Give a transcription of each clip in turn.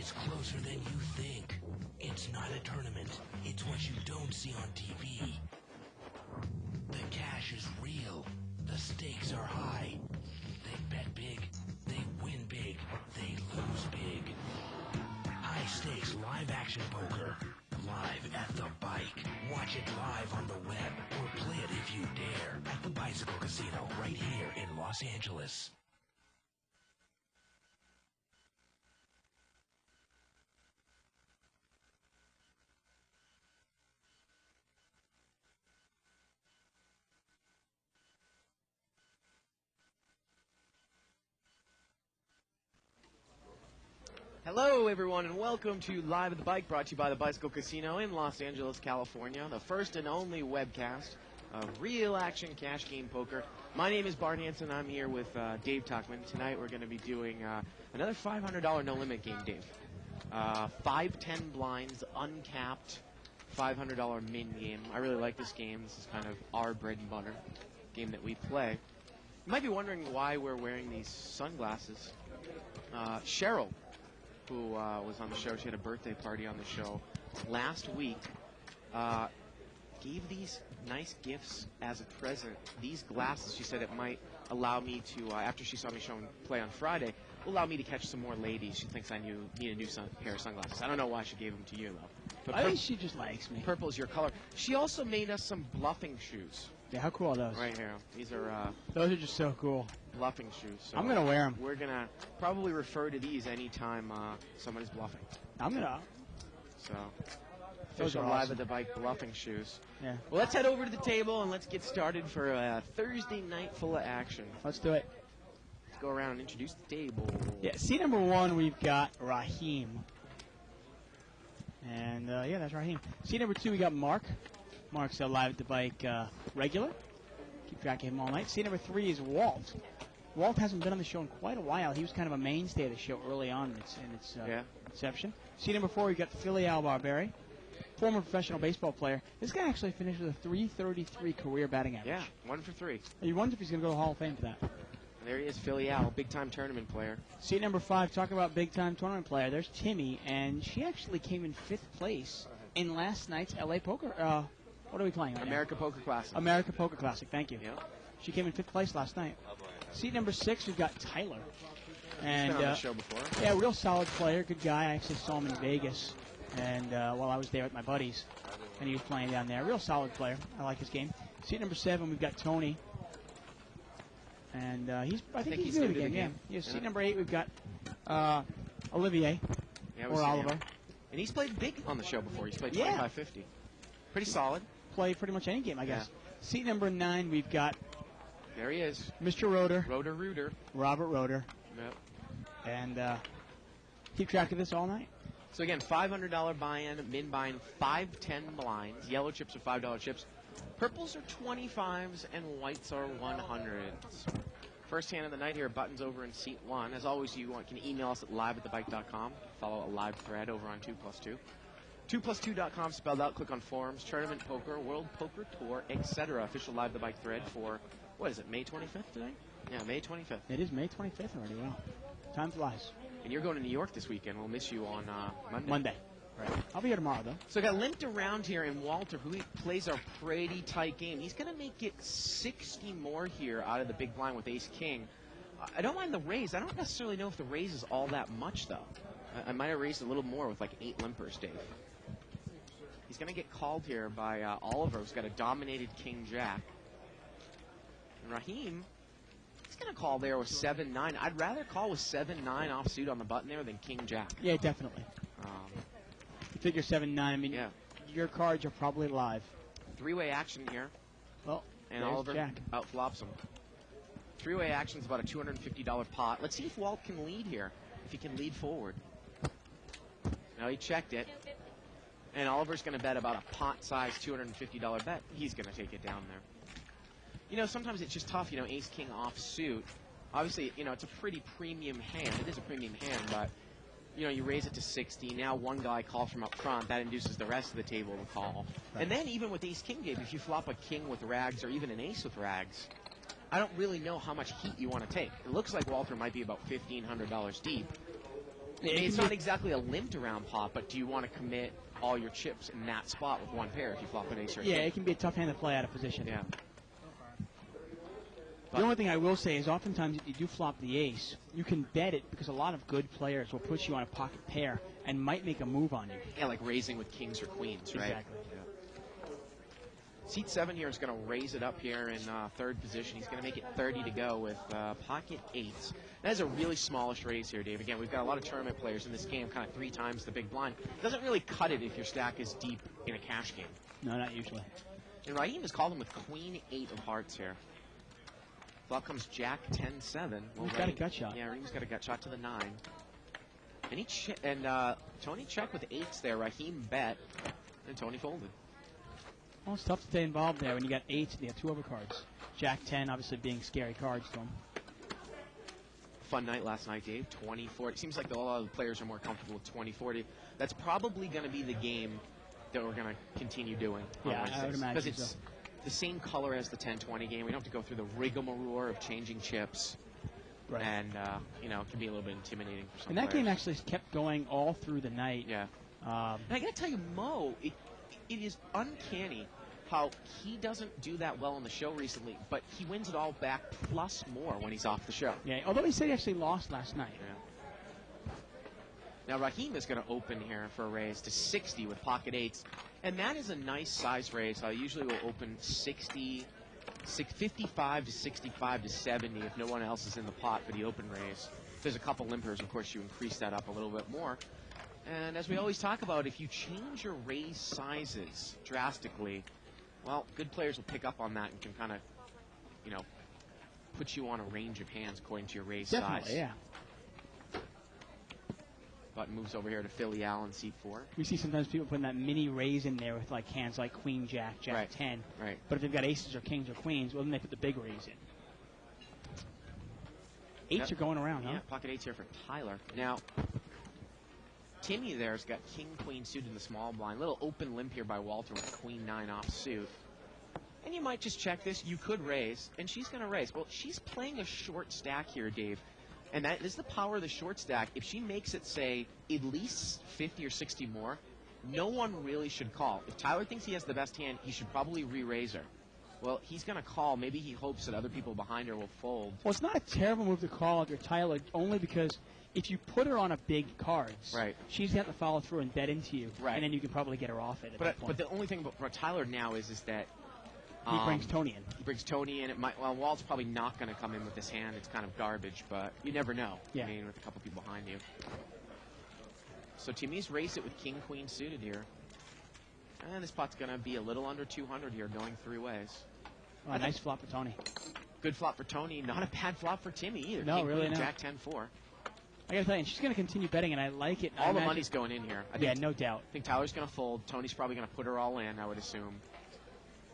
It's closer than you think. It's not a tournament. It's what you don't see on TV. The cash is real. The stakes are high. They bet big. They win big. They lose big. High stakes live action poker. Live at the bike. Watch it live on the web or play it if you dare at the Bicycle Casino right here in Los Angeles. Hello, everyone, and welcome to Live at the Bike, brought to you by the Bicycle Casino in Los Angeles, California, the first and only webcast of real action cash game poker. My name is Bart Hanson. I'm here with Dave Tuckman. Tonight we're going to be doing another $500 no-limit game, Dave. 5-10 blinds, uncapped, $500 min game. I really like this game. This is kind of our bread and butter game that we play. You might be wondering why we're wearing these sunglasses. Cheryl, who was on the show, she had a birthday party on the show last week, gave these nice gifts as a present. These glasses, she said it might allow me to, after she saw me play on Friday, will allow me to catch some more ladies. She thinks I need a new pair of sunglasses. I don't know why she gave them to you, though. But I think she just likes me. Purple is your color. She also made us some bluffing shoes. Yeah, how cool are those? Right here. These are those are just so cool. Bluffing shoes. So I'm gonna wear them. We're gonna probably refer to these anytime someone is bluffing. I'm gonna. So Those official are Live awesome. at the Bike bluffing shoes. Yeah. Well, let's head over to the table and let's get started for a Thursday night full of action. Let's do it. Let's go around and introduce the table. Yeah. Seat number 1, we've got Raheem. And yeah, that's Raheem. Seat number 2, we got Mark. Mark's a Live at the Bike regular. Keep track of him all night. Seat number 3 is Walt. Walt hasn't been on the show in quite a while. He was kind of a mainstay of the show early on in its inception. Seat number 4, we've got Philly Al Barberi, former professional baseball player. This guy actually finished with a .333 career batting average. Yeah, 1 for 3. You wonder if he's going to go to the Hall of Fame for that. And there he is, Philly Al, big-time tournament player. Seat number 5, talk about big-time tournament player. There's Timmy, and she actually came in 5th place in last night's LA Poker. What are we playing right America now? Poker Classic. America Poker Classic, thank you. Yeah. She came in 5th place last night. Seat number 6, we've got Tyler. And He's been on the show before. Yeah, real solid player, good guy. I actually saw him in Vegas, and while I was there with my buddies, and he was playing down there. Real solid player. I like his game. Seat number 7, we've got Tony. And I think he's new to the game. Yeah. Seat number 8, we've got Olivier, or Oliver. And he's played big on the show before. He's played 25-50. Pretty solid. Play pretty much any game, I guess. Seat number 9, we've got... There he is. Mr. Roeder. Rooter. Robert Roeder. Yep. And keep track of this all night. So again, $500 buy-in, min buy-in, 5-10 blinds. Yellow chips are $5 chips. Purples are 25s and whites are 100s. First hand of the night here, buttons over in seat 1. As always, you can email us at liveatthebike.com. Follow a live thread over on 2+2. 2plus2.com spelled out. Click on forums, tournament poker, world poker tour, etc. Official Live the Bike thread for, what is it, May 25th today? Yeah, May 25th. It is May 25th already. Wow. Time flies. And you're going to New York this weekend. We'll miss you on Monday. Right. I'll be here tomorrow, though. So I got limped around here, and Walter, who plays a pretty tight game, he's going to make it 60 more here out of the big blind with ace-king. I don't mind the raise. I don't necessarily know if the raise is all that much, though. I might have raised a little more with like 8 limpers, Dave. He's going to get called here by Oliver, who's got a dominated king-jack. And Raheem, he's going to call there with 7-9. I'd rather call with 7-9 offsuit on the button there than king-jack. Yeah, definitely. Figure 7-9. I mean, your cards are probably live. 3-way action here. Well, and Oliver outflops him. 3-way action is about a $250 pot. Let's see if Walt can lead here. If he can lead forward. No, he checked it. And Oliver's going to bet about a pot-sized $250 bet. He's going to take it down there. You know, sometimes it's just tough, ace-king offsuit. Obviously, it's a pretty premium hand. It is a premium hand, but, you raise it to 60. Now one guy calls from up front. That induces the rest of the table to call. Right. And then even with ace-king game, if you flop a king with rags or even an ace with rags, I don't really know how much heat you want to take. It looks like Walter might be about $1,500 deep. I mean, it's not exactly a limped around pot, but do you want to commit all your chips in that spot with one pair if you flop an ace or a Yeah, king? it can be a tough hand to play out of position. Yeah. The only thing I will say is oftentimes if you do flop the ace, you can bet it because a lot of good players will put you on a pocket pair and might make a move on you. Yeah, like raising with kings or queens, right? Exactly. Seat 7 here is going to raise it up here in third position. He's going to make it 30 to go with pocket 8s. That is a really smallish raise here, Dave. Again, we've got a lot of tournament players in this game, kind of 3 times the big blind. Doesn't really cut it if your stack is deep in a cash game. No, not usually. And Raheem has called him with queen 8 of hearts here. Flop comes jack 10-7. Well, He's got a gut shot. Yeah, Raheem's got a gut shot to the 9. And Tony checked with 8s there. Raheem bet, and Tony folded. Well, it's tough to stay involved there when you got 8s and you have 2 overcards. Jack 10 obviously being scary cards to him. Fun night last night, Dave. 20-40. It seems like a lot of the players are more comfortable with 20-40. That's probably going to be the game that we're going to continue doing on Yeah, Wednesdays. I would imagine because it's the same color as the 10-20 game. We don't have to go through the rigmarole of changing chips. Right. And, it can be a little bit intimidating for some And that players. game actually kept going all through the night. Yeah. And I got to tell you, Mo, it is uncanny how he doesn't do that well on the show recently, but he wins it all back plus more when he's off the show. Yeah, although he said he actually lost last night. Yeah. Now, Raheem is going to open here for a raise to 60 with pocket 8s, and that is a nice size raise. I usually will open 55 to 65 to 70 if no one else is in the pot for the open raise. If there's a couple limpers, of course, you increase that up a little bit more. And as we always talk about, if you change your raise sizes drastically, well, good players will pick up on that and can kind of, put you on a range of hands according to your raise Definitely, size. yeah. Button moves over here to Philly Allen, seat 4. We see sometimes people putting that mini raise in there with like hands like Queen Jack, Jack Right. 10. Right. But if they've got aces or kings or queens, well, then they put the big raise in. 8s Yep. are going around, huh? Yeah, pocket 8s here for Tyler. Now, Timmy there's got king, queen suited in the small blind. Little open limp here by Walter with queen 9 off suit. And you might just check this. You could raise, and she's going to raise. Well, she's playing a short stack here, Dave. And that is the power of the short stack. If she makes it, say, at least 50 or 60 more, no one really should call. If Tyler thinks he has the best hand, he should probably re-raise her. Well, he's going to call. Maybe he hopes that other people behind her will fold. Well, it's not a terrible move to call if you're Tyler, only because if you put her on a big cards, Right. she's got to follow through and bet into you, Right. and then you can probably get her off it at that point. But the only thing about Tyler now is that he brings Tony in. He brings Tony in. Walt's probably not going to come in with this hand. It's kind of garbage, but you never know. Yeah. I mean, with a couple people behind you. So Timmy's race it with king, queen suited here. And this pot's going to be a little under 200 here, going 3 ways. Oh, nice flop for Tony. Good flop for Tony. Not a bad flop for Timmy either. No, king, really queen, not. Jack 10-4. I got to tell you, and she's going to continue betting, and I like it. All the money's going in here. I Yeah, think, no doubt. I think Tyler's going to fold. Tony's probably going to put her all in, I would assume.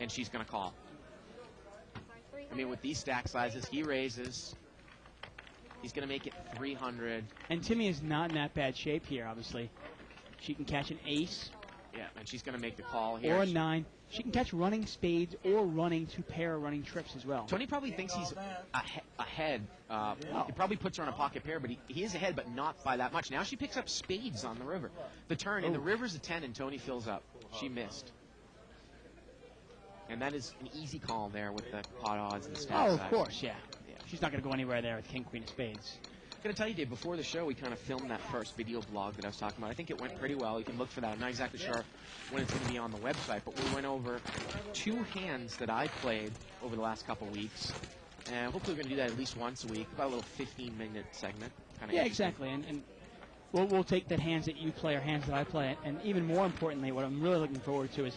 And she's going to call. I mean, with these stack sizes, he raises. He's going to make it 300. And Timmy is not in that bad shape here, obviously. She can catch an ace Yeah, and she's going to make the call here. or a 9. She can catch running spades or running 2-pair running trips as well. Tony probably thinks he's ahead. He probably puts her on a pocket pair, but he is ahead, but not by that much. Now she picks up spades on the river. The turn, and the river's a 10, and Tony fills up. She missed. And that is an easy call there with the pot odds and the stack Oh, of size. course, yeah. She's not going to go anywhere there with king, queen of spades. I'm going to tell you, Dave, before the show, we kind of filmed that first video blog that I was talking about. I think it went pretty well. You can look for that. I'm not exactly sure when it's going to be on the website, but we went over 2 hands that I played over the last couple weeks. And hopefully we're going to do that at least once a week, about a little 15-minute segment. Kinda Yeah, interesting. exactly. And we'll take the hands that you play or hands that I play. And even more importantly, what I'm really looking forward to is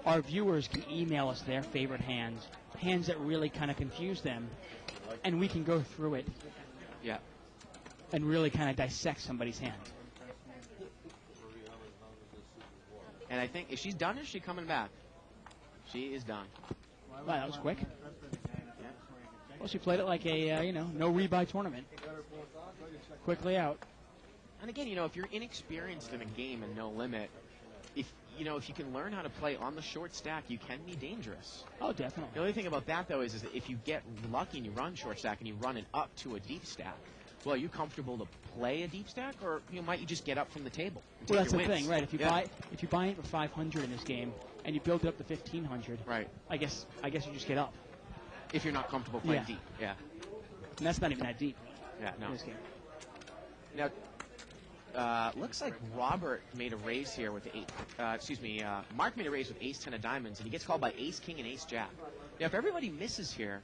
our viewers can email us their favorite hands that really kind of confuse them, and we can go through it Yeah. and really kind of dissect somebody's hand. And I think, is she done or is she coming back? She is done. Wow, that was quick. Well, she played it like a, no rebuy tournament. Quickly out. And again, if you're inexperienced in a game and no limit, if you can learn how to play on the short stack, you can be dangerous. Oh, The definitely. only thing about that, though, is that if you get lucky and you run short stack and you run it up to a deep stack, Well, are you comfortable to play a deep stack, or might you just get up from the table? And Well, take that's the your wins? thing, right? If you buy it for 500 in this game and you build it up to 1,500, Right. I guess you just get up. If you're not comfortable playing Yeah. deep, yeah. And that's not even that deep Yeah, no. in this game. Now, looks like Robert made a raise here with Mark made a raise with ace 10 of diamonds, and he gets called by ace king and ace jack. Now, if everybody misses here,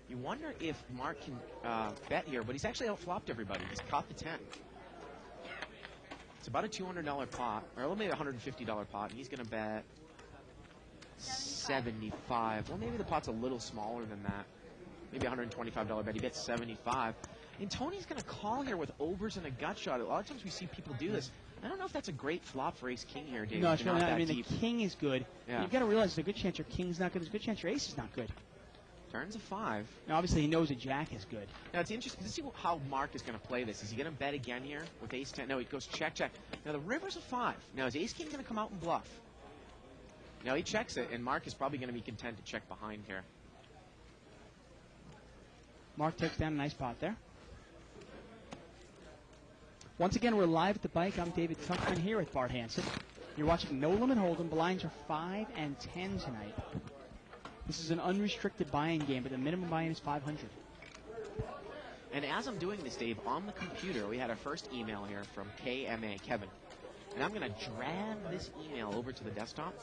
you wonder if Mark can bet here, but he's actually outflopped everybody. He's caught the 10. It's about a $200 pot, or maybe a $150 pot, and he's going to bet 75. Well, maybe the pot's a little smaller than that. Maybe a $125 bet. He bets 75. And Tony's going to call here with overs and a gut shot. A lot of times we see people do this. I don't know if that's a great flop for ace king here, Dave. No, it's You're really not not. I that mean, deep. the king is good. Yeah. You've got to realize there's a good chance your king's not good. There's a good chance your ace is not good. Turns a 5. Now, obviously, he knows a jack is good. Now, it's interesting to see how Mark is going to play this. Is he going to bet again here with ace 10? No, he goes check, check. Now, the river's a 5. Now, is ace king going to come out and bluff? Now, he checks it, and Mark is probably going to be content to check behind here. Mark takes down a nice pot there. Once again, we're live at the bike. I'm David Tuckman here with Bart Hansen. You're watching No Limit Hold'em. Blinds are 5 and 10 tonight. This is an unrestricted buy-in game, but the minimum buy-in is 500. And as I'm doing this, Dave, on the computer, we had our first email here from KMA, Kevin. And I'm going to drag this email over to the desktop.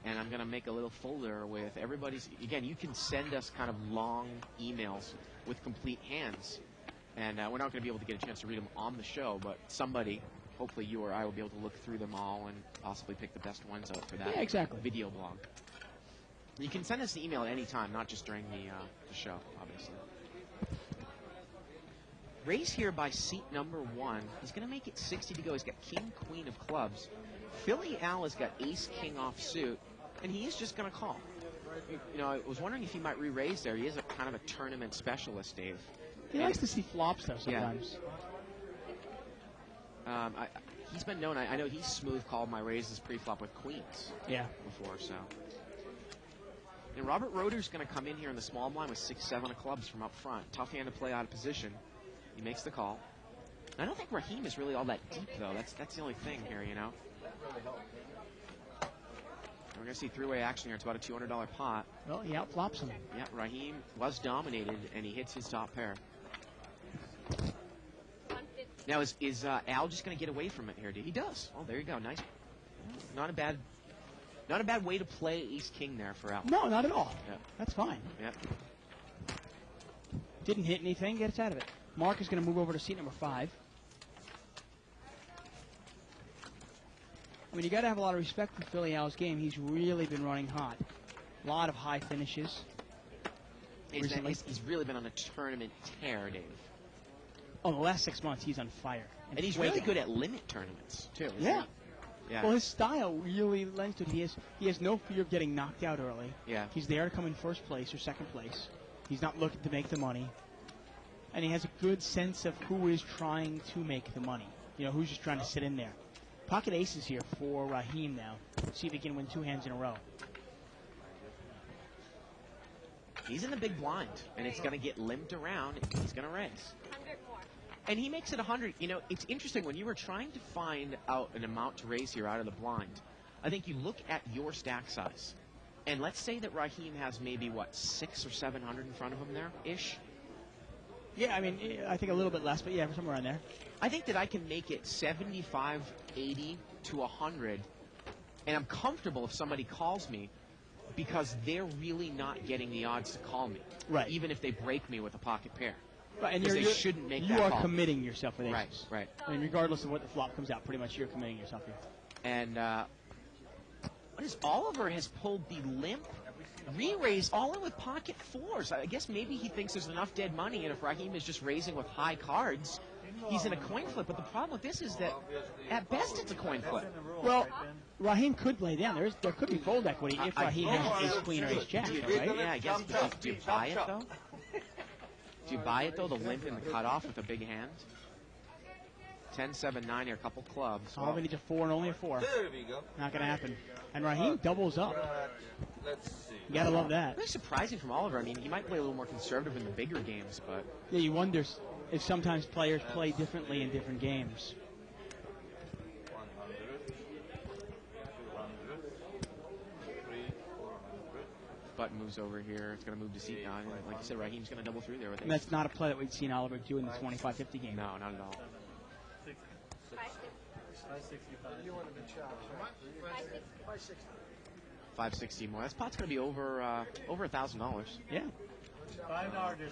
And I'm going to make a little folder with everybody's. Again, you can send us kind of long emails with complete hands. And we're not going to be able to get a chance to read them on the show, but somebody, hopefully you or I, will be able to look through them all and possibly pick the best ones out for that Yeah, exactly. video blog. You can send us an email at any time, not just during the show, obviously. Raise here by seat number 1. He's going to make it 60 to go. He's got king, queen of clubs. Philly Al has got ace, king offsuit, and he is just going to call. You know, I was wondering if he might re-raise there. He is a kind of a tournament specialist, Dave. He likes to see flops, though, sometimes. He's been known. I know he's smooth called my raises pre-flop with queens Yeah. before, so. And Robert Roeder's going to come in here in the small blind with 6-7 of clubs from up front. Tough hand to play out of position. He makes the call. I don't think Raheem is really all that deep, though. That's the only thing here, you know. We're going to see three-way action here. It's about a $200 pot. Well, he outflops him. Yeah, Raheem was dominated, and he hits his top pair. Now, is Al just going to get away from it here? He does. Oh, there you go. Nice. Not a bad way to play ace-king there for Al. No, not at all. Yeah. That's fine. Yeah. Didn't hit anything, gets out of it. Mark is going to move over to seat number 5. I mean, you got to have a lot of respect for Philly Al's game. He's really been running hot. A lot of high finishes. Recently. He's really been on a tournament tear, Dave. Oh, the last 6 months, he's on fire. And he's really good at limit tournaments, too. isn't Yeah. he? Yeah. Well, his style really lends to it. He has no fear of getting knocked out early. Yeah. He's there to come in first place or second place. He's not looking to make the money. And he has a good sense of who is trying to make the money. You know, who's just trying to sit in there. Pocket aces here for Raheem now. See if he can win 2 hands in a row. He's in the big blind, and it's going to get limped around, and he's going to raise. And he makes it 100. You know, it's interesting. When you were trying to find out an amount to raise here out of the blind, I think you look at your stack size. And let's say that Raheem has maybe, what, 600 or 700 in front of him there-ish? Yeah, I mean, I think a little bit less, but yeah, somewhere around there. I think that I can make it 75, 80 to 100, and I'm comfortable if somebody calls me because they're really not getting the odds to call me, Right. even if they break me with a pocket pair. Right, and Because they shouldn't make you that are call. committing yourself with aces. Right, right. I mean, regardless of what the flop comes out, pretty much you're committing yourself here. And what is Oliver has pulled the limp re-raise all in with pocket fours. I guess maybe he thinks there's enough dead money, and if Raheem is just raising with high cards, he's in a coin flip. But the problem with this is that at best it's a coin flip. Well, Raheem could lay down. There could be fold equity if Raheem has ace queen or ace jack, right? Yeah, I guess. Do you buy it though? Do you buy it though? The limp and the cutoff with a big hand. 10, 7, 9 here, a couple clubs. All we need a 4 and only a 4. There we go. Not going to happen. And Raheem doubles up. Let's see. You got to love that. Really surprising from Oliver. I mean, he might play a little more conservative in the bigger games, but Yeah, you wonder, if sometimes players play differently in different games. 100, 200, 3, 400. Button moves over here. It's going to move to seat 9. And like you said, Raheem's going to double through there with it. And that's not a play that we've seen Oliver do in the 25-50 game. No, not at all. 560 more. That spot's going to be over $1,000. Yeah.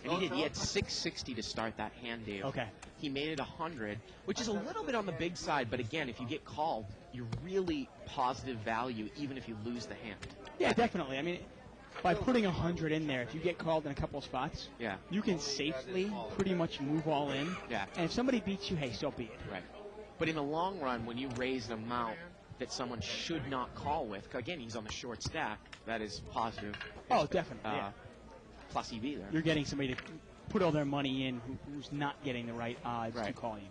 And he had 660 to start that hand deal. Okay. He made it 100, which is a little bit on the big side. But again, if you get called, you're really positive value, even if you lose the hand. Yeah, definitely. I mean, by putting 100 in there, if you get called in a couple of spots, Yeah. you can safely pretty much move all in. Yeah. And if somebody beats you, hey, so be it. Right. But in the long run, when you raise an amount that someone should not call with, again, he's on the short stack, that is positive. Oh, definitely. Yeah. Plus EV there. You're getting somebody to put all their money in who's not getting the right odds to Right. call you.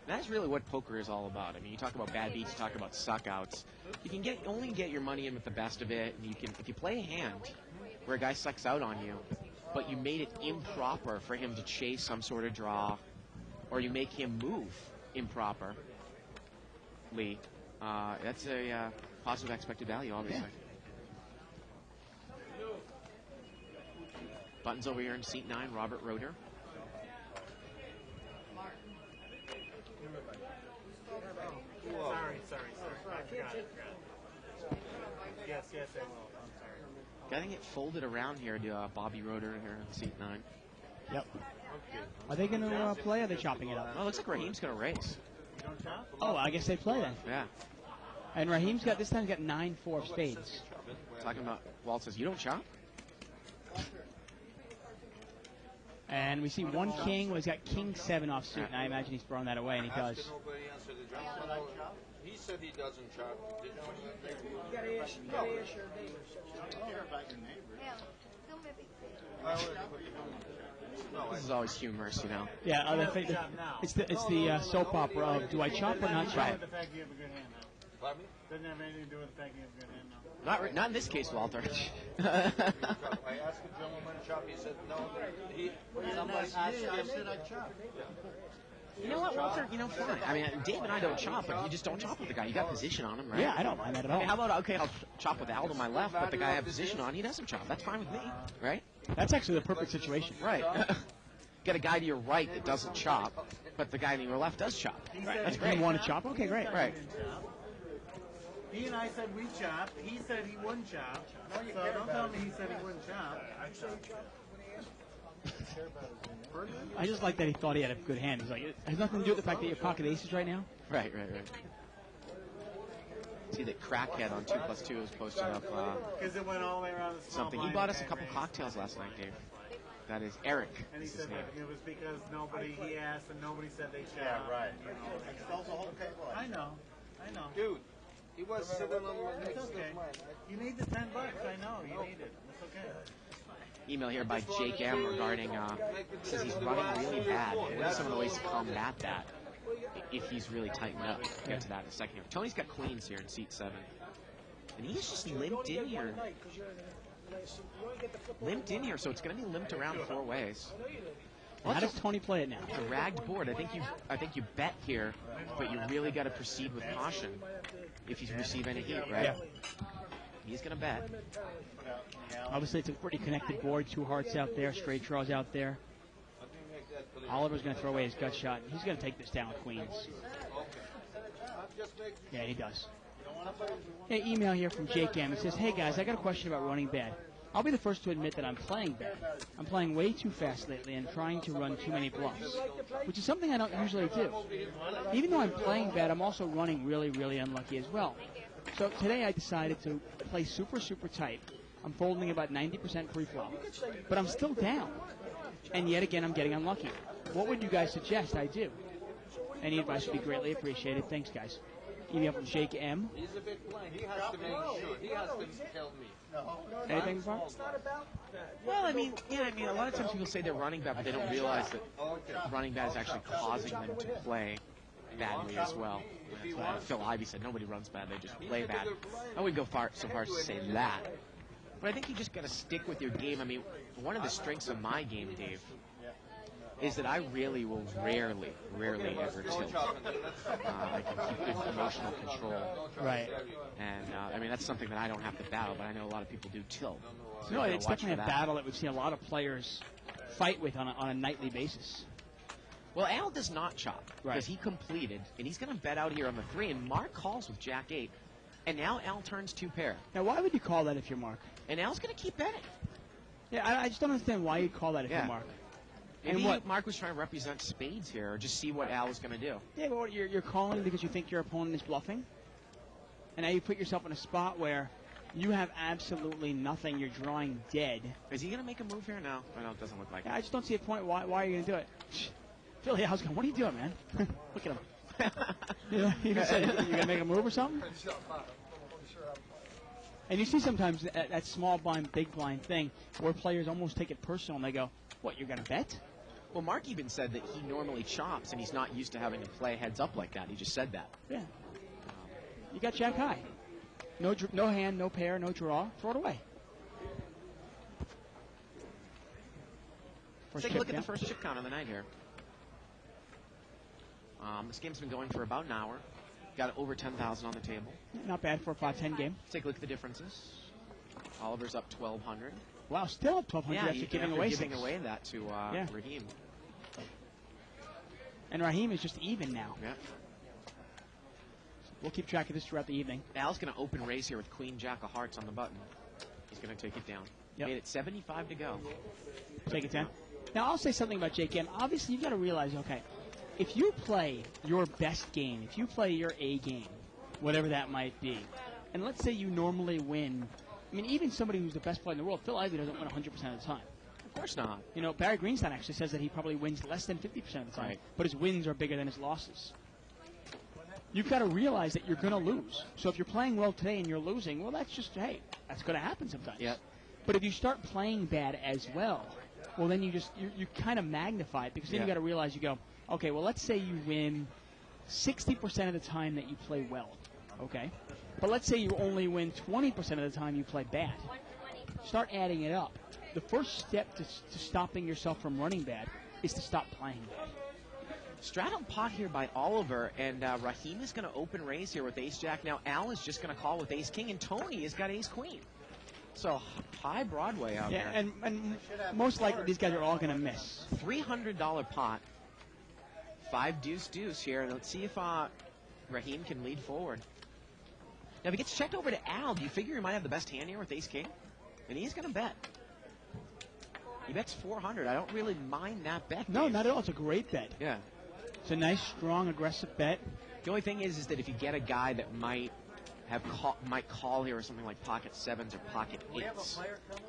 That's really what poker is all about. I mean, you talk about bad beats, you talk about suckouts. You can only get your money in with the best of it, and you can, if you play a hand where a guy sucks out on you, but you made it improper for him to chase some sort of draw, or you make him move improperly, that's a positive expected value, obviously. Buttons over here in seat 9, Robert Roeder. Sorry. I forgot. Yes, I will. I'm sorry. Getting it folded around here to Bobby Roeder here in seat 9. Yep. Are they going to play or are they chopping it up? Well, it looks like Raheem's going to race. Oh, I guess they play then. Yeah. And Raheem's got, this time he's got 9-4 of spades. Talking about, Walt says, you don't chop? And we see one king. Well, he's got king 7 off suit, and I imagine he's throwing that away, and he does. Nobody answered the job. He said he doesn't chop. Did This is always humorous, you know. Yeah, it's the soap opera of do I chop or not chop? The fact you have a good hand, though. Pardon me? Doesn't have anything to do with the fact you have a good hand, though. Not in this case, Walter. I asked a gentleman to chop. He said no. Somebody asked him. You know what, Walter? You know, fine. I mean, Dave and I don't chop, but you just don't chop with the guy. You got position on him, right? Yeah, I don't mind that at all. I mean, how about, okay, I'll chop with Al to my left, but the guy I have position on, he doesn't chop. That's fine with me, right? That's actually the perfect situation. Right. Get a guy to your right that doesn't chop, but the guy to your left does chop. Right. That's You great. want to chop? Okay, great. Right. He and I said we chop. He said he wouldn't chop. So don't tell me he said he wouldn't chop. I just like that he thought he had a good hand. He's like, it has nothing to do with the fact that you have pocket aces right now. Right. See that crackhead on 2+2 is posted up Because it went all the way around the small something. He blind bought us a bang couple raise. cocktails last night, Dave. That is Eric. And he is his said name. that it was because he asked and nobody said they chop. Yeah, right. You know. I know. Dude, he was sitting on the It's next okay. to mine. You need the $10. I know. You need it. It's okay. Email here by Jake M regarding says he's running really bad. What are some of the ways to combat that if he's really tightened up? We'll get to that in a second here. Tony's got queens here in seat 7. And he's just limped in here. Limped in here, so it's going to be limped around 4 ways. How does Tony play it now? It's a ragged board. I think you bet here, but you really got to proceed with caution if you receive any heat, right? Yeah. He's going to bet. Obviously, it's a pretty connected board. 2 hearts out there, straight draws out there. Oliver's going to throw away his gut shot. He's going to take this down with queens. Yeah, he does. Hey, email here from Jake M. It says, hey guys, I got a question about running bad. I'll be the first to admit that I'm playing bad. I'm playing way too fast lately and trying to run too many bluffs, which is something I don't usually do. Even though I'm playing bad, I'm also running really, really unlucky as well. So today I decided to play super, super tight. I'm folding about 90% free flop, but I'm still down. And yet again, I'm getting unlucky. What would you guys suggest I do? Any advice would be greatly appreciated. Thanks, guys. Email from Jake M. He's a big blind. He has to make sure. He has to tell me. Anything, Bob? Well, I mean, a lot of times people say they're running bad, but they don't realize that running bad is actually causing them to play badly as well. That's why Phil Ivey said nobody runs bad, they just play bad. I wouldn't go so far as to say that. But I think you just got to stick with your game. I mean, one of the strengths of my game, Dave, is that I really will rarely ever tilt. I can keep good emotional control. Right. And, I mean, that's something that I don't have to battle, but I know a lot of people do tilt. So No, you gotta it's watch definitely a for that. battle that we've seen a lot of players fight with on a nightly basis. Well, Al does not chop Right. because he completed, and he's going to bet out here on the 3, and Mark calls with Jack 8, and now Al turns 2 pair. Now, why would you call that if you're Mark? And Al's going to keep betting. Yeah, I just don't understand why you'd call that if Yeah. you're Mark. Maybe And what? Mark was trying to represent spades here, or just see what Al was going to do. Yeah, but what, you're calling because you think your opponent is bluffing? And now you put yourself in a spot where you have absolutely nothing. You're drawing dead. Is he going to make a move here? No. No, it doesn't look like it. I just don't see a point. Why are you going to do it? Philly, I was going, what are you doing, man? Look at him. You gonna say, you going to make a move or something? And you see sometimes that small blind, big blind thing where players almost take it personal and they go, what, you're going to bet? Well, Mark even said that he normally chops, and he's not used to having to play heads up like that. He just said that. Yeah. You got jack high. No hand, no pair, no draw. Throw it away. Let's First take a chip look at down. the first chip count of the night here. This game's been going for about an hour. Got over 10,000 on the table. Not bad for a 5-10 game. Let's take a look at the differences. Oliver's up 1,200. Wow, still up 1,200 after giving away giving six. away that to Yeah. Raheem. And Raheem is just even now. Yeah. We'll keep track of this throughout the evening. Al's going to open raise here with Queen Jack of Hearts on the button. He's going to take it down. Yep. Made it 75 to go. Take it down. Now, I'll say something about JKM. Obviously, you've got to realize, okay, if you play your best game, if you play your A game, whatever that might be, and let's say you normally win, I mean, even somebody who's the best player in the world, Phil Ivey doesn't win 100% of the time. Of course not. You know, Barry Greenstein actually says that he probably wins less than 50% of the time, Right. but his wins are bigger than his losses. You've got to realize that you're going to lose. So if you're playing well today and you're losing, well, that's just, hey, that's going to happen sometimes. Yep. But if you start playing bad as well, well, then you kind of magnify it, because then Yeah. you got to realize, you go, okay, well, let's say you win 60% of the time that you play well, okay? But let's say you only win 20% of the time you play bad. Start adding it up. The first step to stopping yourself from running bad is to stop playing bad. Straddle pot here by Oliver, and Raheem is going to open raise here with Ace-Jack. Now, Al is just going to call with Ace-King, and Tony has got Ace-Queen. So, high Broadway out Yeah, there. and most likely these guys are all going to miss. $300 pot. 5 deuce here. Let's see if Raheem can lead forward. Now, if he gets checked over to Al, do you figure he might have the best hand here with Ace-King? And he's going to bet. He bets 400. I don't really mind that bet. No, Dave. not at all. It's a great bet. Yeah. It's a nice, strong, aggressive bet. The only thing is that if you get a guy that might call here or something like pocket 7s or pocket 8s.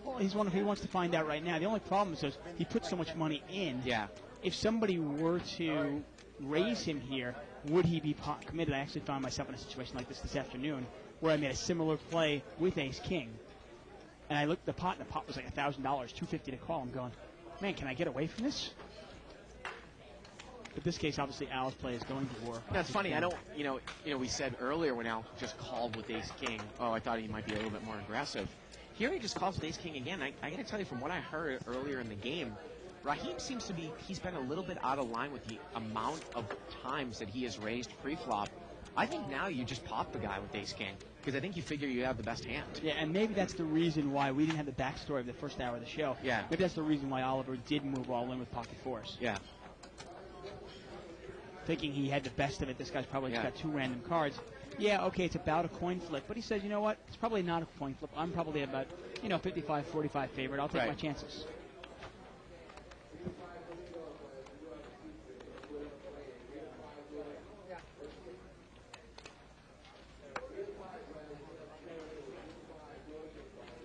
Well, he's one. He wants to find out right now. The only problem is he put so much money in. Yeah. If somebody were to raise him here, would he be pot committed? I actually found myself in a situation like this afternoon, where I made a similar play with Ace King, and I looked at the pot, and the pot was like $1,000, $250 to call. I'm going, man, can I get away from this? But this case, obviously, Al's play is going to work. That's funny. I don't, we said earlier when Al just called with Ace King, oh, I thought he might be a little bit more aggressive. Here he just calls with Ace King again. I got to tell you, from what I heard earlier in the game, Raheem seems to be, he's been a little bit out of line with the amount of times that he has raised pre-flop. I think now you just pop the guy with Ace King, because I think you figure you have the best hand. Yeah, and maybe that's the reason why we didn't have the backstory of the first hour of the show. Yeah. Maybe that's the reason why Oliver did move all in with pocket 4s. Yeah. Thinking he had the best of it. This guy's probably just Yeah. got 2 random cards. Yeah, okay, it's about a coin flip. But he says, you know what? It's probably not a coin flip. I'm probably about, 55-45 favorite. I'll take Right. my chances.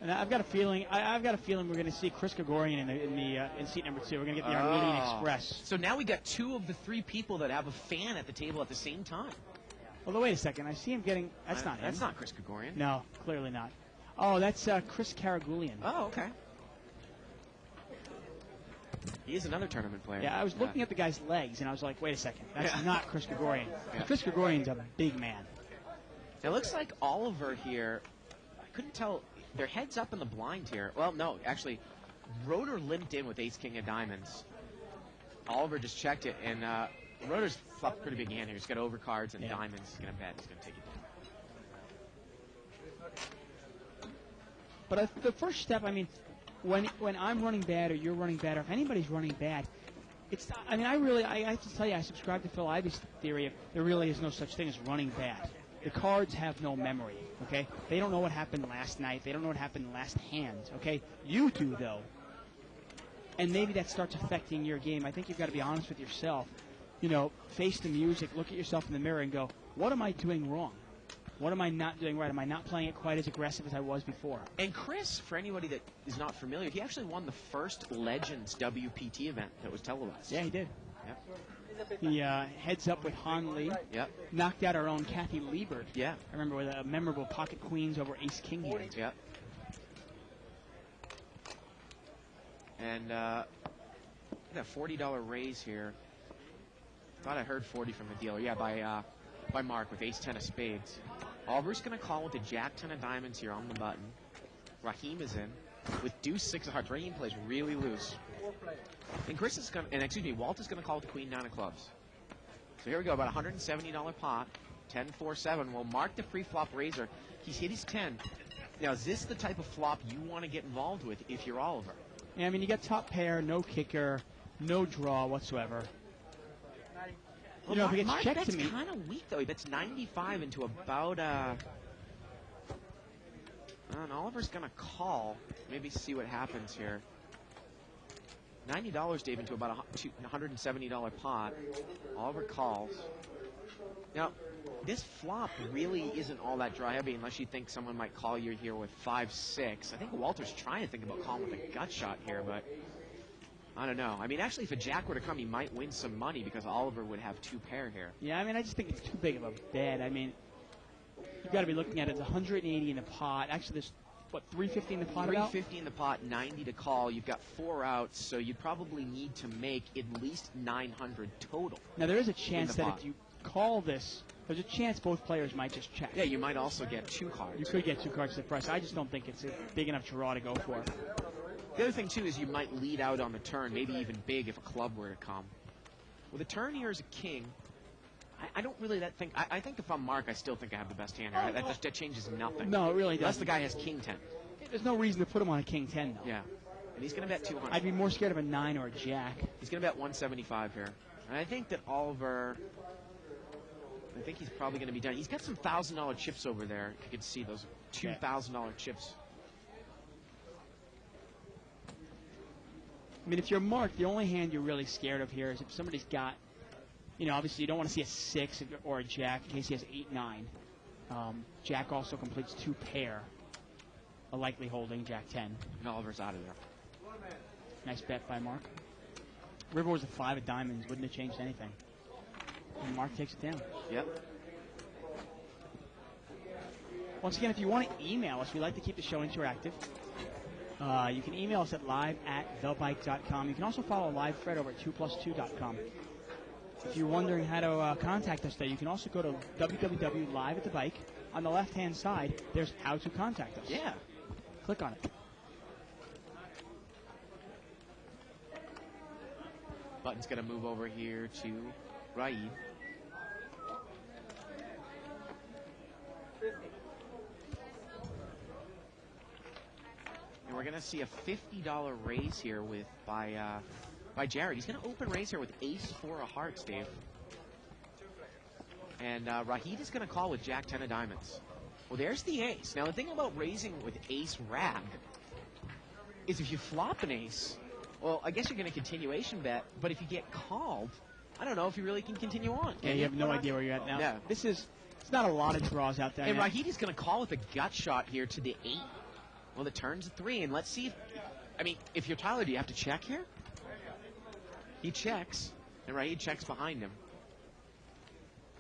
And I've got a feeling. I've got a feeling we're going to see Chris Gregorian in seat number 2. We're going to get the Armenian Express. So now we got 2 of the 3 people that have a fan at the table at the same time. Although wait a second, I see him getting. That's not him. That's not Chris Gregorian. No, clearly not. Oh, that's Chris Karagulian. Oh, okay. He is another tournament player. Yeah, I was looking at the guy's legs, and I was like, wait a second, that's Yeah. not Chris Gregorian. Yeah. Chris Gregorian's a big man. It looks like Oliver here, I couldn't tell, They're heads up in the blind here. Well, no, actually, Rotor limped in with ace-king of diamonds. Oliver just checked it, and Rotor's flopped a pretty big hand here. He's got overcards and diamonds. He's going to bet. He's going to take it down. But the first step, I mean, when I'm running bad or you're running bad or if anybody's running bad, it's. I mean, I have to tell you, I subscribe to Phil Ivey's theory of there really is no such thing as running bad. The cards have no memory, okay? They don't know what happened last night. They don't know what happened last hand, okay? You do, though. And maybe that starts affecting your game. I think you've got to be honest with yourself. You know, face the music, look at yourself in the mirror and go, what am I doing wrong? What am I not doing right? Am I not playing it quite as aggressive as I was before? And Chris, for anybody that is not familiar, he actually won the first Legends WPT event that was televised. Yeah, he did. Yep. He heads up with Han Lee. Yep. Knocked out our own Kathy Liebert. Yeah. I remember with a memorable pocket queens over ace king hand. Yep. And a $40 raise here. Thought I heard 40 from the dealer. Yeah, by Mark with ace 10 of spades. Oliver's going to call with the jack 10 of diamonds here on the button. Raheem is in with deuce 6 of hearts. Raheem plays really loose. And Chris is going to, Walt is going to call with the queen 9 of clubs. So here we go, about $170 pot. 10-4-7. Well, Mark the pre-flop raiser. He's hit his 10. Now, is this the type of flop you want to get involved with if you're Oliver? Yeah, I mean, you got top pair, no kicker, no draw whatsoever. Well, you know, if he Mark, gets checked that's to me, kind of weak, though. He bets 95 into about, and Oliver's going to call. Maybe see what happens here. $90, Dave, into about a $170 pot. Oliver calls. Now, this flop really isn't all that draw heavy unless you think someone might call you here with 5-6. I think Walter's trying to think about calling with a gut shot here, but I don't know. I mean, actually, if a jack were to come, he might win some money because Oliver would have 2 pair here. yeah, I mean, I just think it's too big of a bet. I mean, you've got to be looking at it. It's 180 in the pot. Actually, there's, what, 350 in the pot? 350 in the pot, 90 to call. You've got 4 outs, so you probably need to make at least 900 total. Now, there is a chance that pot. if you call this, there's a chance both players might just check. Yeah, you might also get 2 cards. You could get 2 cards to the price. I just don't think it's a big enough draw to go for. The other thing, too, is you might lead out on the turn, maybe even big if a club were to come. With a turn here as a king, I don't really think... I think if I'm Mark, I still think I have the best hand here. That changes nothing. No, it really doesn't. Unless the guy has king 10. There's no reason to put him on a king 10, though. Yeah. And he's going to bet 200. I'd be more scared of a 9 or a jack. He's going to bet 175 here. And I think that Oliver... I think he's probably going to be done. He's got some $1,000 chips over there. You can see those $2,000 chips. I mean, if you're Mark, the only hand you're really scared of here is if somebody's got, you know, obviously you don't want to see a 6 or a jack in case he has 8-9. Jack also completes 2 pair. A likely holding, jack 10. And Oliver's out of there. Nice bet by Mark. River was a 5 of diamonds. Wouldn't have changed anything. And Mark takes it down. Yep. Once again, if you want to email us, we like to keep the show interactive. You can email us at live@thebike.com. You can also follow live thread over at 2plus2.com. If you're wondering how to contact us there, you can also go to www.liveatthebike. On the left-hand side, there's how to contact us. Yeah. Click on it. Button's going to move over here to Raid. And we're going to see a $50 raise here by Jared. He's going to open raise here with ace 4 of hearts, Dave. And Rahid is going to call with jack 10 of diamonds. Well, there's the ace. Now, the thing about raising with ace rag is if you flop an ace, well, I guess you're going to continuation bet, but if you get called, I don't know if you really can continue on. Yeah, you have no idea where you're at now. Yeah. It's not a lot of draws out there. And Rahid is going to call with a gut shot here to the 8. Well, the turn's a 3, and let's see if you're Tyler, do you have to check here? He checks, and Rahid checks behind him.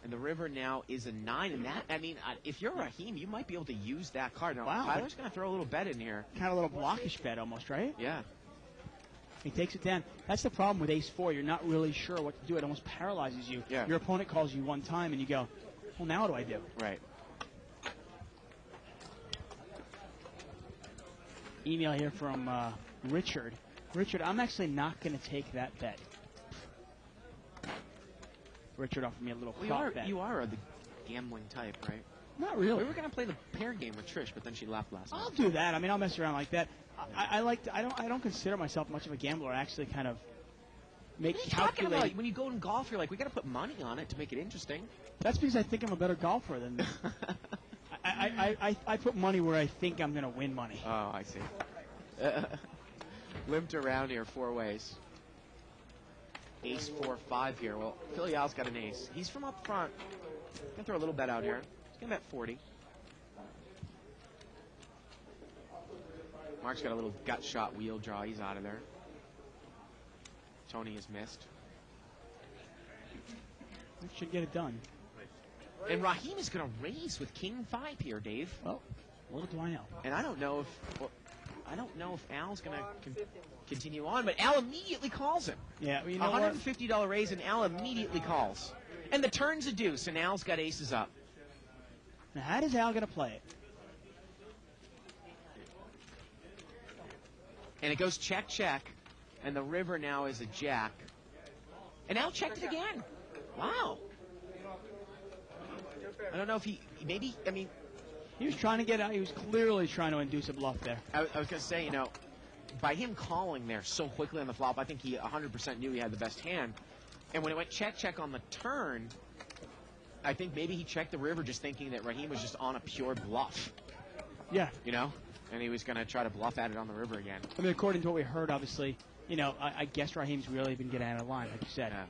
And the river now is a 9, and if you're Raheem, you might be able to use that card. Now, wow. Tyler's going to throw a little bet in here. Kind of a little blockish bet almost, right? Yeah. He takes it down. That's the problem with ace 4. You're not really sure what to do. It almost paralyzes you. Yeah. Your opponent calls you one time, and you go, well, now what do I do? Right. email here from Richard. Richard, I'm actually not going to take that bet. Richard offered me a little prop bet. You are the gambling type, right? Not really. We were going to play the pair game with Trish, but then she left last night. I'll do that. I mean, I'll mess around like that. I don't consider myself much of a gambler. I actually kind of make What are you talking calculated. about? When you go in golf, you're like, we got to put money on it to make it interesting. That's because I think I'm a better golfer than. I put money where I think I'm going to win money. Oh, I see. Limped around here 4 ways. Ace 4-5 here. Well, Philly Al's got an ace. He's from up front. Gonna throw a little bet out here. He's gonna bet 40. Mark's got a little gut shot wheel draw. He's out of there. Tony has missed. We should get it done. And Raheem is gonna raise with King 5 here, Dave. Well, little do I know. And I don't know if Al's gonna continue on, but Al immediately calls him. Yeah, well, you know what? $150 raise, and Al immediately calls. And the turn's a deuce, and Al's got aces up. Now, how does Al going to play it? And it goes check, check, and the river now is a jack. And Al checked it again. Wow. I don't know if he He was trying to get out. He was clearly trying to induce a bluff there. I was going to say, by him calling there so quickly on the flop, I think he 100% knew he had the best hand. And when it went check, check on the turn, I think maybe he checked the river just thinking that Raheem was just on a pure bluff. Yeah. And he was going to try to bluff at it on the river again. I mean, according to what we heard, obviously, I guess Raheem's really been getting out of line, like you said. Yeah.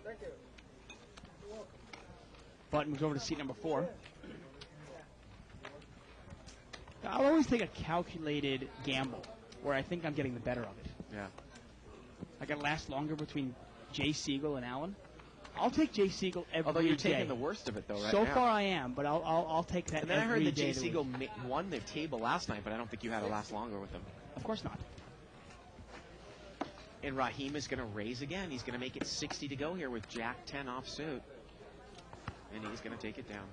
Button moves over to seat number 4. I'll always take a calculated gamble where I think I'm getting the better of it. Yeah. I got to last longer between Jay Siegel and Allen. I'll take Jay Siegel every day. Although you're taking the worst of it, though, right So now. far I am, but I'll take that And then I every heard that day Jay of the Siegel week. won the table last night, but I don't think you had to last longer with him. Of course not. And Raheem is going to raise again. He's going to make it 60 to go here with Jack 10 off suit. And he's going to take it down.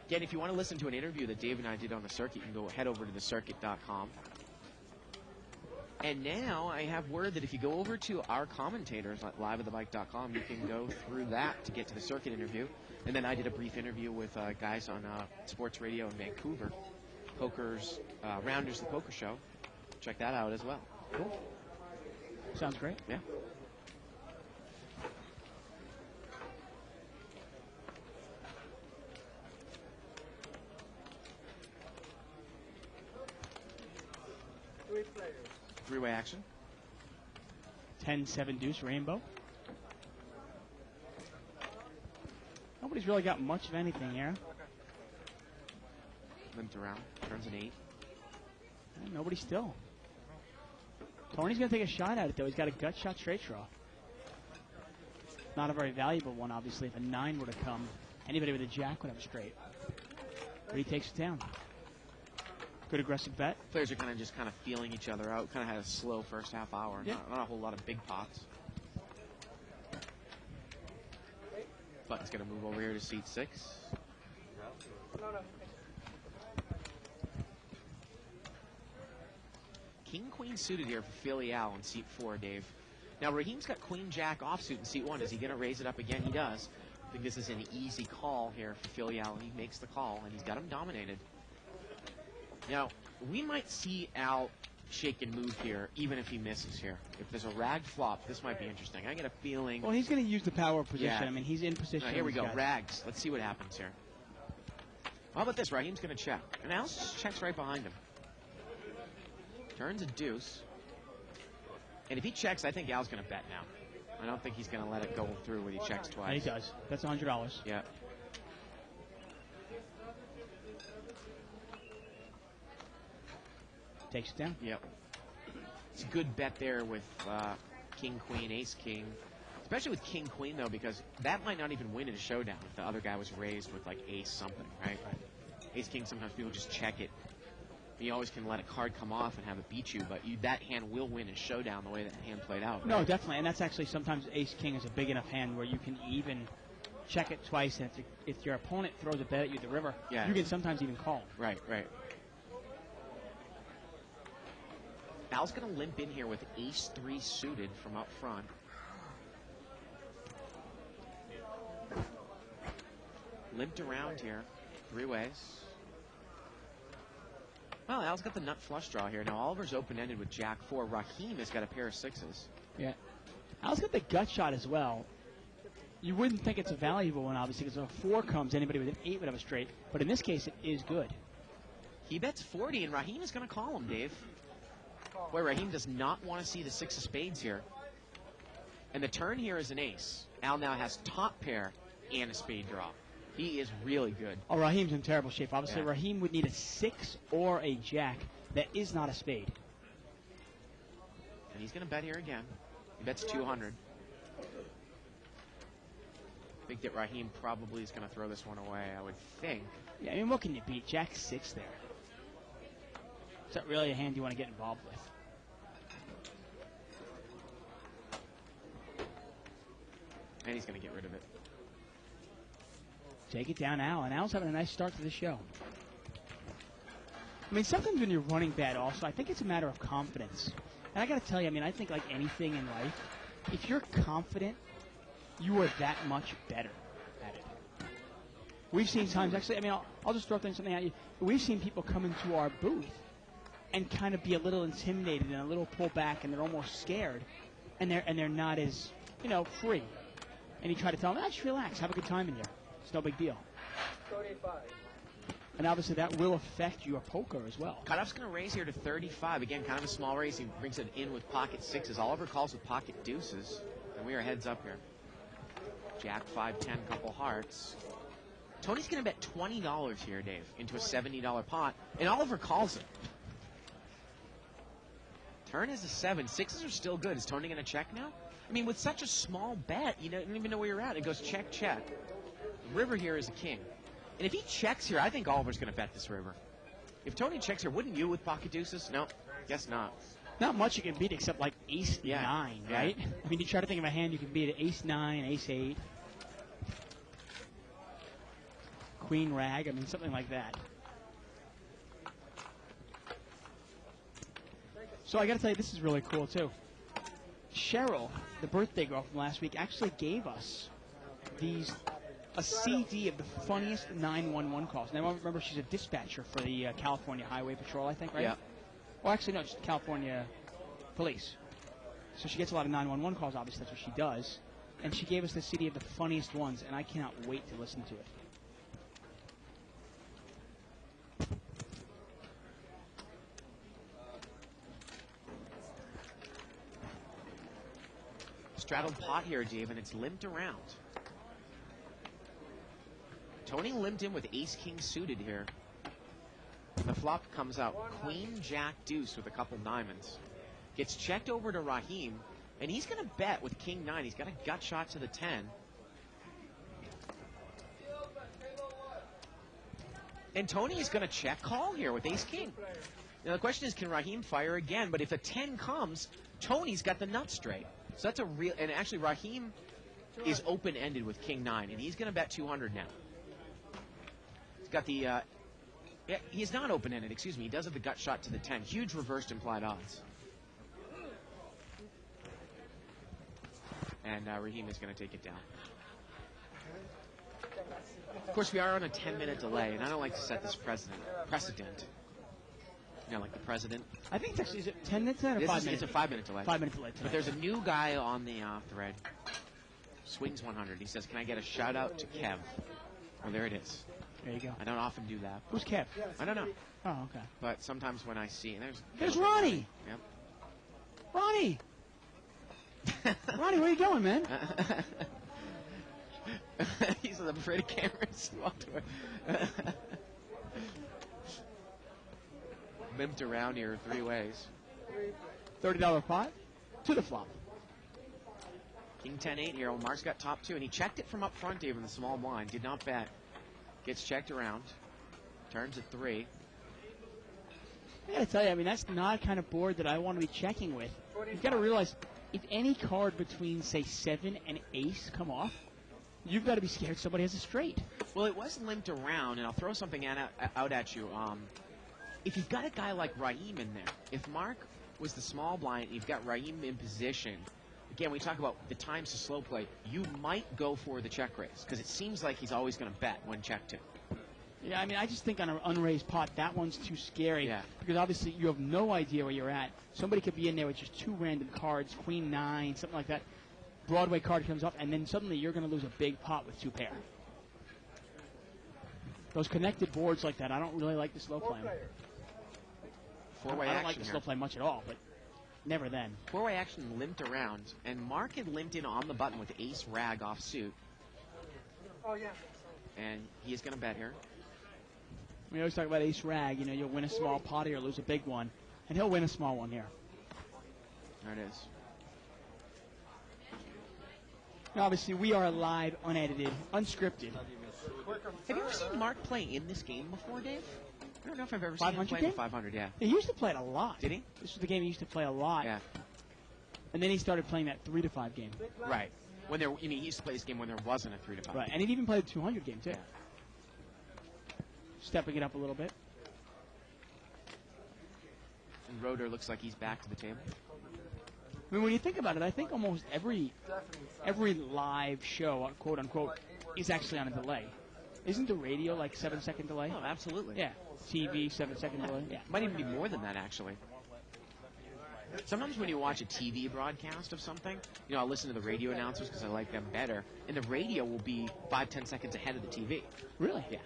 Again, if you want to listen to an interview that Dave and I did on the circuit, you can go head over to thecircuit.com. And now I have word that if you go over to our commentators at liveatthebike.com, you can go through that to get to the circuit interview. And then I did a brief interview with guys on sports radio in Vancouver, Rounders the Poker Show. Check that out as well. Cool. Sounds great. Yeah. Three-way action. 10-7 deuce rainbow. Nobody's really got much of anything here. Limped around. Turns an 8. And nobody still. Tony's going to take a shot at it, though. He's got a gut shot straight draw. Not a very valuable one, obviously. If a 9 were to come, anybody with a jack would have a straight. But he takes it down. Good aggressive bet. Players are kind of feeling each other out. Kind of had a slow first half hour. Yeah. Not a whole lot of big pots. Button's going to move over here to seat 6. King Queen suited here for Philly Al in seat 4, Dave. Now Raheem's got Queen Jack offsuit in seat 1. Is he going to raise it up again? He does. I think this is an easy call here for Philly Al. He makes the call, and he's got him dominated. Now, we might see Al shake and move here, even if he misses here. If there's a ragged flop, this might be interesting. I get a feeling... Well, he's going to use the power position. Yeah. I mean, he's in position. Now, here we He's go, got- rags. Let's see what happens here. How about this? Raheem's going to check. And Al just checks right behind him. Turns a deuce. And if he checks, I think Al's going to bet now. I don't think he's going to let it go through when he checks Yeah, twice. he does. That's $100. Yeah. Takes it down. Yep. It's a good bet there with King, Queen, Ace, King. Especially with King, Queen, though, because that might not even win in a showdown if the other guy was raised with, like, Ace something, right? Ace, King, sometimes people just check it. You always can let a card come off and have it beat you, but that hand will win in showdown the way that hand played out. No, right? definitely. And that's actually sometimes Ace-King is a big enough hand where you can even check it twice, and if your opponent throws a bet at you at the river, Yeah. you can sometimes even call. Right. Al's going to limp in here with ace-3 suited from up front. Limped around here, 3 ways. Well, Al's got the nut flush draw here. Now Oliver's open-ended with Jack-4. Raheem has got a pair of 6s. Yeah. Al's got the gut shot as well. You wouldn't think it's a valuable one, obviously, because if a 4 comes, anybody with an 8 would have a straight. But in this case, it is good. He bets 40, and Raheem is going to call him, Dave. Boy, Raheem does not want to see the 6 of spades here. And the turn here is an ace. Al now has top pair and a spade draw. He is really good. Oh, Raheem's in terrible shape. Obviously, Yeah. Raheem would need a 6 or a jack that is not a spade. And he's going to bet here again. He bets 200. I think that Raheem probably is going to throw this one away, I would think. Yeah, I mean, what can you beat? Jack 6 there. Is that really a hand you want to get involved with? And he's going to get rid of it. Take it down, Al. And Al's having a nice start to the show. I mean, sometimes when you're running bad also, I think it's a matter of confidence. And I got to tell you, I mean, I think like anything in life, if you're confident, you are that much better at it. We've seen times, actually, I mean, I'll just throw something at you. We've seen people come into our booth and kind of be a little intimidated and a little pulled back, and they're almost scared, and they're not as, free. And you try to tell them, just relax, have a good time in here. It's no big deal. And obviously that will affect your poker as well. Cutoff's going to raise here to 35. Again, kind of a small raise. He brings it in with pocket 6s. Oliver calls with pocket deuces. And we are heads up here. Jack 5, 10, couple hearts. Tony's going to bet $20 here, Dave, into a $70 pot. And Oliver calls it. Turn is a 7. 6s are still good. Is Tony going to check now? I mean, with such a small bet, you don't even know where you're at. It goes check, check. River here is a king. And if he checks here, I think Oliver's going to bet this river. If Tony checks here, wouldn't you with pocket deuces? No, guess not. Not much you can beat except like ace 9, Yeah. right? I mean, you try to think of a hand you can beat ace 9, ace 8, queen rag, I mean, something like that. So I got to tell you, this is really cool too. Cheryl, the birthday girl from last week, actually gave us a CD of the funniest 911 calls. Now, remember, she's a dispatcher for the California Highway Patrol, I think, right? Yeah. Well, actually, no, just California Police. So she gets a lot of 911 calls, obviously, that's what she does. And she gave us the CD of the funniest ones, and I cannot wait to listen to it. Straddled pot here, Dave, and it's limped around. Tony limped in with ace-king suited here. The flop comes out queen, jack, deuce with a couple diamonds. Gets checked over to Raheem, and he's going to bet with king 9. He's got a gut shot to the 10. And Tony is going to check call here with ace-king. Now the question is, can Raheem fire again? But if a 10 comes, Tony's got the nut straight. So that's a real, and actually Raheem is open-ended with king 9, and he's going to bet 200 now. He's got the, yeah, he's not open-ended, excuse me. He does have the gut shot to the 10. Huge reversed implied odds. And Raheem is going to take it down. Of course, we are on a 10-minute delay, and I don't like to set this precedent. You know, like the president. I think it's actually, is it 10 minutes then or This 5 is, minutes? it's a 5-minute delay. 5 minutes late. But there's a new guy on the thread. Swings 100. He says, can I get a shout-out to Kev? Well, there it is. There you go. I don't often do that. Who's Kev? I don't know. Oh, okay. But sometimes when I see... And There's Ronnie! Yep. Ronnie! Ronnie, where you going, man? He says, I'm afraid of cameras. He walked away. Mimped around here 3 ways. $30 pot to the flop. King 10-8 here. Well, Mark's got top 2, and he checked it from up front, Dave, in the small blind. Did not bet. Gets checked around. Turns at 3. I gotta tell you, I mean, that's not the kind of board that I want to be checking with. You've got to realize, if any card between, say, 7 and ace come off, you've got to be scared somebody has a straight. Well, it was limped around, and I'll throw something out at you. If you've got a guy like Raheem in there, if Mark was the small blind and you've got Raheem in position, again, we talk about the times to slow play, you might go for the check raise, because it seems like he's always going to bet when checked in. Yeah, I mean, I just think on an unraised pot, that one's too scary. Yeah. Because obviously you have no idea where you're at. Somebody could be in there with just 2 random cards, queen 9, something like that. Broadway card comes up, and then suddenly you're going to lose a big pot with 2 pair. Those connected boards like that, I don't really like the slow play. Four-way I don't action like the here. slow play much at all, but never then. Four-way action limped around, and Mark had limped in on the button with ace rag off suit. Oh, yeah. And he is going to bet here. We always talk about ace rag. You know, you'll win a small pot or you'll lose a big one. And he'll win a small one here. There it is. Now, obviously, we are live, unedited, unscripted. Have you ever seen Mark play in this game before, Dave? I don't know if I've ever seen him 500 play game? in 500, yeah. He used to play it a lot. Did he? This was the game he used to play a lot. Yeah. And then he started playing that 3 to 5 game. Right. When there, he used to play this game when there wasn't a 3 to 5. Right. And he'd even played the 200 game, too. Yeah. Stepping it up a little bit. And Roeder looks like he's back to the table. I mean, when you think about it, I think almost every live show, quote unquote, is actually on a delay. Isn't the radio like 7-second delay? Oh, absolutely. Yeah. TV 7-second delay. Yeah. Might even be more than that, actually. Sometimes when you watch a TV broadcast of something, you know, I'll listen to the radio announcers because I like them better, and the radio will be 5-10 seconds ahead of the TV. Really? Yeah.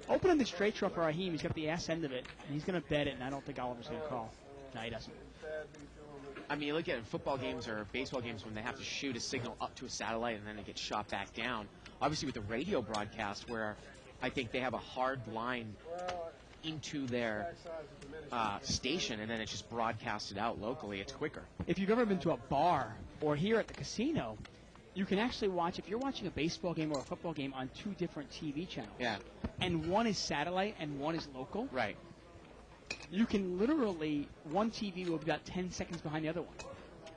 Opening the straight draw for Raheem, he's got the ass end of it, and he's going to bet it, and I don't think Oliver's going to call. No, he doesn't. I mean, you look at it in football games or baseball games when they have to shoot a signal up to a satellite and then it gets shot back down. Obviously, with the radio broadcast, where I think they have a hard line into their station and then it's just broadcasted out locally, it's quicker. If you've ever been to a bar or here at the casino, you can actually watch, if you're watching a baseball game or a football game on 2 different TV channels, Yeah. and one is satellite and one is local, Right. you can literally, one TV will be about 10 seconds behind the other one.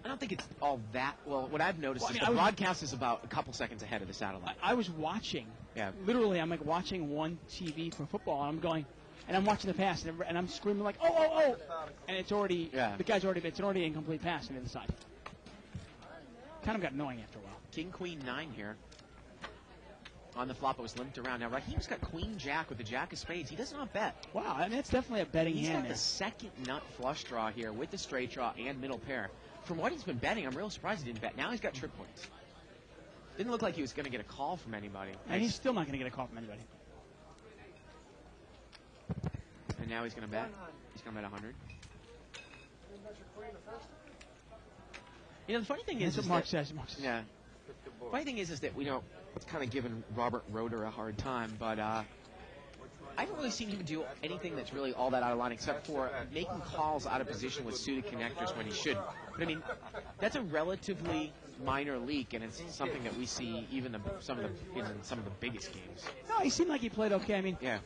I don't think it's all that. Well, what I've noticed Well, I is mean, the I was- broadcast is about a couple seconds ahead of the satellite. I was watching, Yeah. literally, I'm like watching one TV for football, and I'm going, and I'm watching the pass, and I'm screaming like, oh, and it's already, Yeah. the guy's already, it's already incomplete pass on the other side. Kind of got annoying after a while. King, Queen, 9 here. On the flop, it was limped around. Now, Raheem's got Queen, Jack with the Jack of Spades. He does not bet. Wow, I mean, that's definitely a betting He's hand got there. the second nut flush draw here with the straight draw and middle pair. From what he's been betting, I'm real surprised he didn't bet. Now he's got trip points. Didn't look like he was going to get a call from anybody. And he's still not going to get a call from anybody. And now he's going to bet. He's going to bet 100. You know, the funny thing That's is what Mark that, says. Mark says. yeah. Funny thing is that, you know, it's kind of giving Robert Roeder a hard time, but I haven't really seen him do anything that's really all that out of line except for making calls out of position with suited connectors when he shouldn't. But, I mean, that's a relatively minor leak, and it's something that we see even in some of the biggest games. No, he seemed like he played okay. I mean, Yeah.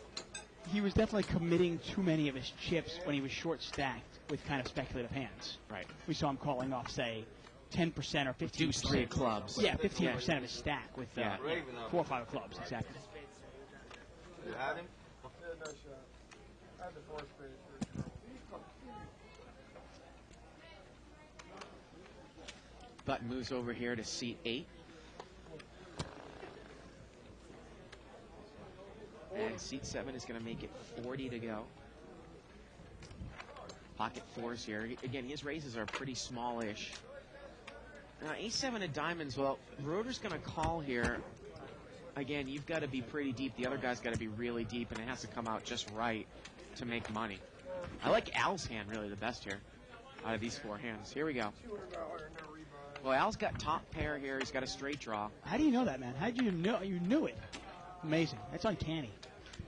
he was definitely committing too many of his chips when he was short stacked with kind of speculative hands. Right. We saw him calling off, say, 10% or 15%. Deuce 3 of clubs. Yeah, 15% of his stack with Yeah. 4 or 5 of clubs, exactly. You had him? Yeah, no shot. I had the 4 spades. Button moves over here to seat 8. And seat 7 is going to make it 40 to go. Pocket 4s here. Again, his raises are pretty smallish. Now, ace-7 of diamonds, well, Roeder's going to call here. Again, you've got to be pretty deep. The other guy's got to be really deep, and it has to come out just right to make money. I like Al's hand really the best here out of these 4 hands. Here we go. Well, Al's got top pair here. He's got a straight draw. How do you know that, man? How did you know? You knew it. Amazing. That's uncanny.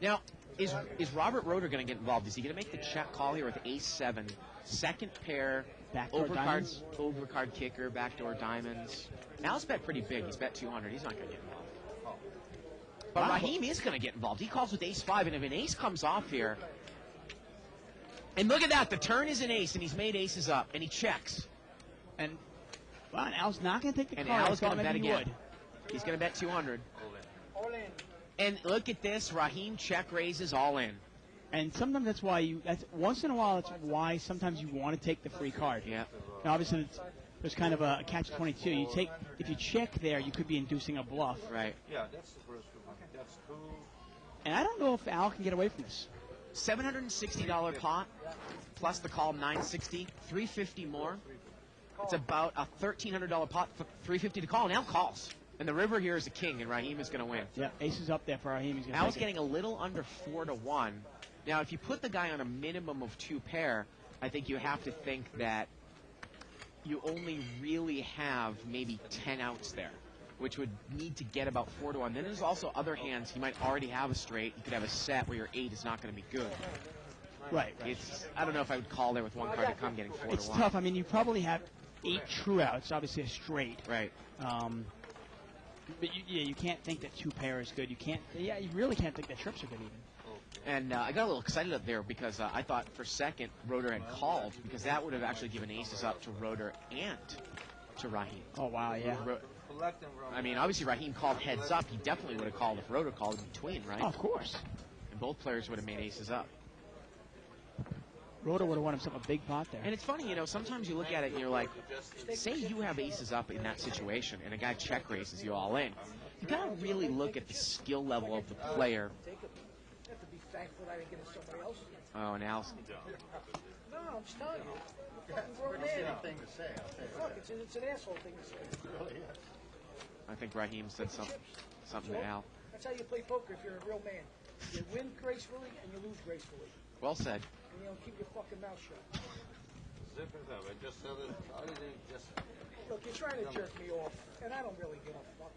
Now, is Robert Roeder going to get involved? Is he going to make the check call here with ace-7? Second pair, Backdoor diamonds? overcard kicker, backdoor diamonds. Al's bet pretty big. He's bet 200. He's not going to get involved. But Wow. Raheem is going to get involved. He calls with ace-5, and if an ace comes off here, and look at that, the turn is an ace, and he's made aces up, and he checks. And, wow, and Al's not going to take the And call. Al's I thought gonna bet maybe he again. would. He's going to bet 200. All in. And look at this. Raheem check raises all in. And sometimes that's why once in a while, that's why sometimes you want to take the free card. Yeah. Now, obviously, there's kind of a catch-22. If you check there, you could be inducing a bluff. Right. Yeah, that's the first one. That's two. And I don't know if Al can get away from this. $760 pot, plus the call $960, $350 more. It's about a $1,300 pot for $350 to call, and Al calls. And the river here is a king, and Raheem is going to win. Yeah, ace is up there for Raheem. He's Al's getting a little under 4-1. Now, if you put the guy on a minimum of 2 pair, I think you have to think that you only really have maybe 10 outs there, which would need to get about 4-1. Then there's also other hands. He might already have a straight. You could have a set where your 8 is not going to be good. Right. I don't know if I would call there with one card to come getting 4-1. It's tough. I mean, you probably have 8 true outs, obviously a straight. Right. But you can't think that 2 pair is good. You really can't think that trips are good even. And I got a little excited up there because I thought for second Roeder had called, because that would have actually given aces up to Roeder and to Raheem. Oh, wow, yeah. I mean, obviously Raheem called heads up. He definitely would have called if Roeder called in between, right? Oh, of course. And both players would have made aces up. Roeder would have won himself a big pot there. And it's funny, sometimes you look at it and you're like, say you have aces up in that situation and a guy check raises you all in. You got to really look at the skill level of the player. Thankful that I didn't get it somebody else. Oh, and Al's. No, I'm just telling you. Fucking grown man. Look, it's an asshole thing to say. I think Raheem said something to Al. That's how you play poker if you're a real man. You win gracefully and you lose gracefully. Well said. And you keep your fucking mouth shut. Zip it up. I just said it. I didn't just. Look, you're trying to jerk me off, and I don't really give a fuck.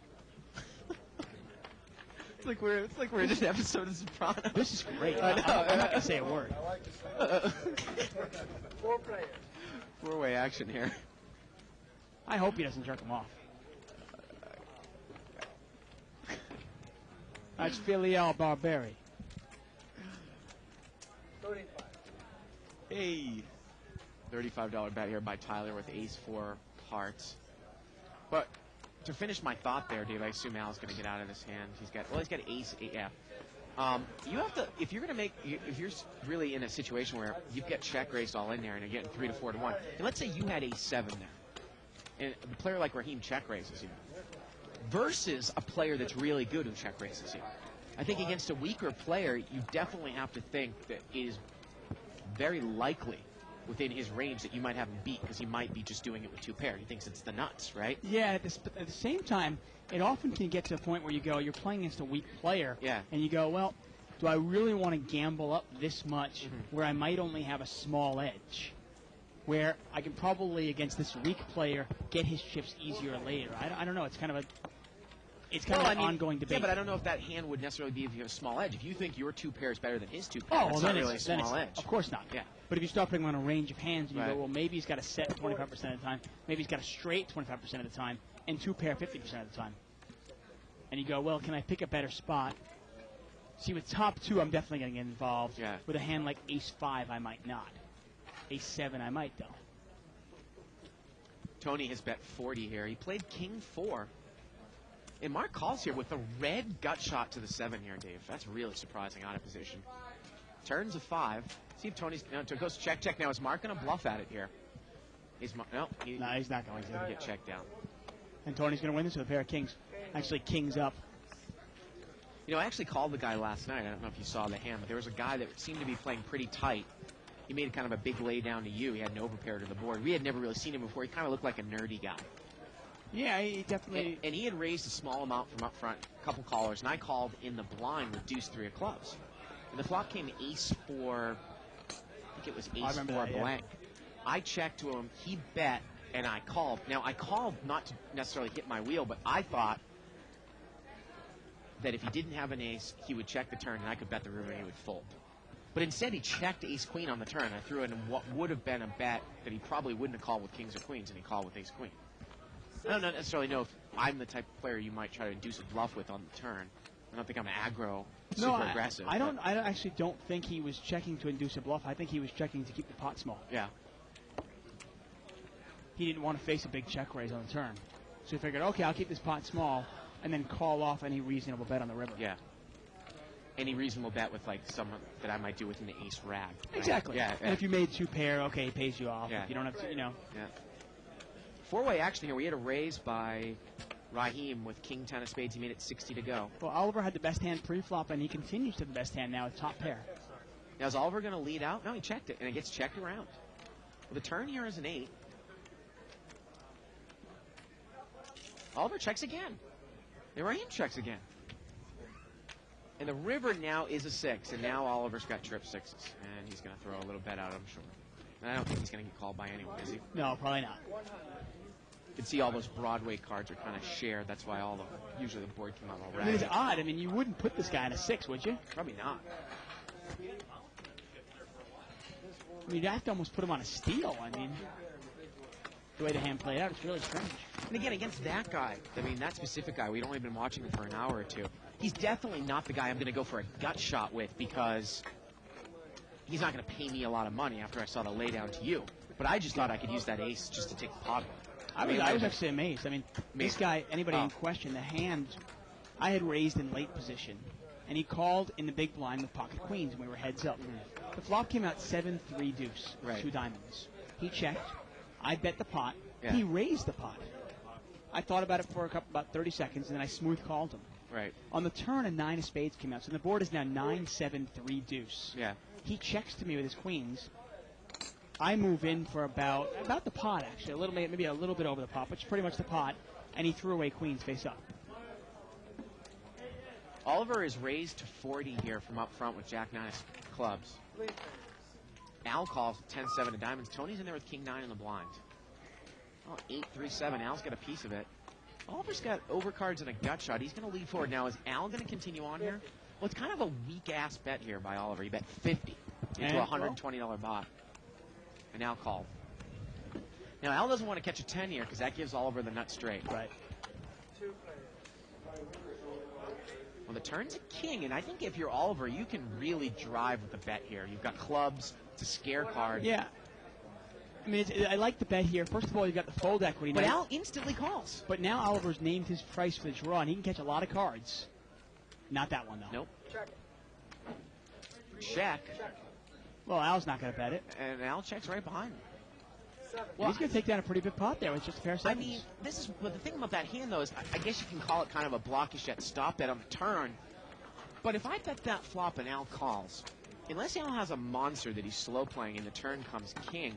It's like we're in an episode of Sopranos. This is great. I know. I'm not going to say a word. 4 players. 4-way action here. I hope he doesn't jerk him off. That's Filial Barberi. 35. Hey. $35 bet here by Tyler with ace-4 hearts. But to finish my thought there, Dave, I assume Al's going to get out of this hand. He's got ace, yeah. You have to, if you're really in a situation where you've got check raised all in there and you're getting 3 to 4 to 1, and let's say you had ace-7 there, and a player like Raheem check raises you, versus a player that's really good who check raises you. I think against a weaker player, you definitely have to think that it is very likely within his range that you might have him beat, because he might be just doing it with 2 pair. He thinks it's the nuts, right? Yeah, at the same time, it often can get to a point where you're playing against a weak player, Yeah. and you go, well, do I really want to gamble up this much where I might only have a small edge? Where I can probably, against this weak player, get his chips easier later. I don't know. It's kind of an ongoing debate. Yeah, but I don't know if that hand would necessarily be if you have a small edge. If you think your 2 pair is better than his 2 pair, Oh, well, that's then not really a it's small edge. Of course not. Yeah. But if you start putting him on a range of hands, and you Right. go, well, maybe he's got a set 25% of the time, maybe he's got a straight 25% of the time, and 2 pair 50% of the time. And you go, well, can I pick a better spot? See, with top 2, I'm definitely going to get involved. Yeah. With a hand like ace-5, I might not. Ace-7, I might, though. Tony has bet 40 here. He played king 4. And Mark calls here with a red gut shot to the 7 here, Dave. That's really surprising out of position. Turns a 5. See if Tony's goes check. Now is Mark going to bluff at it here? He's not going He's not going to to. get checked down. And Tony's going to win this with a pair of kings. Actually, kings up. I actually called the guy last night. I don't know if you saw the hand, but there was a guy that seemed to be playing pretty tight. He made kind of a big lay down to you. He had an overpair to the board. We had never really seen him before. He kind of looked like a nerdy guy. Yeah, he definitely. And he had raised a small amount from up front, a couple callers, and I called in the blind with deuce 3 of clubs. And the flop came ace-4, I think it was ace-4 blank. Yeah. I checked to him, he bet, and I called. Now, I called not to necessarily hit my wheel, but I thought that if he didn't have an ace, he would check the turn, and I could bet the river and he would fold. But instead, he checked ace-queen on the turn. I threw in what would have been a bet that he probably wouldn't have called with kings or queens, and he called with ace-queen. I don't necessarily know if I'm the type of player you might try to induce a bluff with on the turn. I don't think I'm aggro, super aggressive. I actually don't think he was checking to induce a bluff. I think he was checking to keep the pot small. Yeah. He didn't want to face a big check raise on the turn. So he figured, okay, I'll keep this pot small. and then call off any reasonable bet on the river. Yeah. Any reasonable bet with like someone that I might do with an ace rag. Right? Exactly. Yeah. And if you made 2 pair, okay, it pays you off. Yeah. If you don't have to, Yeah. 4-way action here. We had a raise by Raheem with king 10 of spades. He made it 60 to go. Well, Oliver had the best hand pre-flop, and he continues to the best hand now with top pair. Now is Oliver going to lead out? No, he checked it, and it gets checked around. Well, the turn here is an 8. Oliver checks again. And Raheem checks again. And the river now is a 6, and now Oliver's got trip 6s. And he's going to throw a little bet out, I'm sure. And I don't think he's going to get called by anyone, is he? No, probably not. You can see all those Broadway cards are kind of shared. That's why usually the board came out all I mean, it's ragged. odd. I mean, you wouldn't put this guy in a 6, would you? Probably not. I mean, you'd have to almost put him on a steal. I mean, the way the hand played out, it's really strange. And again, against that guy, I mean, that specific guy, we'd only been watching him for an hour or two. He's definitely not the guy I'm going to go for a gut shot with because he's not going to pay me a lot of money after I saw the laydown to you. But I just thought I could use that ace just to take the pot away. I was actually amazed. I mean, this guy, anybody in question, the hand, I had raised in late position, and he called in the big blind with pocket queens, and we were heads up. The flop came out 7-3 deuce, Right. 2 diamonds. He checked. I bet the pot. Yeah. He raised the pot. I thought about it for about 30 seconds, and then I smooth called him. Right. On the turn, a 9 of spades came out, so the board is now 9-7-3 deuce. Yeah. He checks to me with his queens. I move in for about the pot, actually, maybe a little bit over the pot, which is pretty much the pot, and he threw away queens face up. Oliver is raised to 40 here from up front with Jack 9 of clubs. Al calls 10-7 of diamonds. Tony's in there with king 9 in the blind. Oh, 8-3-7. Al's got a piece of it. Oliver's got overcards and a gut shot. He's going to lead forward. Now, is Al going to continue on here? Well, it's kind of a weak-ass bet here by Oliver. He bet 50 into a $120 bot. And Al called. Now, Al doesn't want to catch a 10 here because that gives Oliver the nut straight. Right. Well, the turn's a king, and I think if you're Oliver, you can really drive with the bet here. You've got clubs. It's a scare card. Yeah. I mean, I like the bet here. First of all, you've got the fold equity. But now, Al instantly calls. But now Oliver's named his price for the draw, and he can catch a lot of cards. Not that one, though. Nope. Check. Well, Al's not going to bet it. And Al checks right behind him. Well, he's going to take down a pretty big pot there with just a pair of I sevens. mean, but the thing about that hand, though, is I guess you can call it kind of a blockish at stop bet on the turn. But if I bet that flop and Al calls, unless Al has a monster that he's slow playing and the turn comes king,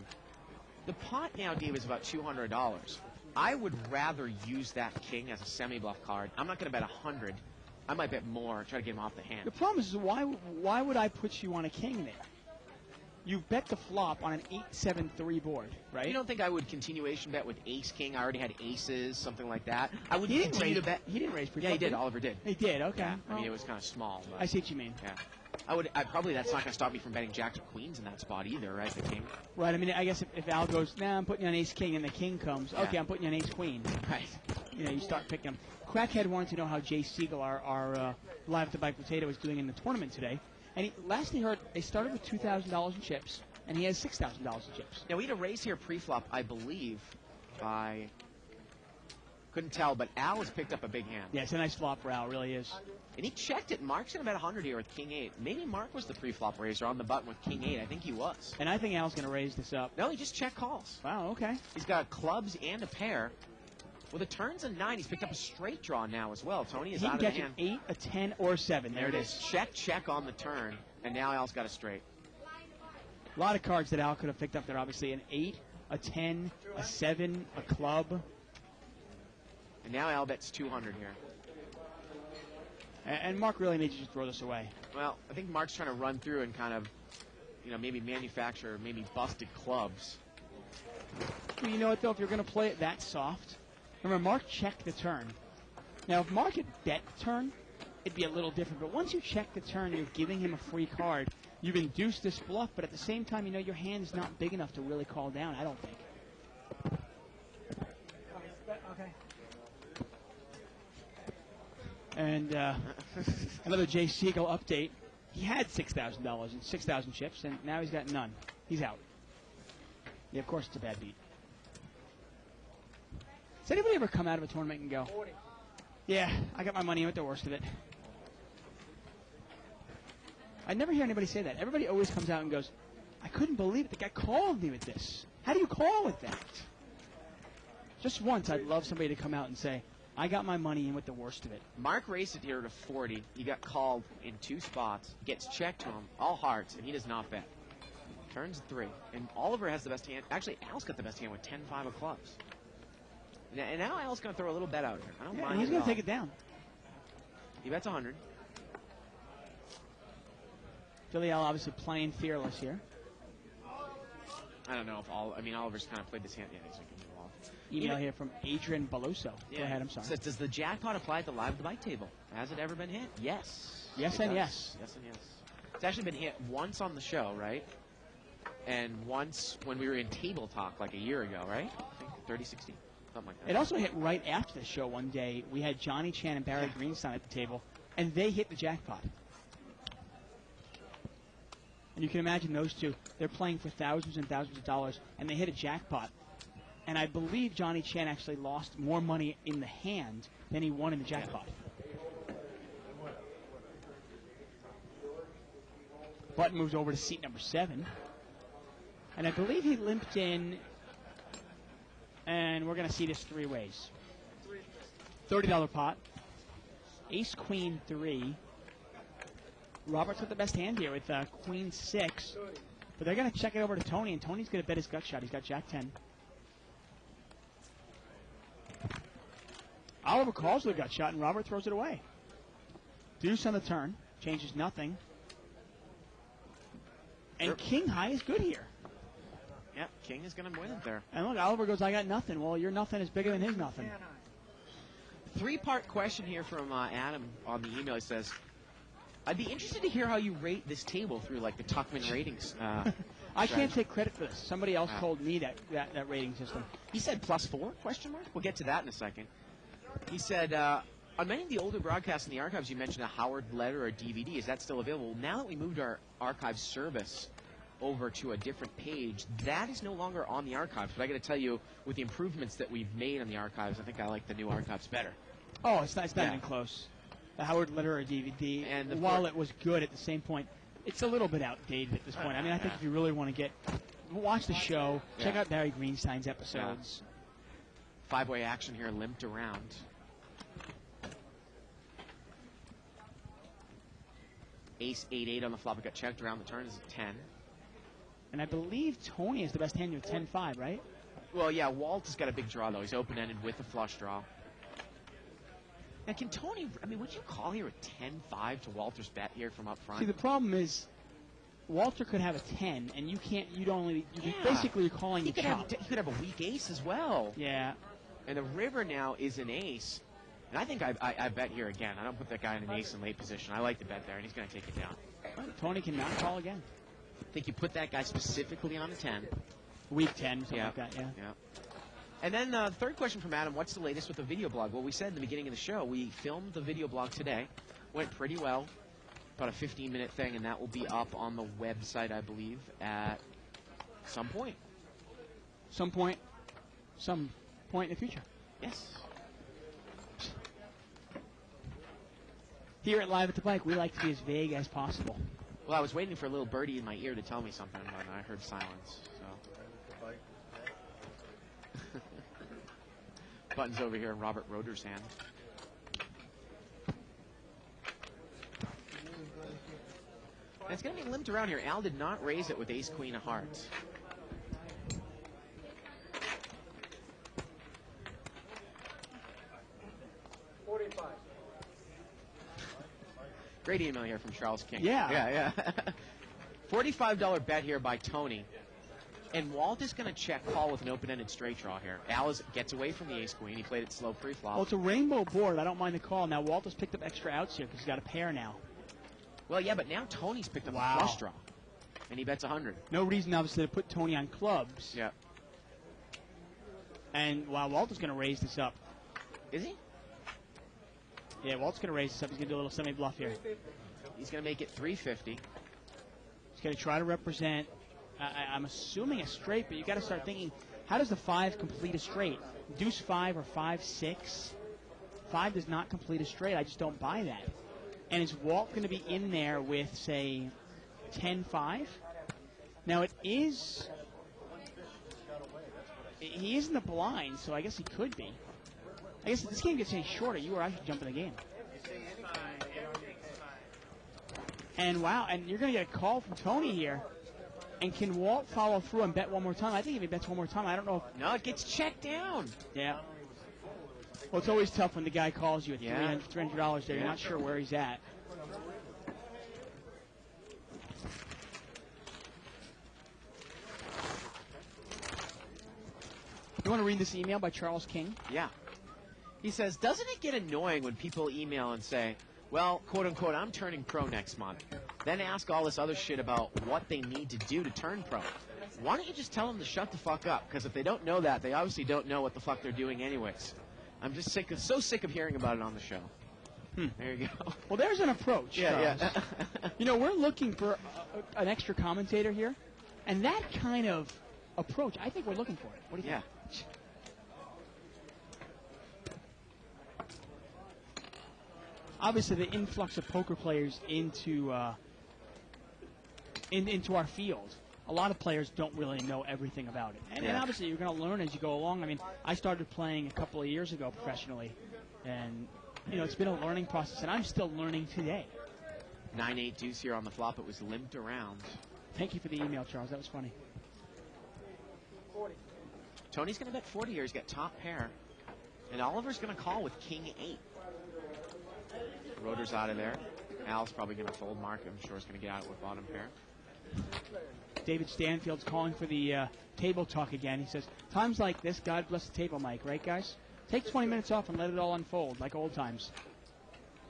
the pot now, Dave, is about $200. I would rather use that king as a semi-bluff card. I'm not going to bet 100. I might bet more, try to get him off the hand. The problem is, why would I put you on a king there? You bet the flop on an 8-7-3 board, right? You don't think I would continuation bet with ace-king? I already had aces, something like that. I would He didn't continue raise to bet. He didn't raise pre-flop. Yeah, he did. Oliver did. He did. Okay. Yeah, I mean, Well, it was kind of small. But I see what you mean. yeah. Probably that's not going to stop me from betting jacks or queens in that spot either, right? The king. Right. I mean, I guess if Al goes, nah, I'm putting you on ace king, and the king comes, Yeah. okay, I'm putting you on ace queen. Right. You know, you start picking them. Crackhead wanted to know how Jay Siegel, our live at the bike potato, is doing in the tournament today. And last he heard, they started with $2,000 in chips, and he has $6,000 in chips. Now, we had a raise here pre-flop, I believe, by... Couldn't tell, but Al has picked up a big hand. Yeah, it's a nice flop for Al, really is. And he checked it. Mark's going to bet 100 here with king 8. Maybe Mark was the pre-flop raiser on the button with king 8. I think he was. And I think Al's going to raise this up. No, he just check calls. Wow, okay. He's got clubs and a pair. Well, the turn's a 9. He's picked up a straight draw now as well. Tony is He out can of the catch hand. an 8, a 10, or a 7. There it is. Check, check on the turn. And now Al's got a straight. A lot of cards that Al could have picked up there, obviously. An 8, a 10, a 7, a club. And now Al bets 200 here. And Mark really needs to just throw this away. Well, I think Mark's trying to run through and kind of, maybe manufacture maybe busted clubs. Well, you know what, though? If you're going to play it that soft, remember, Mark checked the turn. Now, if Mark had bet the turn, it'd be a little different. But once you check the turn, you're giving him a free card. You've induced this bluff, but at the same time, your hand's not big enough to really call down, I don't think. Okay. And another Jay Siegel update. He had $6,000 and 6,000 chips, and now he's got none. He's out. Yeah, of course it's a bad beat. Does anybody ever come out of a tournament and go, Yeah, I got my money in with the worst of it. I never hear anybody say that. Everybody always comes out and goes, I couldn't believe it. The guy called me with this. How do you call with that? Just once, I'd love somebody to come out and say, I got my money in with the worst of it. Mark raced it here to 40. He got called in 2 spots. Gets checked to him, all hearts, and he does not bet. Turns 3. And Oliver has the best hand. Actually, Al's got the best hand with 10-5 of clubs. And now Al's going to throw a little bet out here. I don't mind. He's it going at to all. take it down. He bets 100. Billy Al obviously playing fearless here. I don't know if Oliver's kind of played this hand. Yeah, he's going to move off. Email here from Adrian Beloso. Yeah. Go ahead, I'm sorry. Says, does the jackpot apply at the live at the bike table? Has it ever been hit? Yes. Yes It and does. yes. Yes and yes. It's actually been hit once on the show, right? And once when we were in Table Talk like a year ago, right? I think 3016, something like that. It also hit right after the show one day. We had Johnny Chan and Barry Greenstein at the table, and they hit the jackpot. And you can imagine those two. They're playing for thousands and thousands of dollars, and they hit a jackpot. And I believe Johnny Chan actually lost more money in the hand than he won in the jackpot. Button moves over to seat number 7. And I believe he limped in, and we're going to see this 3 ways. $30 pot. Ace, Queen, 3. Robert's got the best hand here with Queen 6. But they're going to check it over to Tony, and Tony's going to bet his gut shot. He's got Jack 10. Oliver calls the gut shot, and Robert throws it away. Deuce on the turn. Changes nothing. And King High is good here. Yep, King is going to win it there. And look, Oliver goes, I got nothing. Well, your nothing is bigger than his nothing. 3-part question here from Adam on the email. He says, I'd be interested to hear how you rate this table through like the Tuckman ratings. I can't take credit for this. Somebody else told me that rating system. He said +4? Question mark. We'll get to that in a second. He said, on many of the older broadcasts in the archives, you mentioned a Howard letter or DVD. Is that still available? Now that we moved our archive service over to a different page, that is no longer on the archives. But I got to tell you, with the improvements that we've made on the archives, I think I like the new archives better. Oh, it's not even close. The Howard letter or DVD, and while it was good at the same point, it's a little bit outdated at this point. I mean, I think if you really want to watch the show, check out Barry Greenstein's episodes. 5-way action here, limped around. Ace 8-8 on the flop. It got checked around. The turn is a 10. And I believe Tony is the best hand with 10-5, right? Well, yeah, Walt has got a big draw, though. He's open-ended with a flush draw. Now, can Tony, would you call here a 10-5 to Walter's bet here from up front? See, the problem is Walter could have a 10, and basically you're calling the chop. He could have a weak ace as well. Yeah. And the river now is an ace. And I think I bet here again. I don't put that guy in an ace in late position. I like the bet there, and he's going to take it down. Tony cannot call again. I think you put that guy specifically on a 10. Week 10, something like that, yeah. And then the third question from Adam, what's the latest with the video blog? Well, we said in the beginning of the show, we filmed the video blog today. Went pretty well. About a 15-minute thing, and that will be up on the website, I believe, at some point. Some point in the future. Yes. Here at Live at the Bike, we like to be as vague as possible. Well, I was waiting for a little birdie in my ear to tell me something, but I heard silence. So. Button's over here in Robert Roeder's hand. And it's going to be limped around here. Al did not raise it with ace-queen of hearts. Great email here from Charles King. Yeah. $45 bet here by Tony. And Walt is going to check call with an open-ended straight draw here. Al gets away from the ace-queen. He played it slow pre-flop. Well, it's a rainbow board. I don't mind the call. Now, Walt has picked up extra outs here because he's got a pair now. Well, yeah, but now Tony's picked up a flush draw. And he bets 100. No reason, obviously, to put Tony on clubs. Yeah. And Walt is going to raise this up. Is he? Yeah, Walt's going to raise this up. He's going to do a little semi-bluff here. He's going to make it 350. He's going to try to represent, I'm assuming a straight, but you got to start thinking, how does the 5 complete a straight? Deuce 5 or 5-6? 5 does not complete a straight. I just don't buy that. And is Walt going to be in there with, say, 10-5? Now, it is... He is in the blind, so I guess he could be. I guess if this game gets any shorter, you or I should jump in the game. And wow, and you're going to get a call from Tony here. And can Walt follow through and bet one more time? I think if he bets one more time, I don't know if... No, it gets checked down. Yeah. Well, it's always tough when the guy calls you at Yeah. $300 there. You're not sure where he's at. You want to read this email by Charles King? Yeah. He says, doesn't it get annoying when people email and say, well, quote unquote, I'm turning pro next month. Then ask all this other shit about what they need to do to turn pro. Why don't you just tell them to shut the fuck up? Because if they don't know that, they obviously don't know what the fuck they're doing anyways. I'm just so sick of hearing about it on the show. There you go. Well, there's an approach, Charles. Yeah. You know, we're looking for an extra commentator here. And that kind of approach, I think we're looking for it. What do you think? Obviously, the influx of poker players into our field, a lot of players don't really know everything about it. And obviously, you're going to learn as you go along. I mean, I started playing a couple of years ago professionally, and, you know, it's been a learning process, and I'm still learning today. 9-8 deuce here on the flop. It was limped around. Thank you for the email, Charles. That was funny. 40. Tony's going to bet 40 here. He's got top pair. And Oliver's going to call with king 8. Rotor's out of there. Al's probably going to fold. Mark, I'm sure, is going to get out with bottom pair. David Stanfield's calling for the table talk again. He says, times like this, God bless the table, Mike. Right, guys? Take 20 minutes off and let it all unfold, like old times.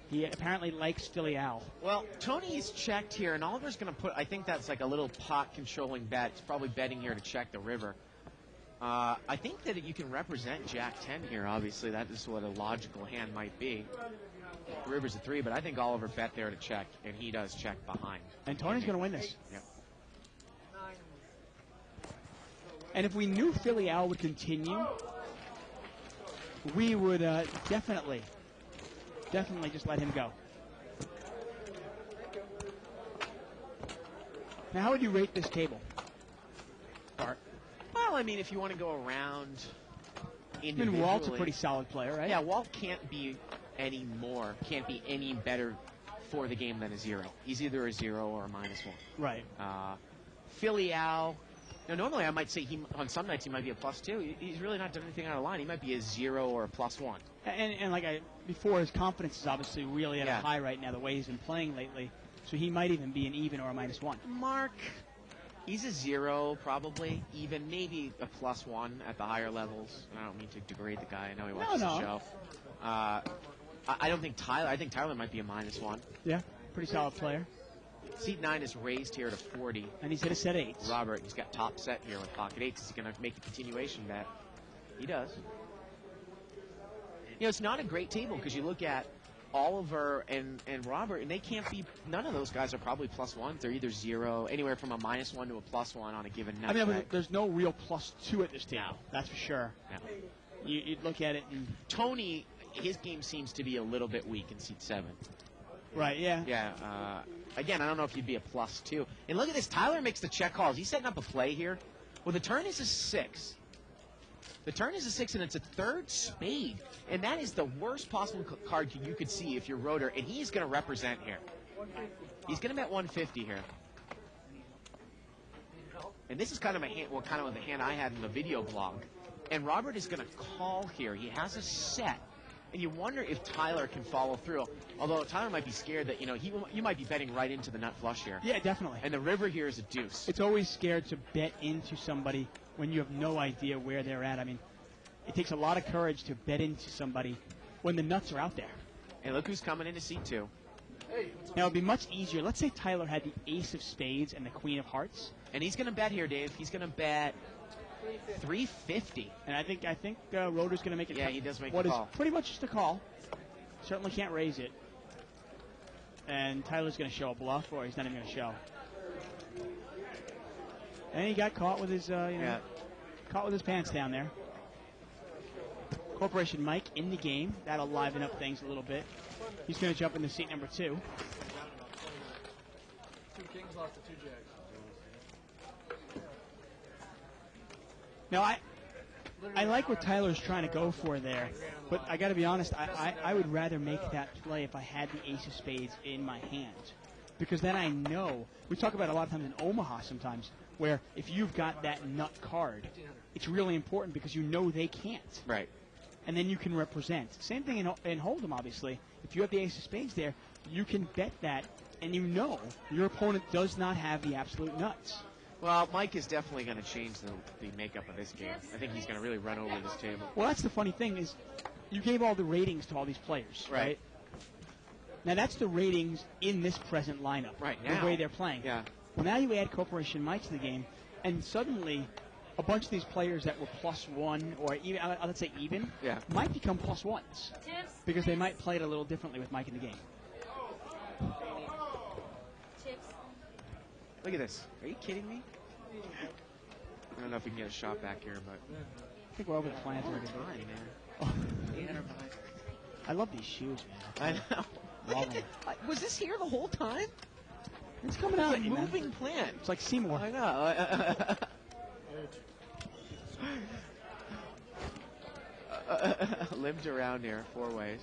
He apparently likes Philly Al. Well, Tony's checked here, and Oliver's going to put, I think that's like a little pot-controlling bet. He's probably betting here to check the river. I think that you can represent Jack-10 here, obviously. That is what a logical hand might be. The river's a 3, but I think Oliver bet there to check, and he does check behind. And Tony's going to win this. Yep. And if we knew Philly Al would continue, we would definitely just let him go. Now, how would you rate this table, Bart? Well, I mean, if you want to go around individually. I mean, Walt's a pretty solid player, right? Yeah, Walt can't be any better for the game than a 0. He's either a 0 or a -1. Right. Philly Al, you know, normally I might say on some nights he might be a +2. He's really not done anything out of line. He might be a 0 or a +1. And like before, his confidence is obviously really at a high right now, the way he's been playing lately. So he might even be an even or a -1. Mark, he's a 0, probably. Even, maybe a +1 at the higher levels. And I don't mean to degrade the guy. I know he watches the show. I don't think Tyler. I think Tyler might be a -1. Yeah, pretty solid player. Seat 9 is raised here to 40. And he's hit a set 8s. Robert, he's got top set here with pocket 8s. Is he going to make a continuation bet? He does. You know, it's not a great table because you look at Oliver and Robert, and they can't be. None of those guys are probably +1s. They're either 0, anywhere from a -1 to a +1 on a given night. I mean, there's no real +2 at this table. That's for sure. No. You'd look at it and Tony, his game seems to be a little bit weak in seat 7. Right, yeah. Yeah. Again, I don't know if you'd be a +2. And look at this. Tyler makes the check calls. He's setting up a play here. Well, the turn is a 6. The turn is a 6, and it's a 3rd spade. And that is the worst possible card you could see if you're Rotor. And he is going to represent here. He's going to bet 150 here. And this is kind of a hand, the hand I had in the video blog. And Robert is going to call here. He has a set. And you wonder if Tyler can follow through. Although Tyler might be scared that, you might be betting right into the nut flush here. Yeah, definitely. And the river here is a deuce. It's always scared to bet into somebody when you have no idea where they're at. I mean, it takes a lot of courage to bet into somebody when the nuts are out there. And look who's coming into seat 2. Now, it would be much easier. Let's say Tyler had the ace of spades and the queen of hearts. And he's going to bet here, Dave. He's going to bet 350. And I think Rotor's going to make it. Yeah, he does make what the call. is pretty much just a call. Certainly can't raise it. And Tyler's going to show a bluff, or he's not even going to show. And he got caught with his, caught with his pants down there. Corporation Mike in the game. That'll liven up things a little bit. He's going to jump into seat number 2. 2 kings lost to 2 jacks. Now, I like what Tyler's trying to go for there, but I got to be honest, I would rather make that play if I had the ace of spades in my hand. Because then I know, we talk about it a lot of times in Omaha sometimes, where if you've got that nut card, it's really important because you know they can't. Right. And then you can represent. Same thing in Hold'em, obviously. If you have the ace of spades there, you can bet that, and you know your opponent does not have the absolute nuts. Well, Mike is definitely going to change the makeup of this game. I think he's going to really run over this table. Well, that's the funny thing is you gave all the ratings to all these players, right? Now, that's the ratings in this present lineup, right now. The way they're playing. Yeah. Well, now you add Corporation Mike to the game, and suddenly a bunch of these players that were +1 or even, let's say even, might become +1s because they might play it a little differently with Mike in the game. Look at this. Are you kidding me? I don't know if we can get a shot back here, but I think we're over the planter again. Oh. I love these shoes, man. I know. Love them. Was this here the whole time? It's coming out. It's a moving plant. It's like Seymour. I know. Lived around here 4 ways.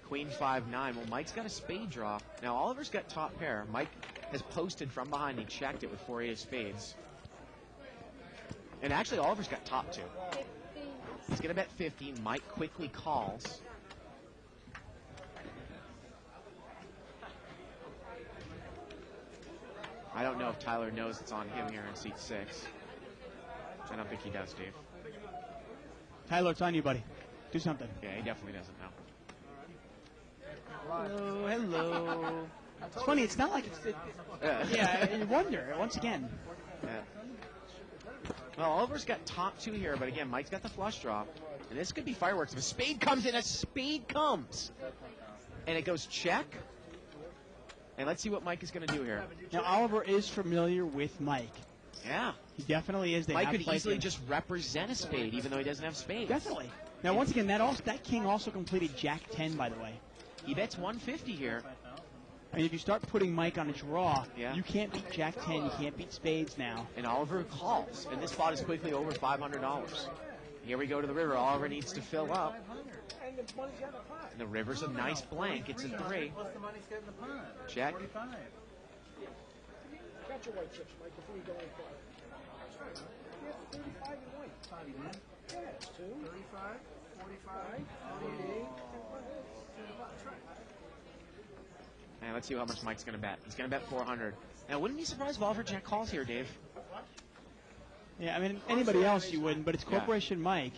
Queen 5-9. Well, Mike's got a spade draw. Now, Oliver's got top pair. Mike has posted from behind. He checked it with 4-8 of spades. And actually, Oliver's got top 2. He's going to bet 50. Mike quickly calls. I don't know if Tyler knows it's on him here in seat 6. I don't think he does, Dave. Tyler, it's on you, buddy. Do something. Yeah, he definitely doesn't know. Hello, hello. It's funny, it's not like it's... yeah, you wonder, once again. Yeah. Well, Oliver's got top 2 here, but again, Mike's got the flush draw. And this could be fireworks. If a spade comes in, a spade comes. And it goes check. And let's see what Mike is going to do here. Now, Oliver is familiar with Mike. Yeah. He definitely is. Mike could easily just represent a spade, even though he doesn't have spades. Definitely. Now, once again, that king also completed Jack 10, by the way. He bets 150 here. I mean, if you start putting Mike on a draw, you can't beat Jack 10, you can't beat spades now. And Oliver calls, and this spot is quickly over $500. Here we go to the river. Oliver needs to fill up. And the river's a nice blank. It's a 3. Check. Catch your white chips, Mike, before you go any farther. Yeah, 35 and white. Yeah, it's 2. 35, 45, 48. And let's see how much Mike's going to bet. He's going to bet 400. Now, wouldn't be surprised if Oliver Jack calls here, Dave. Yeah, I mean, anybody else you wouldn't, but it's Corporation Mike.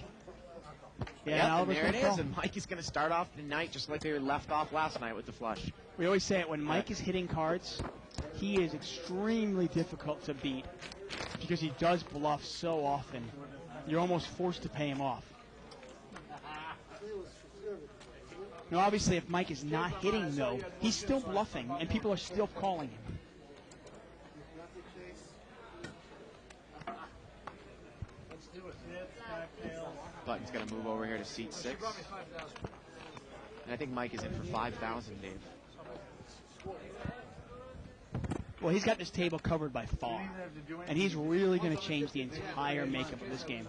Yeah, and there it is. And Mike is going to start off the night just like they were left off last night with the flush. We always say it, when Mike is hitting cards, he is extremely difficult to beat because he does bluff so often. You're almost forced to pay him off. Now, obviously, if Mike is not hitting, though, he's still bluffing, and people are still calling him. Button's going to move over here to seat 6. And I think Mike is in for 5,000, Dave. Well, he's got this table covered by far, and he's really going to change the entire makeup of this game.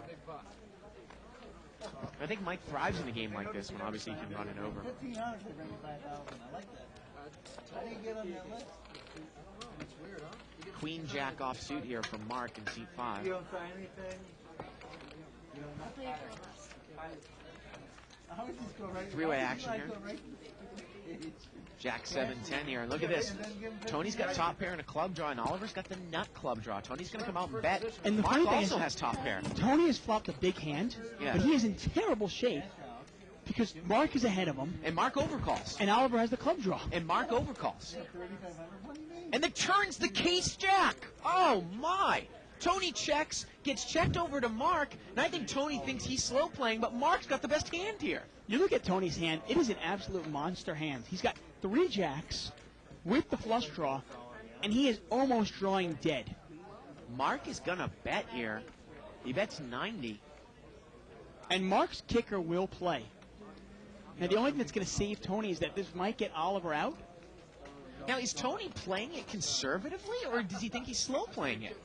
I think Mike thrives in a game like this when obviously he can run it over. $15 to bring 5,000. I like that. How do you get on that list? It's weird, huh? Queen Jack offsuit here from Mark in seat 5. You don't sign anything? You don't know? How would this go right? Three-way action here. Jack 7-10 here. And look at this. Tony's got top pair and a club draw, and Oliver's got the nut club draw. Tony's going to come out and bet. And the Mark funny thing also is, has top pair. Tony has flopped a big hand, but he is in terrible shape because Mark is ahead of him. And Mark overcalls. And Oliver has the club draw. And Mark overcalls. And the turn's the case jack. Oh, my. Tony checks, gets checked over to Mark, and I think Tony thinks he's slow playing, but Mark's got the best hand here. You look at Tony's hand, it is an absolute monster hand. He's got 3 jacks with the flush draw, and he is almost drawing dead. Mark is going to bet here. He bets 90. And Mark's kicker will play. Now, the only thing that's going to save Tony is that this might get Oliver out. Now, is Tony playing it conservatively, or does he think he's slow playing it?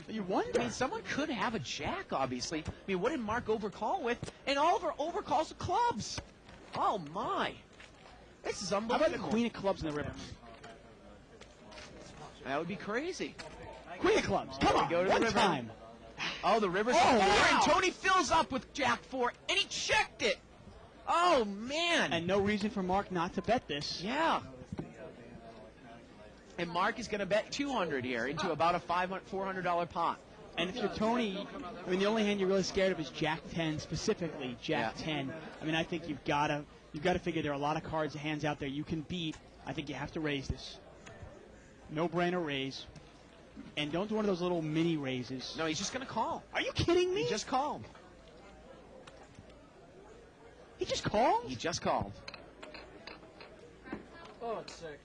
You wonder. I mean, someone could have a jack, obviously. I mean, what did Mark overcall with? And Oliver overcalls the clubs. Oh, my. This is How unbelievable. about the queen of clubs in the river? That would be crazy. Queen of clubs. Come on, Go to the one river. time. Oh, the river's Oh, on wow. and Tony fills up with Jack 4, and he checked it. Oh, man. And no reason for Mark not to bet this. Yeah. And Mark is going to bet 200 here into about a $400 pot. And if you're Tony, I mean, the only hand you're really scared of is Jack 10, specifically Jack Yeah. 10. I mean, I think you've got to figure there are a lot of cards, hands out there you can beat. I think you have to raise this. No-brainer raise. And don't do one of those little mini raises. No, he's just going to call. Are you kidding me? He just called. He just called? He just called. Oh, it's sick.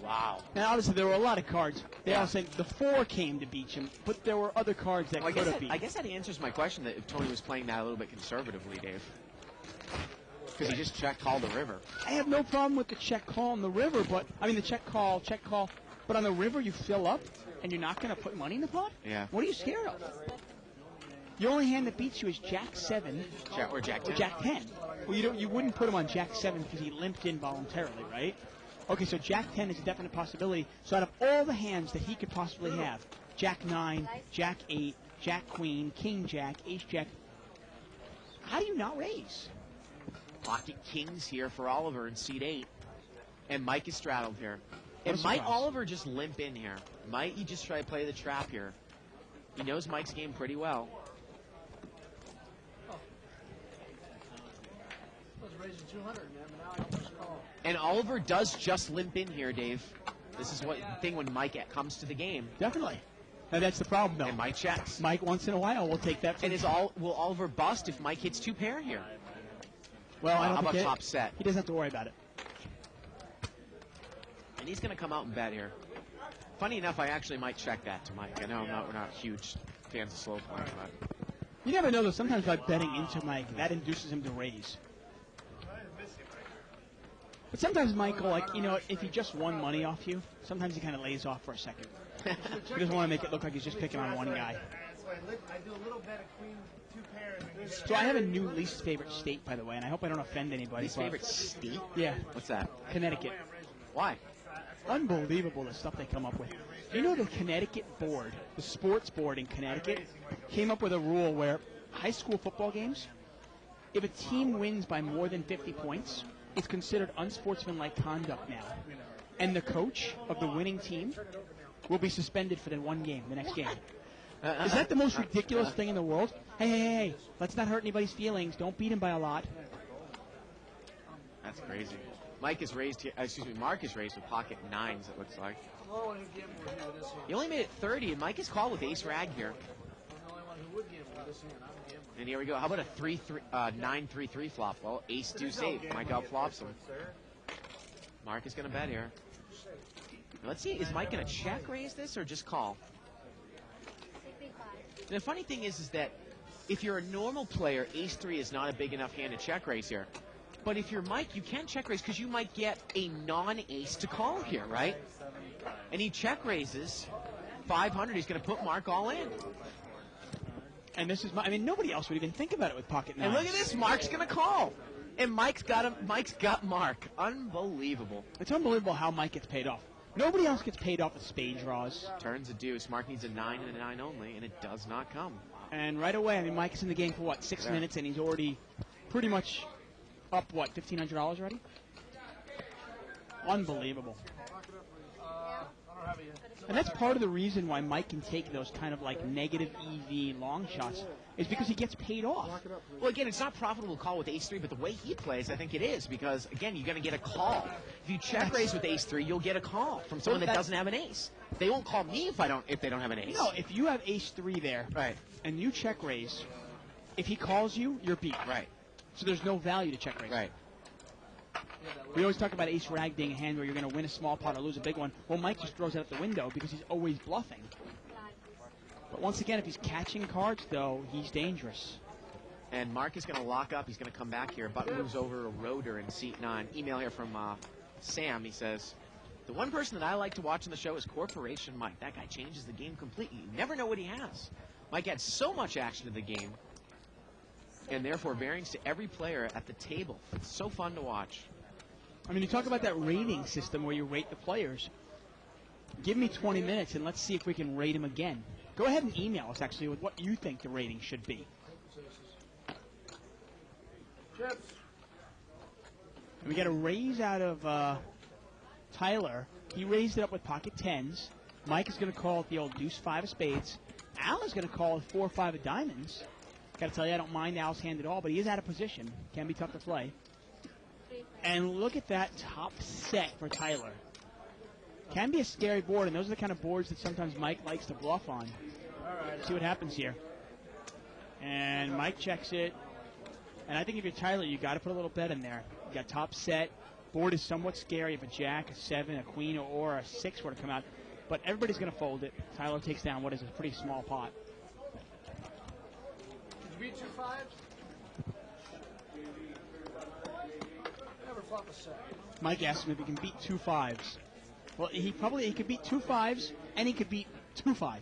Wow. Now, obviously, there were a lot of cards. They Yeah. all said the 4 came to beat him, but there were other cards that Well, could have beat I him. guess that answers my question that if Tony was playing that a little bit conservatively, Dave. Because he just checked call the river. I have no problem with the check call on the river, but I mean the check call. But on the river, you fill up, and you're not going to put money in the pot. Yeah. What are you scared of? The only hand that beats you is Jack 7 Or Jack 10. or Jack 10. Well, you wouldn't put him on Jack 7 because he limped in voluntarily, right? Okay, so Jack 10 is a definite possibility. So out of all the hands that he could possibly have, Jack 9, Jack 8, Jack Queen, King Jack, Ace Jack, how do you not raise? Pocket kings here for Oliver in seat 8. And Mike is straddled here. What a And might surprise. Oliver just limp in here? Might he just try to play the trap here? He knows Mike's game pretty well. I was raising 200, man, but now I can just call. And Oliver does just limp in here, Dave. This is what the thing when Mike comes to the game. Definitely. Now that's the problem, though. And Mike checks. Mike, once in a while, will take that. And will Oliver bust if Mike hits 2 pair here? Well, I don't How think about top set? He doesn't have to worry about it. And he's going to come out and bet here. Funny enough, I actually might check that to Mike. I know we're not huge fans of slow playing, but You never know, though. Sometimes by betting into Mike, that induces him to raise. But sometimes Michael, if he just won money off you, sometimes he kind of lays off for a second. He doesn't want to make it look like he's just picking on one guy. I do a little bet of queen 2 pair and then So I have a new least favorite state, by the way, and I hope I don't offend anybody. his but- favorite state? Yeah, What's that? Connecticut. Why? Unbelievable the stuff they come up with. You know the Connecticut board, the sports board in Connecticut, came up with a rule where high school football games, if a team wins by more than 50 points, it's considered unsportsmanlike conduct now. And the coach of the winning team will be suspended for the one game, the next game. Is that the most ridiculous thing in the world? Hey, let's not hurt anybody's feelings. Don't beat him by a lot. That's crazy. Mark is raised with pocket 9s, it looks like. I'm the only one who gambled with you with this hand. He only made it 30, and Mike is called with ace rag here. I'm the only one who would gamble with this hand. I'm gambling. And here we go. How about a 9-3-3 flop? Well, ace do save. Mike outflops him. Mark is going to bet here. Let's see, is Mike going to check raise this or just call? And the funny thing is that if you're a normal player, ace 3 is not a big enough hand to check raise here. But if you're Mike, you can check raise because you might get a non-ace to call here, right? And he check raises 500. He's going to put Mark all in. And this is nobody else would even think about it with pocket 9s. And look at this, Mark's going to call. And Mike's got Mark. Unbelievable. It's unbelievable how Mike gets paid off. Nobody else gets paid off with spade draws. Turns a deuce. Mark needs a 9 and a 9 only, and it does not come. And right away, Mike is in the game for, 6 Yeah. minutes, and he's already pretty much up, $1,500 already? Unbelievable. I don't have it yet. And that's part of the reason why Mike can take those kind of like negative EV long shots, is because he gets paid off. Well, again, it's not profitable to call with ace 3, but the way he plays, I think it is, because, again, you're going to get a call. If you check raise with ace 3, you'll get a call from someone that doesn't have an ace. They won't call me if they don't have an ace. No, if you have ace 3 there, Right. and you check raise, if he calls you, you're beat. Right. So there's no value to check raise. Right. We always talk about ace rag being a hand where you're going to win a small pot or lose a big one. Well, Mike just throws it out the window because he's always bluffing. But once again, if he's catching cards, though, he's dangerous. And Mark is going to lock up. He's going to come back here. Button moves over to Roeder in seat 9. Email here from Sam. He says, the one person that I like to watch on the show is Corporation Mike. That guy changes the game completely. You never know what he has. Mike adds so much action to the game, and therefore variance to every player at the table. It's so fun to watch. I mean, you talk about that rating system where you rate the players. Give me 20 minutes, and let's see if we can rate them again. Go ahead and email us, actually, with what you think the rating should be. Chips. And we got a raise out of Tyler. He raised it up with pocket 10s. Mike is going to call it the old deuce 5 of spades. Al is going to call it 4 or 5 of diamonds. Got to tell you, I don't mind Al's hand at all, but he is out of position. Can be tough to play. And look at that top set for Tyler. Can be a scary board, and those are the kind of boards that sometimes Mike likes to bluff on. All right. See what happens here. And Mike checks it. And I think if you're Tyler, you got to put a little bet in there. You got top set. Board is somewhat scary if a jack, a 7, a queen, or a 6 were to come out. But everybody's going to fold it. Tyler takes down what is a pretty small pot. Did you beat 2 5s? Never flop a set. Mike asks him if he can beat 2 5s. Well, he could beat 2 5s, and he could beat 2 5.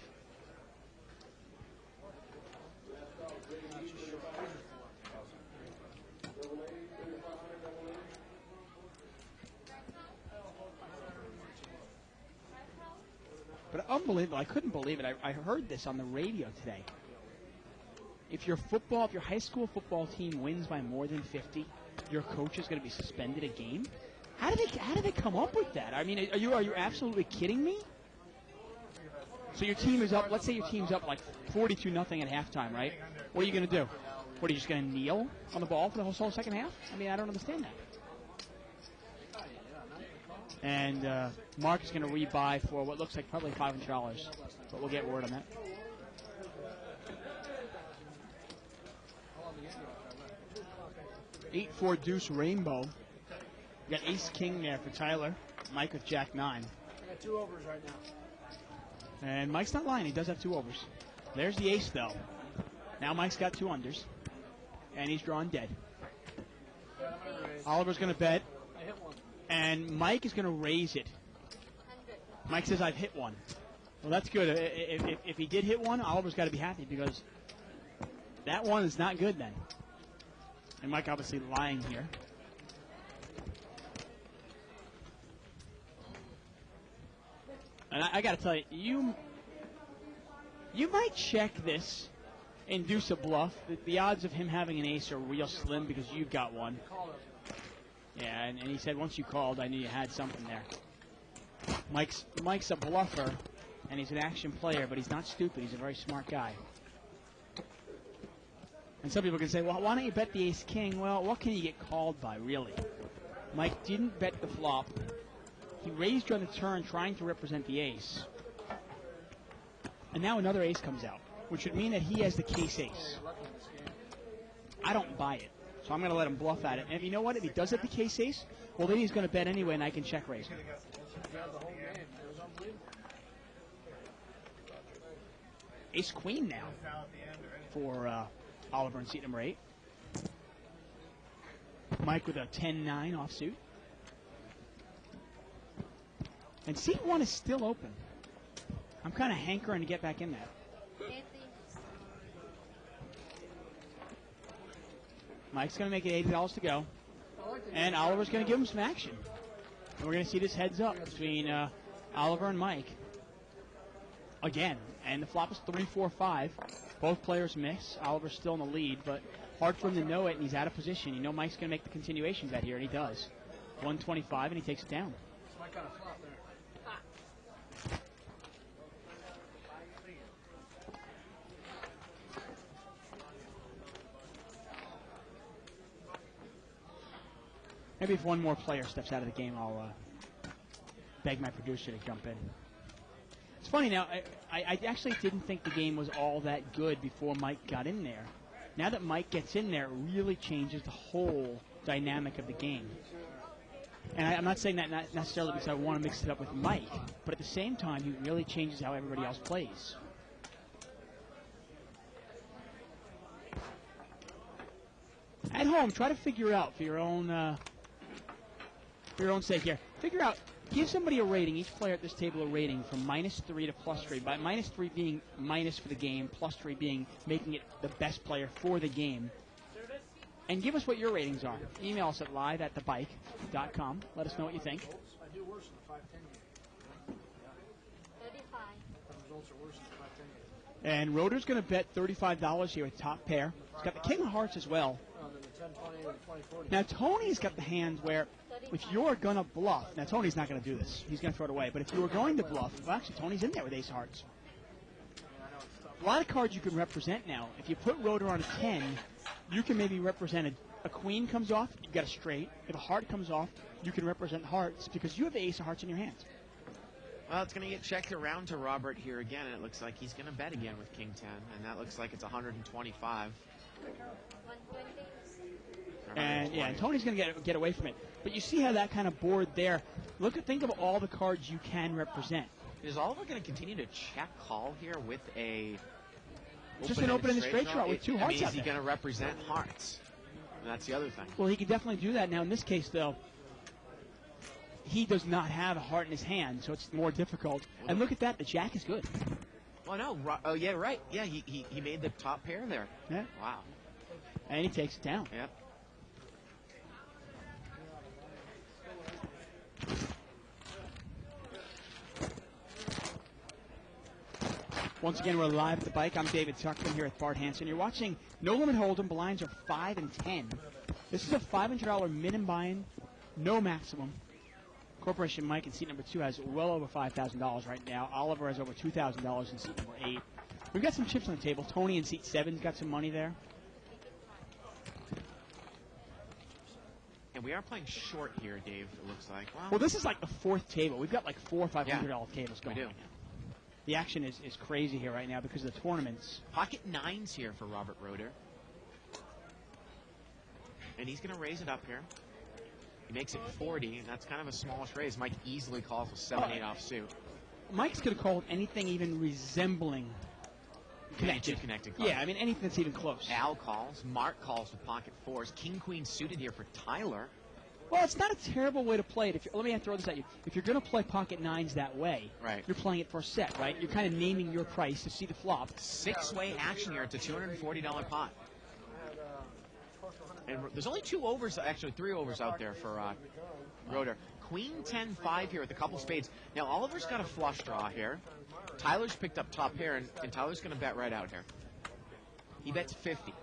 But unbelievable. I couldn't believe it. I heard this on the radio today. If your high school football team wins by more than 50, your coach is going to be suspended a game. How do they come up with that? I mean, are you absolutely kidding me? So your team is up. Let's say your team's up like 42-0 at halftime, right? What are you going to do? What, are you just going to kneel on the ball for the whole second half? I mean, I don't understand that. And Mark is going to rebuy for what looks like probably $500, but we'll get word on that. Eight, 4 deuce rainbow. You got ace king there for Tyler. Mike with jack 9. I got 2 overs right now. And Mike's not lying. He does have 2 overs. There's the ace, though. Now Mike's got 2 unders. And he's drawn dead. Yeah, I'm gonna raise. Oliver's going to bet. I hit 1. And Mike is going to raise it. Mike says, I've hit 1. Well, that's good. If he did hit 1, Oliver's got to be happy because that 1 is not good then. And Mike obviously lying here. And I got to tell you, you might check this, induce a bluff. The odds of him having an ace are real slim because you've got 1. Call it. Yeah, and he said once you called, I knew you had something there. Mike's a bluffer, and he's an action player, but he's not stupid. He's a very smart guy. And some people can say, well, why don't you bet the ace-king? Well, what can you get called by, really? Mike didn't bet the flop. He raised on the turn trying to represent the ace. And now another ace comes out, which would mean that he has the case ace. I don't buy it. So I'm going to let him bluff at it. And you know what? If he does have the case ace, well, then he's going to bet anyway, and I can check raise him. The whole game. It was unbelievable. Ace-queen now for Oliver in seat number 8. Mike with a 10-9 offsuit. And seat 1 is still open. I'm kind of hankering to get back in there. Mike's going to make it $80 to go. And Oliver's going to give him some action. And we're going to see this heads up between Oliver and Mike. Again. And the flop is 3-4-5. Both players miss. Oliver's still in the lead, but hard for him to know it, and he's out of position. You know Mike's going to make the continuation bet here, and he does. 125, and he takes it down. It's my kind of flop there. Maybe if one more player steps out of the game, I'll beg my producer to jump in. It's funny now, I actually didn't think the game was all that good before Mike got in there. Now that Mike gets in there, it really changes the whole dynamic of the game. And I'm not saying that not necessarily because I want to mix it up with Mike, but at the same time, he really changes how everybody else plays. home, try to figure out for your own sake here. Figure out. Give somebody a rating, each player at this table a rating from -3 to +3. By -3 being minus for the game, +3 being making it the best player for the game. And give us what your ratings are. Email us at live@thebike.com. Let us know what you think. I do worse than the 5-10 game. 35. The results are worse than the 5-10 game. And Rotor's going to bet $35 here with top pair. He's got the King of Hearts as well. Than the 10-20 or the 20-40. Now, Tony's got the hand where if you're going to bluff, now Tony's not going to do this. He's going to throw it away. But if you were going to bluff, well, actually, Tony's in there with Ace of Hearts. A lot of cards you can represent now. If you put Rotor on a 10, you can maybe represent a queen comes off, you've got a straight. If a heart comes off, you can represent hearts because you have the Ace of Hearts in your hand. Well, it's going to get checked around to Robert here again, and it looks like he's going to bet again with King 10, and that looks like it's 125. 120. And yeah, and Tony's going to get away from it. But you see how that kind of board there. Think of all the cards you can represent. Is Oliver going to continue to check call here with a Just an open-ended straight draw with two hearts Is out he there. going to represent hearts? And that's the other thing. Well, he can definitely do that. Now, in this case, though, he does not have a heart in his hand, so it's more difficult. And look at that. The jack is good. Oh, no. Oh, yeah, right. Yeah, he made the top pair there. Yeah. Wow. And he takes it down. Yep. Once again, we're live at the bike. I'm David Tuckman here with Bart Hanson. You're watching No Limit Hold'em. Blinds are 5 and 10. This is a $500 minimum buy-in, no maximum. Corporation Mike in seat number 2 has well over $5,000 right now. Oliver has over $2,000 in seat number 8. We've got some chips on the table. Tony in seat 7's got some money there. And we are playing short here, Dave, it looks like. Well, this is like the fourth table. We've got like 4 or $500 tables going we do. right now. The action is crazy here right now because of the tournaments. Pocket 9s here for Robert Rotor. And he's going to raise it up here. He makes it 40, and that's kind of a smallish raise. Mike easily calls with 7-8 offsuit. Mike's going to call anything even resembling connected. Connected card. Yeah, I mean anything that's even close. Al calls. Mark calls with pocket 4s. King Queen suited here for Tyler. Well, it's not a terrible way to play it. Let me throw this at you. If you're going to play pocket 9s that way, right, you're playing it for a set, right? You're kind of naming your price to see the flop. 6-way action here. It's a $240 pot. And there's only 2 overs, actually 3 overs out there for Rotor. Queen 10-5 here with a couple spades. Now, Oliver's got a flush draw here. Tyler's picked up top pair, and Tyler's going to bet right out here. He bets 50.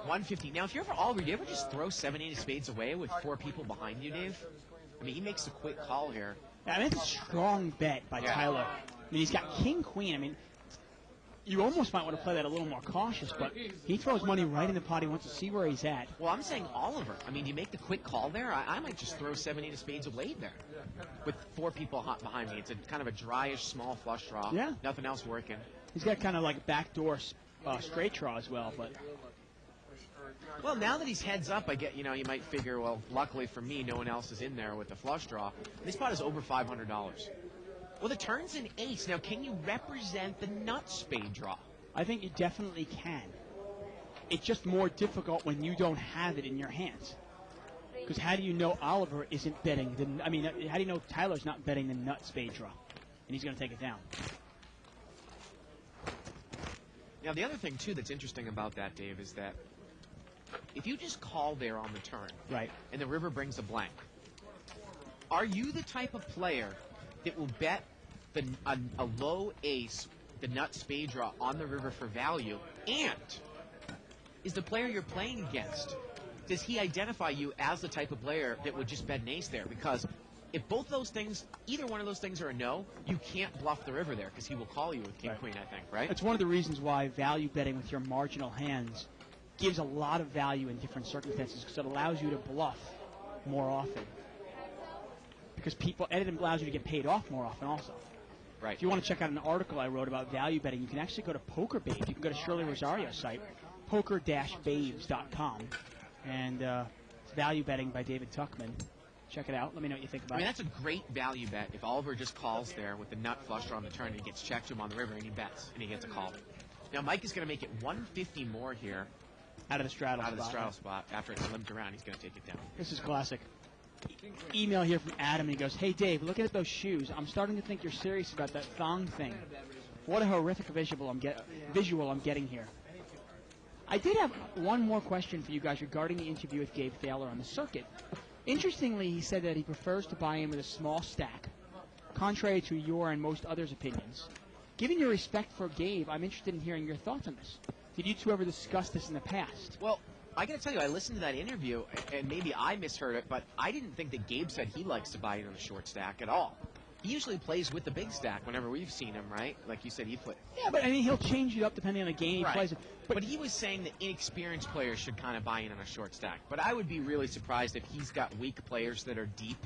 150. Now, if you're ever Oliver, do you ever just throw 7-8 of spades away with 4 people behind you, Dave? I mean, he makes a quick call here. Yeah, I mean, it's a strong bet by Tyler. I mean, he's got King Queen. I mean, you almost might want to play that a little more cautious, but he throws money right in the pot. He wants to see where he's at. Well, I'm saying Oliver. I mean, you make the quick call there. I might just throw 7-8 of spades away there with 4 people hot behind me. It's a kind of a dryish, small flush draw. Yeah. Nothing else working. He's got kind of like a backdoor straight draw as well, but... Well, now that he's heads up, I get, you might figure, well, luckily for me, no one else is in there with the flush draw. This pot is over $500. Well, the turn's an ace. Now, can you represent the nut spade draw? I think you definitely can. It's just more difficult when you don't have it in your hands. Because how do you know Oliver isn't betting how do you know Tyler's not betting the nut spade draw? And he's going to take it down. Now, the other thing, too, that's interesting about that, Dave, is that if you just call there on the turn, right, and the river brings a blank, are you the type of player that will bet a low ace, the nut spade draw, on the river for value? And is the player you're playing against, does he identify you as the type of player that would just bet an ace there? Because if both those things, either one of those things are a no, you can't bluff the river there because he will call you with King Queen, I think, right? It's one of the reasons why value betting with your marginal hands gives a lot of value in different circumstances because it allows you to bluff more often. Because it allows you to get paid off more often also. Right. If you want to check out an article I wrote about value betting, you can actually go to Poker Babes. You can go to Shirley Rosario's site, poker-babes.com. And it's Value Betting by David Tuckman. Check it out. Let me know what you think about it. That's a great value bet if Oliver just calls there with the nut flush draw on the turn and he gets checked to him on the river and he bets and he gets a call. Now, Mike is going to make it 150 more here Out of the straddle out of the spot. straddle spot. After it's limped around, he's going to take it down. This is classic. Email here from Adam, and he goes, "Hey Dave, looking at those shoes, I'm starting to think you're serious about that thong thing. What a horrific visual I'm getting here." I did have one more question for you guys regarding the interview with Gabe Thaler on the circuit. Interestingly, he said that he prefers to buy in with a small stack, contrary to your and most others' opinions. Given your respect for Gabe, I'm interested in hearing your thoughts on this. Did you two ever discuss this in the past? Well, I got to tell you, I listened to that interview, and maybe I misheard it, but I didn't think that Gabe said he likes to buy in on the short stack at all. He usually plays with the big stack whenever we've seen him, right? Like you said, he played. Yeah, but I mean, he'll change it up depending on the game he Right. plays. But he was saying that inexperienced players should kind of buy in on a short stack. But I would be really surprised if he's got weak players that are deep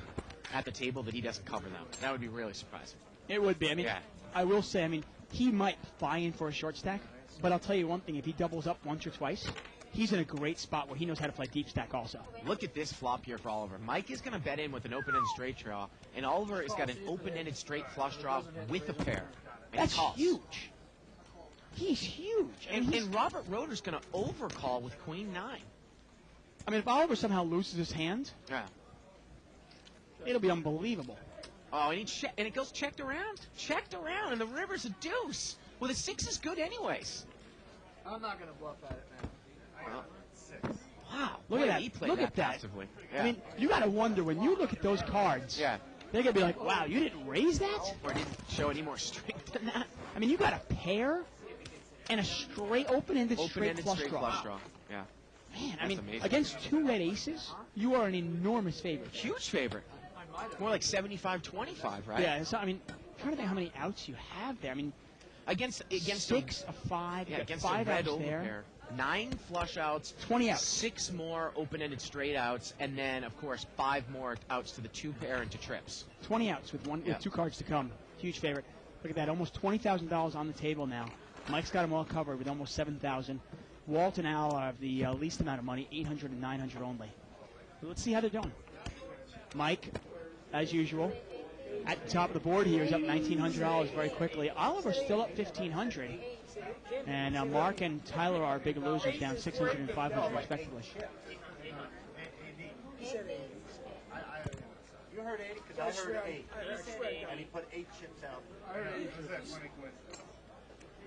at the table that he doesn't cover them. That would be really surprising. It would be. I mean, Yeah. I will say, I mean, he might buy in for a short stack, but I'll tell you one thing: if he doubles up once or twice, he's in a great spot where he knows how to play deep stack also. Look at this flop here for Oliver. Mike is going to bet in with an open-ended straight draw, and Oliver has got an open-ended straight flush draw with a pair. And That's he calls. huge. He's huge. And Robert Roeder's going to overcall with Queen 9. I mean, if Oliver somehow loses his hand, Yeah. it'll be unbelievable. Oh, and it goes checked around. Checked around, and the river's a deuce. Well, the 6 is good anyways. I'm not going to bluff at it, man. Well, Six. wow. Look Boy, at that. He played Look that at that. passively. I mean, you got to wonder when you look at those cards. Yeah. They're going to be like, wow, you didn't raise that? Or didn't show any more strength than that. I mean, you got a pair and a straight open-ended straight Open-ended flush straight draw. flush draw. Yeah. Man, I That's mean, amazing. against two red aces, you are an enormous favorite. Huge favorite. More like 75-25, right? Yeah, so, I mean, I'm trying to think how many outs you have there. I mean, Against 6, a 5, yeah, you got against 5 the red outs overpair. there. 9 flush outs, 20 outs. 6 more open-ended straight outs, and then of course 5 more outs to the 2 pair and to trips. 20 outs with Yeah. 2 cards to come. Huge favorite. Look at that, almost $20,000 on the table now. Mike's got them all covered with almost $7,000. Walt and Al have the least amount of money, $800 and $900 only. So let's see how they're doing. Mike, as usual, at the top of the board here is up $1,900 very quickly. Oliver's still up $1,500. And Mark and Tyler are big losers, down $600 and $500 respectively. You heard 8 because I heard 8. And he put 8 chips out. You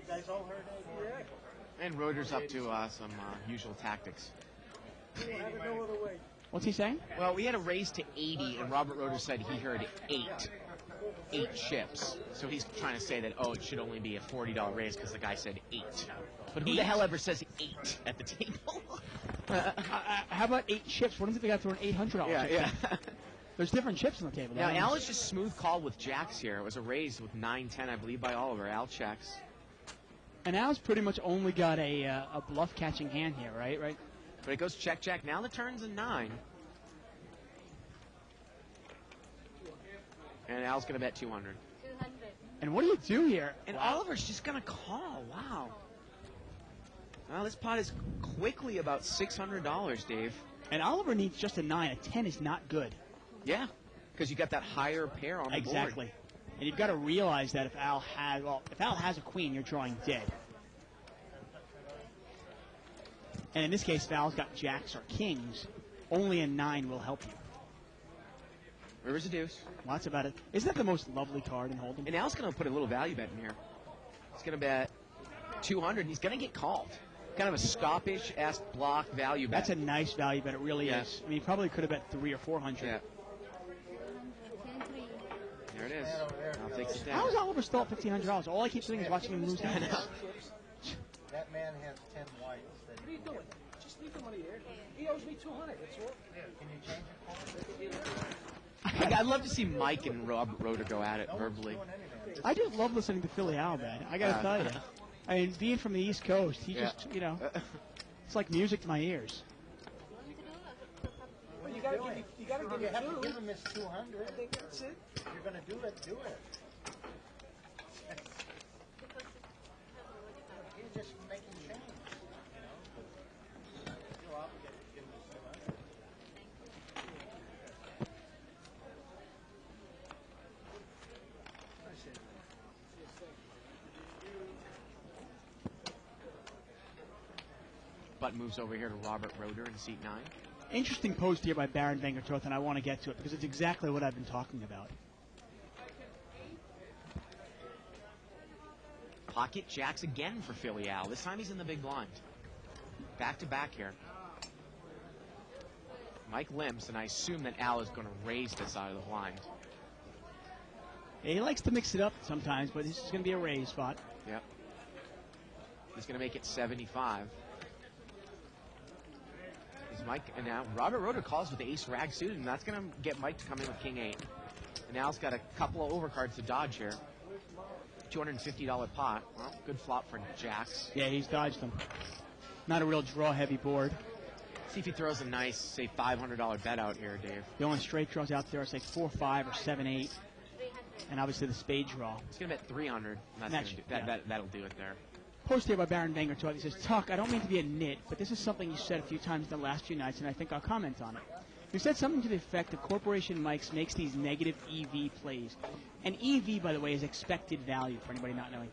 guys all heard 8? Yeah. And Roeder's up to some usual tactics. What's he saying? Well, we had a raise to 80, and Robert Roeder said he heard 8 chips. So he's trying to say that, oh, it should only be a $40 raise because the guy said 8. But who the hell ever says 8 at the table? How about 8 chips? What if they got thrown $800 chip? yeah. There's different chips on the table. Now, though. Al is just smooth call with jacks here. It was a raise with 9-10, I believe, by Oliver. Al checks. And Al's pretty much only got a bluff catching hand here, right? But it goes check, check. Now the turn's a 9. And Al's going to bet 200. 200. And what do you do here? And Oliver's just going to call. Wow. Well, this pot is quickly about $600, Dave. And Oliver needs just a 9. A 10 is not good. Yeah, because you got that higher pair on the board. Exactly. And you've got to realize that if Al has a queen, you're drawing dead. And in this case, if Al's got jacks or kings, only a 9 will help you. River's a deuce. Well, that's about it. Isn't that the most lovely card in Hold'em? And Al's going to put a little value bet in here. He's going to bet 200, and he's going to get called. Kind of a stoppish-esque block value bet. That's a nice value bet. It really Yeah. is. I mean, he probably could have bet 300 or 400. Yeah, 103. there it is. Al takes it How down. is Oliver still at $1,500? All I keep doing is watching him lose hands. That man has 10 whites. What are you doing? Just leave the money there. He owes me 200. That's all. Can you change it? I'd love to see Mike and Robert Roeder go at it verbally. I just love listening to Philly Al, man. I got to tell you. I mean, being from the East Coast, he Yeah. just, it's like music to my ears. Well, you gotta give me, you gotta give You me have to 2. give him his 200. I think that's it. If you're going to do it, do it. He's just making change. You're obligated to give him his 200. But Button moves over here to Robert Roeder in seat 9. Interesting post here by Baron Vangertoth, and I want to get to it because it's exactly what I've been talking about. Pocket jacks again for Philly Al. This time he's in the big blind. Back to back here. Mike limps, and I assume that Al is going to raise this side of the blind. Yeah, he likes to mix it up sometimes, but this is going to be a raise spot. Yep. He's going to make it 75. Is Mike, and now Robert Roeder calls with the ace rag suited, and that's going to get Mike to come in with king 8. And Al's got a couple of overcards to dodge here. $250 pot. Well, good flop for jacks. Yeah, he's dodged them. Not a real draw-heavy board. See if he throws a nice, say, $500 bet out here, Dave. The only straight draws out there are, say, 4-5 or 7-8. And obviously the spade draw. He's going to bet 300. And that'll do it there. Post here by Baron Vangertoth. He says, Tuck, I don't mean to be a nit, but this is something you said a few times in the last few nights, and I think I'll comment on it. You said something to the effect that Corporation Mike's makes these negative EV plays. And EV, by the way, is expected value for anybody not knowing.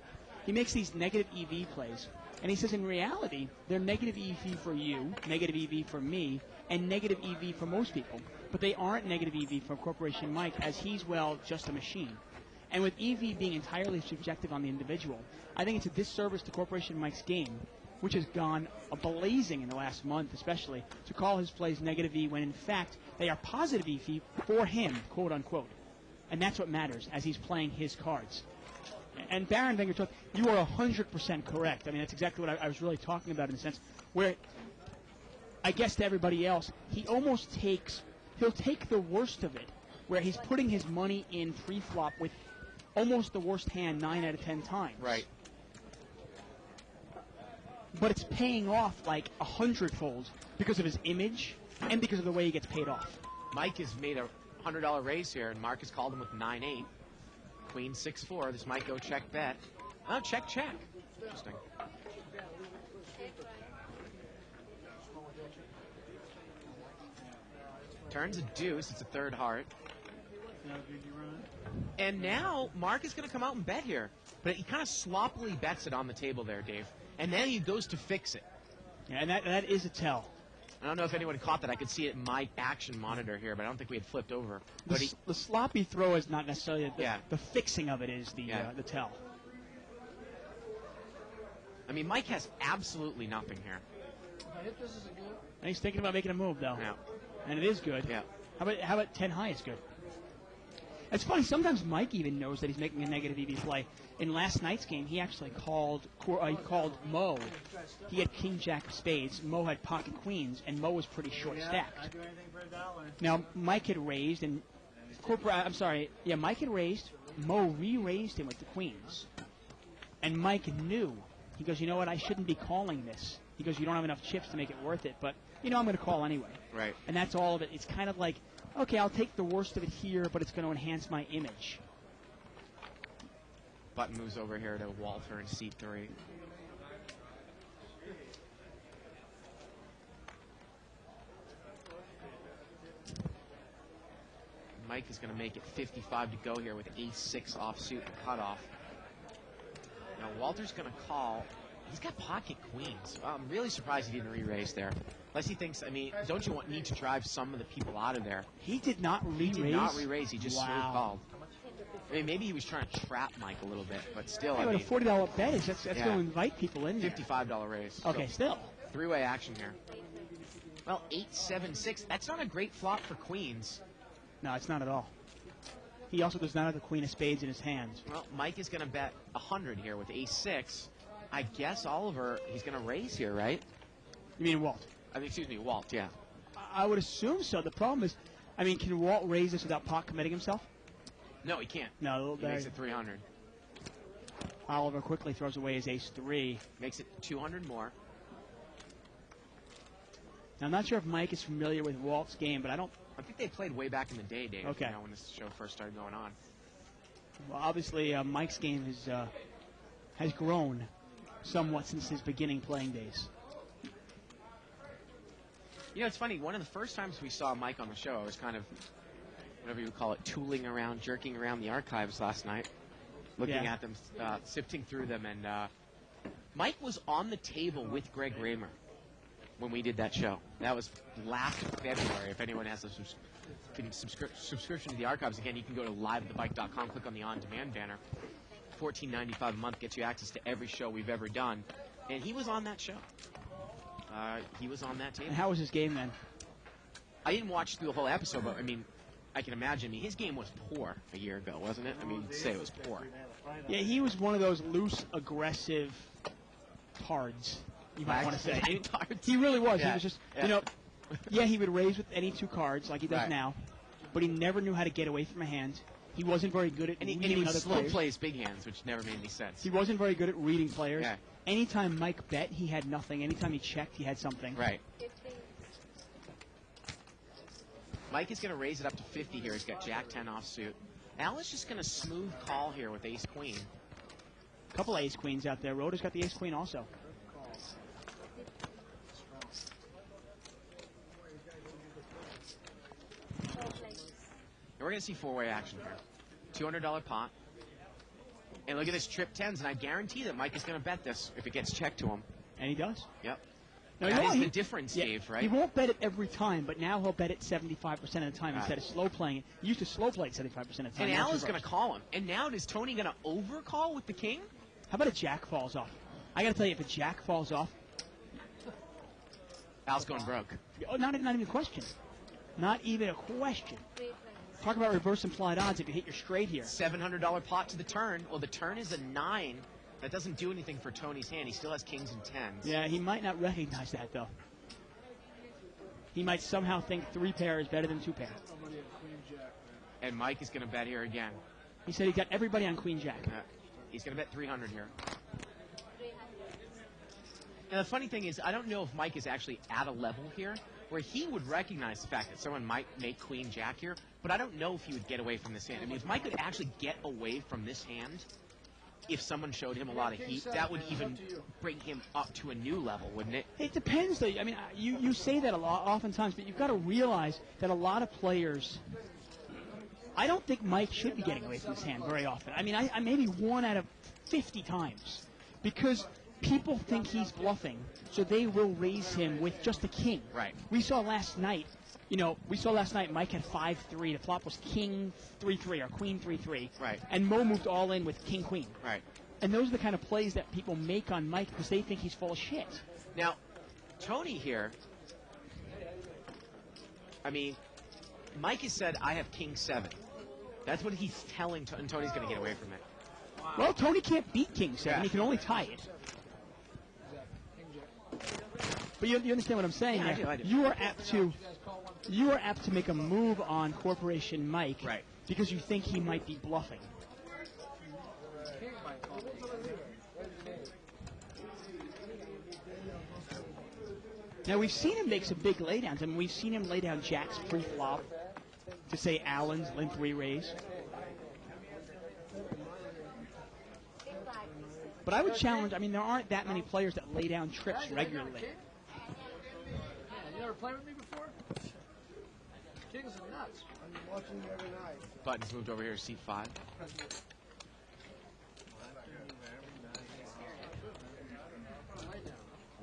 He makes these negative EV plays. And he says, in reality, they're negative EV for you, negative EV for me, and negative EV for most people. But they aren't negative EV for Corporation Mike, as he's, well, just a machine. And with EV being entirely subjective on the individual, I think it's a disservice to Corporation Mike's game, which has gone blazing in the last month especially, to call his plays negative E when in fact they are positive EV for him, quote unquote. And that's what matters as he's playing his cards. And Baron Vangertoth, you are 100% correct. I mean, that's exactly what I was really talking about in a sense, where I guess to everybody else, he'll take the worst of it, where he's putting his money in pre-flop with almost the worst hand 9 out of 10 times. Right. But it's paying off like 100-fold because of his image and because of the way he gets paid off. Mike has made a $100 raise here, and Mark has called him with 9-8. Queen 6-4. This might go check bet. Oh, check. Interesting. Turns a deuce. It's a third heart. And now Mark is going to come out and bet here. But he kind of sloppily bets it on the table there, Dave. And then he goes to fix it. Yeah, and that is a tell. I don't know if anyone caught that. I could see it in my action monitor here, but I don't think we had flipped over. But The sloppy throw is not necessarily Yeah. the fixing of it is the tell. I mean, Mike has absolutely nothing here. If I hit this, is it good? And he's thinking about making a move, though. Yeah. And it is good. Yeah. How about 10 high is good? It's funny, sometimes Mike even knows that he's making a negative EV play. In last night's game, he actually called Mo. He had king jack of spades, Mo had pocket queens, and Mo was pretty short stacked. I'd do anything for $1. Now, Mike had raised, and Mike had raised, Mo re-raised him with the queens. And Mike knew. He goes, you know what, I shouldn't be calling this. He goes, you don't have enough chips to make it worth it, but, I'm going to call anyway. Right. And that's all of it. It's kind of like, okay, I'll take the worst of it here, but it's going to enhance my image. Button moves over here to Walter in seat 3. Mike is going to make it 55 to go here with ace-6 offsuit and cutoff. Now Walter's going to call. He's got pocket queens. I'm really surprised he didn't re-raise there. Unless he thinks, don't you need to drive some of the people out of there? He did not re-raise? He did not re-raise. He just smooth called. Maybe he was trying to trap Mike a little bit, but still. But a $40 bet is that's going to invite people in there. $55 raise. Okay, so, still. Three-way action here. Well, 8-7-6. That's not a great flop for queens. No, it's not at all. He also does not have the queen of spades in his hand. Well, Mike is going to bet 100 here with ace-6. I guess Oliver, he's going to raise here, right? You mean Walt? Walt, yeah. I would assume so. The problem is, can Walt raise this without pot committing himself? No, he can't. No, he makes it 300. Oliver quickly throws away his ace-3. Makes it 200 more. Now, I'm not sure if Mike is familiar with Walt's game, but I think they played way back in the day, Dave. Okay. When this show first started going on. Well, obviously, Mike's game has grown somewhat since his beginning playing days. It's funny. One of the first times we saw Mike on the show, I was kind of, whatever you would call it, tooling around, jerking around the archives last night, looking at them, sifting through them, and Mike was on the table with Greg Raymer. when we did that show. That was last February. If anyone has a subscription to the archives, again, you can go to liveatthebike.com, click on the on-demand banner. $14.95 a month gets you access to every show we've ever done. And he was on that show. He was on that tape. And how was his game then? I didn't watch through the whole episode, but I mean, I can imagine. I mean, his game was poor a year ago, wasn't it? I mean, you'd say it was poor. Yeah, he was one of those loose, aggressive tards, you might want to say. He really was. Yeah. He was just, Yeah. you know, yeah, he would raise with any two cards like he does Right. now, but he never knew how to get away from a hand. He wasn't very good at And he reading would other slow players. play his big hands, which never made any sense. He wasn't very good at reading players. Yeah. Anytime Mike bet, he had nothing. Anytime he checked, he had something. Right. Mike is going to raise it up to 50 here. He's got Jack-10 offsuit. Al is just going to smooth call here with ace-queen. A couple ace-queens out there. Rhoda's got the ace-queen also. And we're going to see four-way action here. $200 pot. And look at this trip 10s, and I guarantee that Mike is going to bet this if it gets checked to him. And he does. Yep. Now, That you know, is the difference, Dave, right? He won't bet it every time, but now he'll bet it 75% of the time instead of slow playing it. He used to slow play it 75% of the time. And Now Al it's is going to reversed. call him. And now is Tony going to overcall with the king? How about a jack falls off? I got to tell you, if a jack falls off, Al's going broke. oh, not even a question. Not even a question. Talk about reverse implied odds if you hit your straight here. $700 pot to the turn. Well, the turn is a 9. That doesn't do anything for Tony's hand. He still has kings and 10s. Yeah, he might not recognize that, though. He might somehow think 3 pair is better than 2 pair. And Mike is going to bet here again. He said he got everybody on queen jack. He's going to bet 300 here. Now, the funny thing is, I don't know if Mike is actually at a level here where he would recognize the fact that someone might make queen jack here, but I don't know if he would get away from this hand. I mean, if Mike could actually get away from this hand, if someone showed him a lot of heat, that would even bring him up to a new level, wouldn't it? It depends, though. I mean, you say that a lot, oftentimes, but you've got to realize that a lot of players. I don't think Mike should be getting away from his hand very often. I mean, I maybe 1 out of 50 times, because people think he's bluffing, so they will raise him with just a king. Right. We saw last night. Mike had 5-3. The flop was king 3-3 or queen 3-3. Right. And Mo moved all in with king queen. Right. And those are the kind of plays that people make on Mike because they think he's full of shit. Now, Tony here, I mean, Mike has said, I have king 7. That's what he's telling Tony, and Tony's going to get away from it. Well, Tony can't beat king 7. Yeah. He can only tie it. But you understand what I'm saying? Yeah, here? I do. You are apt to make a move on Corporation Mike Right. because you think he might be bluffing. Now, we've seen him make some big laydowns. I mean, we've seen him lay down jacks pre-flop to say Allen's limp 3 raise. But I would challenge, I mean, there aren't that many players that lay down trips regularly. You never played with me before? Kings are nuts. I'm watching you every night. Button's moved over here to seat 5.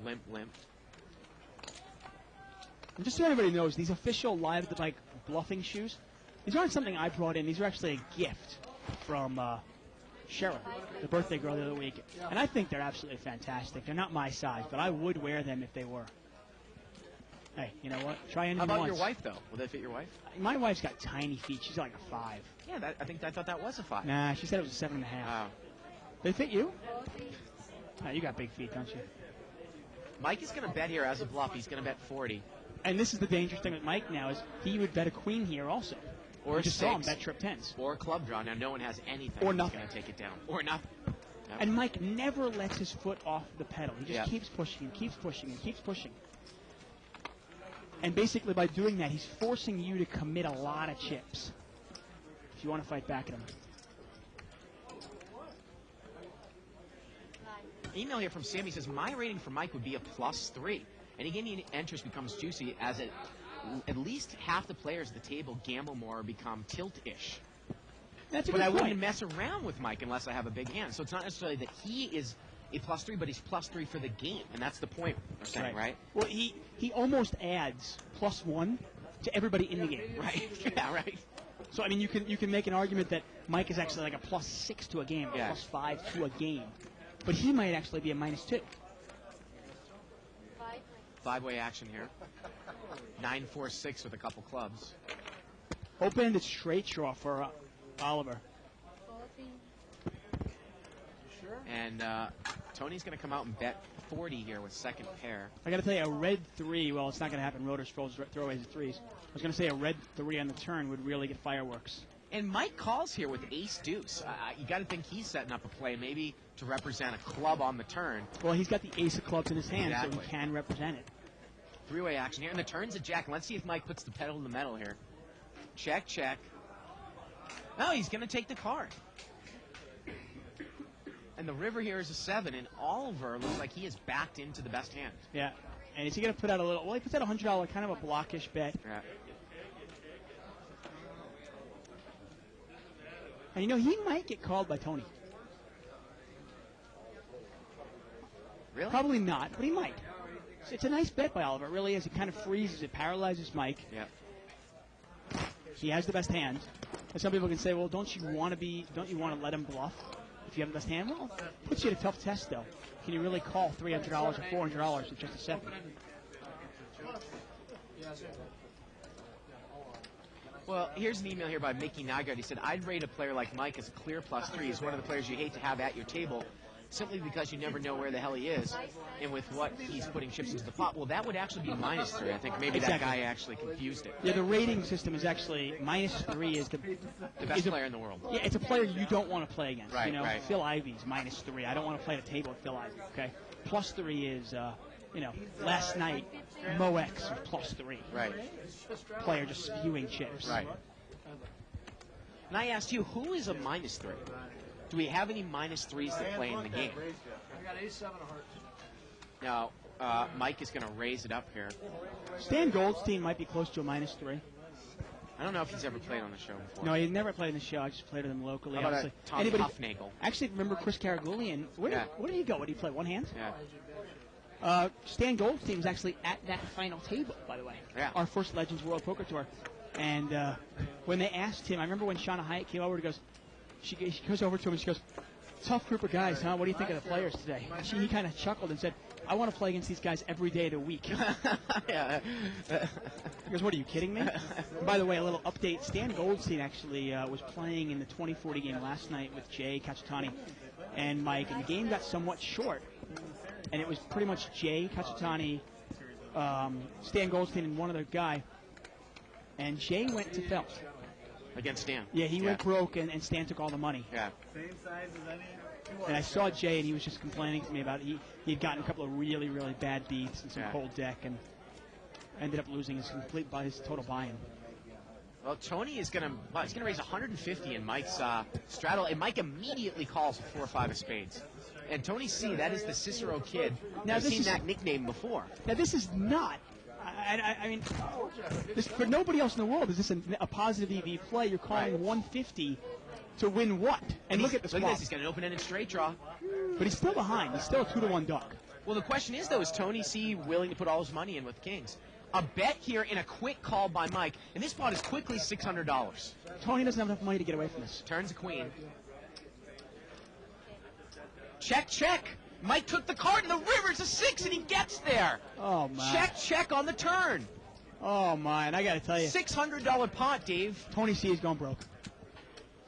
Limp, limp. And just so everybody knows, these official Live at the Bike bluffing shoes, these aren't something I brought in. These are actually a gift from Cheryl, the birthday girl the other week. And I think they're absolutely fantastic. They're not my size, but I would wear them if they were. Hey, you know what? Try anything How about once. your wife, though? Will they fit your wife? My wife's got tiny feet. She's like a 5. Yeah, I thought that was a 5. Nah, she said it was a 7.5. Wow. They fit you? Oh, you got big feet, don't you? Mike is going to bet here as a bluff. He's going to bet 40. And this is the dangerous thing with Mike now is he would bet a queen here also. Or We just saw him 6. bet trip 10s. Or a club draw. Now, no one has anything. Or He's nothing. going to take it down. Or nothing. Yep. And Mike never lets his foot off the pedal. He just Yeah. keeps pushing and keeps pushing and keeps pushing. And basically by doing that, he's forcing you to commit a lot of chips if you want to fight back at him. Email here from Sammy says, my rating for Mike would be a +3. Any gaming interest becomes juicy as at least half the players at the table gamble more or become tilt-ish. That's a But good I point. wouldn't mess around with Mike unless I have a big hand. So it's not necessarily that he is a +3, but he's +3 for the game, and that's the point we're saying, right? Well, he almost adds +1 to everybody in the game. Right. Yeah, right. So I mean, you can make an argument that Mike is actually like a +6 to a game, or Yeah. +5 to a game, but he might actually be a -2. Five-way action here. 9-4-6 with a couple clubs. Open-ended straight draw for Oliver. And Tony's going to come out and bet 40 here with second pair. I got to tell you, a red 3. Well, it's not going to happen. Rotors throw away the 3s. I was going to say a red 3 on the turn would really get fireworks. And Mike calls here with ace-deuce. You got to think he's setting up a play, maybe to represent a club on the turn. Well, he's got the ace of clubs in his hand, so Exactly. he can represent it. Three-way action here, and the turn's a jack. Let's see if Mike puts the pedal to the metal here. Check, check. No, he's going to take the card. And the river here is a 7, and Oliver looks like he is backed into the best hand. Yeah. And is he going to put out a little? Well, he puts out a $100 kind of a blockish bet. Yeah. And you know, he might get called by Tony. Really? Probably not, but he might. It's a nice bet by Oliver. It really is. It kind of freezes, it paralyzes Mike. Yeah. He has the best hand. And some people can say, well, don't you want to let him bluff if you have the best hand? Well, it puts you at a tough test, though. Can you really call $300 or $400 with just a 7? Well, here's an email here by Mickey Nygaard. He said, I'd rate a player like Mike as a clear +3. He's one of the players you hate to have at your table simply because you never know where the hell he is and with what he's putting chips into the pot. Well, that would actually be -3. I think maybe that Exactly. guy actually confused it. Yeah, the rating system is actually -3 is The best player in the world. Yeah, it's a player you don't want to play against. Right, you know, right. Phil Ivey's -3. I don't want to play at a table with Phil Ivey. Okay, +3 is, last night Mo X was +3. Right. Player just spewing chips. Right. And I asked you, who is a -3? Do we have any -3s that play in the game? I got ace 7 of hearts. Now, Mike is going to raise it up here. Stan Goldstein might be close to a -3. I don't know if he's ever played on the show before. No, he never played in the show. I just played with him locally. How about obviously. Tommy Huffnagel? Actually, remember Chris Caragulian? Where did he go? What did he play? One hand? Yeah. Stan Goldstein was actually at that final table, by the way. Yeah. Our first Legends World Poker Tour. And when they asked him, I remember when Shauna Hyatt came over, she goes over to him and she goes, tough group of guys, huh? What do you think of the players today? He kind of chuckled and said, I want to play against these guys every day of the week. Yeah. He goes, what, are you kidding me? By the way, a little update. Stan Goldstein actually was playing in the 2040 game last night with Jay Cacciatani and Mike, and the game got somewhat short. And it was pretty much Jay Cacciatani, Stan Goldstein, and one other guy. And Jay went to Phelps. Against Stan. Yeah, he went broke, and Stan took all the money. Yeah. Same size as any. And I saw Jay, and he was just complaining to me about it. He had gotten a couple of really, really bad beats and some cold deck, and ended up losing his total buy-in. Well, Tony is going to raise 150 in Mike's straddle, and Mike immediately calls with 4 or 5 of spades. And Tony C, that is the Cicero kid. Now, I've this seen is- that nickname before. Now, this is not. I mean, for nobody else in the world is this a positive EV play. You're calling 150 to win what? And look at this Look at flop. this. He's got an open-ended straight draw. But he's still behind. He's still a 2-to-1 dog. Well, the question is, though, is Tony C willing to put all his money in with kings? A bet here and a quick call by Mike. And this spot is quickly $600. Tony doesn't have enough money to get away from this. Turns a queen. Check, check. Mike took the card, and the river's a 6, and he gets there. Oh, my. Check, check on the turn. Oh, my. And I got to tell you, $600 pot, Dave. Tony C is going broke.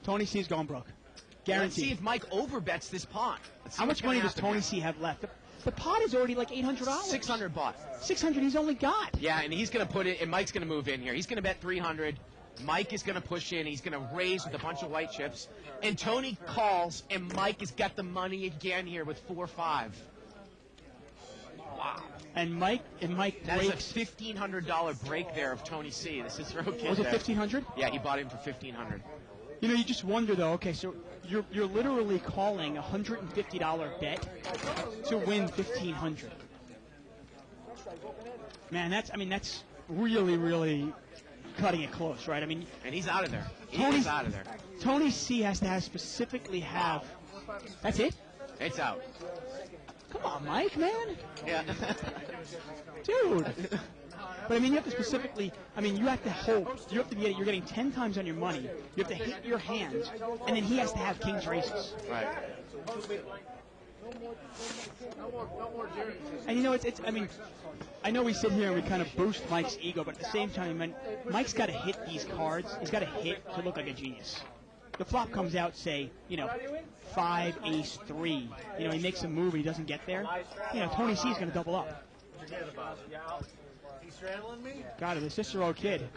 Tony C is going broke. Let's see Guaranteed. if Mike overbets this pot. Let's see How what's much money gonna does happen Tony here. C have left? The pot is already like $800. 600 bought. 600 he's only got. Yeah, and he's going to put it, and Mike's going to move in here. He's going to bet 300. Mike is going to push in. He's going to raise with a bunch of white chips. And Tony calls, and Mike has got the money again here with 4-5. Wow. And Mike That is breaks. a $1,500 break there of Tony C. This is kid Was it there. 1,500? Yeah, he bought him for $1,500. You know, you just wonder though. Okay, so you're literally calling a $150 bet to win 1,500. Man, that's really cutting it close, right? I mean, And he's out of there. Tony's- He's out of there. Tony C has to specifically have. That's it. It's out. Come on, Mike, man. Yeah. Dude. But I mean, you have to specifically. I mean, you have to hold. You have to be. You're getting 10 times on your money. You have to hit your hands, and then he has to have king's races. Right. And you know, it's. I mean, I know we sit here and we kind of boost Mike's ego, but at the same time, man, Mike's got to hit these cards. He's got to hit to look like a genius. The flop comes out, say, 5, ace, 3. He makes a move and he doesn't get there. Tony C's going to double up. Forget about it. He's straddling me? Got it, the Cicero kid.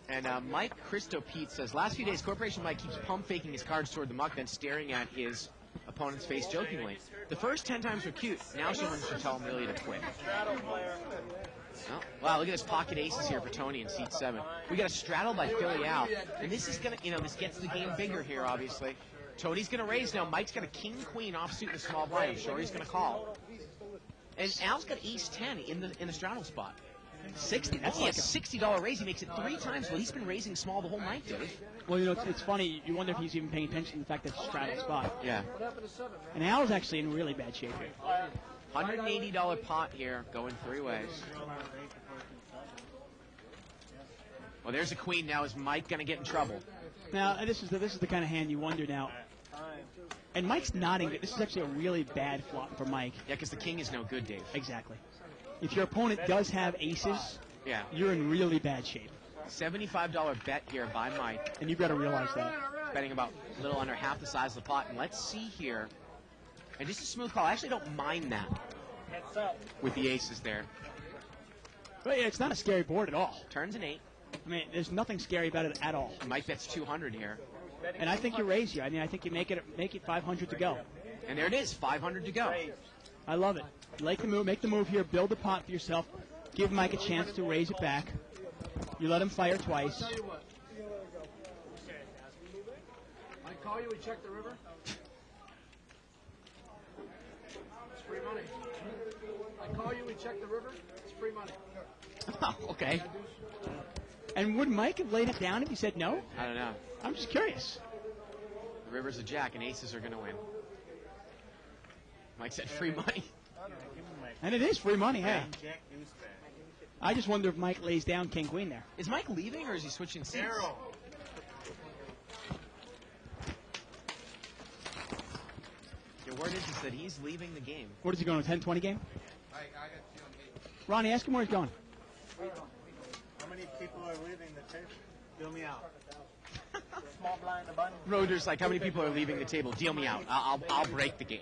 And Mike Christo Pete says, last few days, Corporation Mike keeps pump faking his cards toward the muck, then staring at his opponent's face jokingly. The first 10 times were cute. Now she wants to tell him really to quit. Oh, wow, look at this pocket aces here for Tony in seat 7. We got a straddle by Philly out. And this is going to, this gets the game bigger here, obviously. Tony's going to raise now. Mike's got a king-queen offsuit in the small blind. I'm sure he's going to call. And Al's got ace 10 in the straddle spot. 60. That's like a $60 raise. He makes it 3 times. Well, he's been raising small the whole night, dude. Well, it's funny. You wonder if he's even paying attention to the fact that it's a straddle spot. Yeah. And Al's actually in really bad shape here. $180 pot here, going 3 ways. Well, there's a queen now. Is Mike going to get in trouble? Now, this is the kind of hand you wonder now. And Mike's nodding. This is actually a really bad flop for Mike. Yeah, because the king is no good, Dave. Exactly. If your opponent does have aces, yeah, you're in really bad shape. $75 bet here by Mike. And you've got to realize that. Betting about a little under half the size of the pot. And let's see here. And just a smooth call. I actually don't mind that with the aces there. But yeah, it's not a scary board at all. Turns an 8. I mean, there's nothing scary about it at all. Mike bets 200 here. And I think you raise here. I mean, I think you make it 500 to go. And there it is, 500 to go. I love it. Make the move here. Build the pot for yourself. Give Mike a chance to raise it back. You let him fire twice. I call you, we check the river. It's free money. I call you, we check the river. It's free money. Oh, okay. And would Mike have laid it down if he said no? I don't know. I'm just curious. The river's a jack, and aces are going to win. Mike said free money. And it is free money, hey. I just wonder if Mike lays down king queen there. Is Mike leaving, or is he switching seats? The word is that he's leaving the game. What is he going, a 10-20 game? Ronnie, ask him where he's going. How many people are leaving the table? Fill me out. Small blind, the button. Roder's like, how many people are leaving the table? Deal me out. I'll break the game.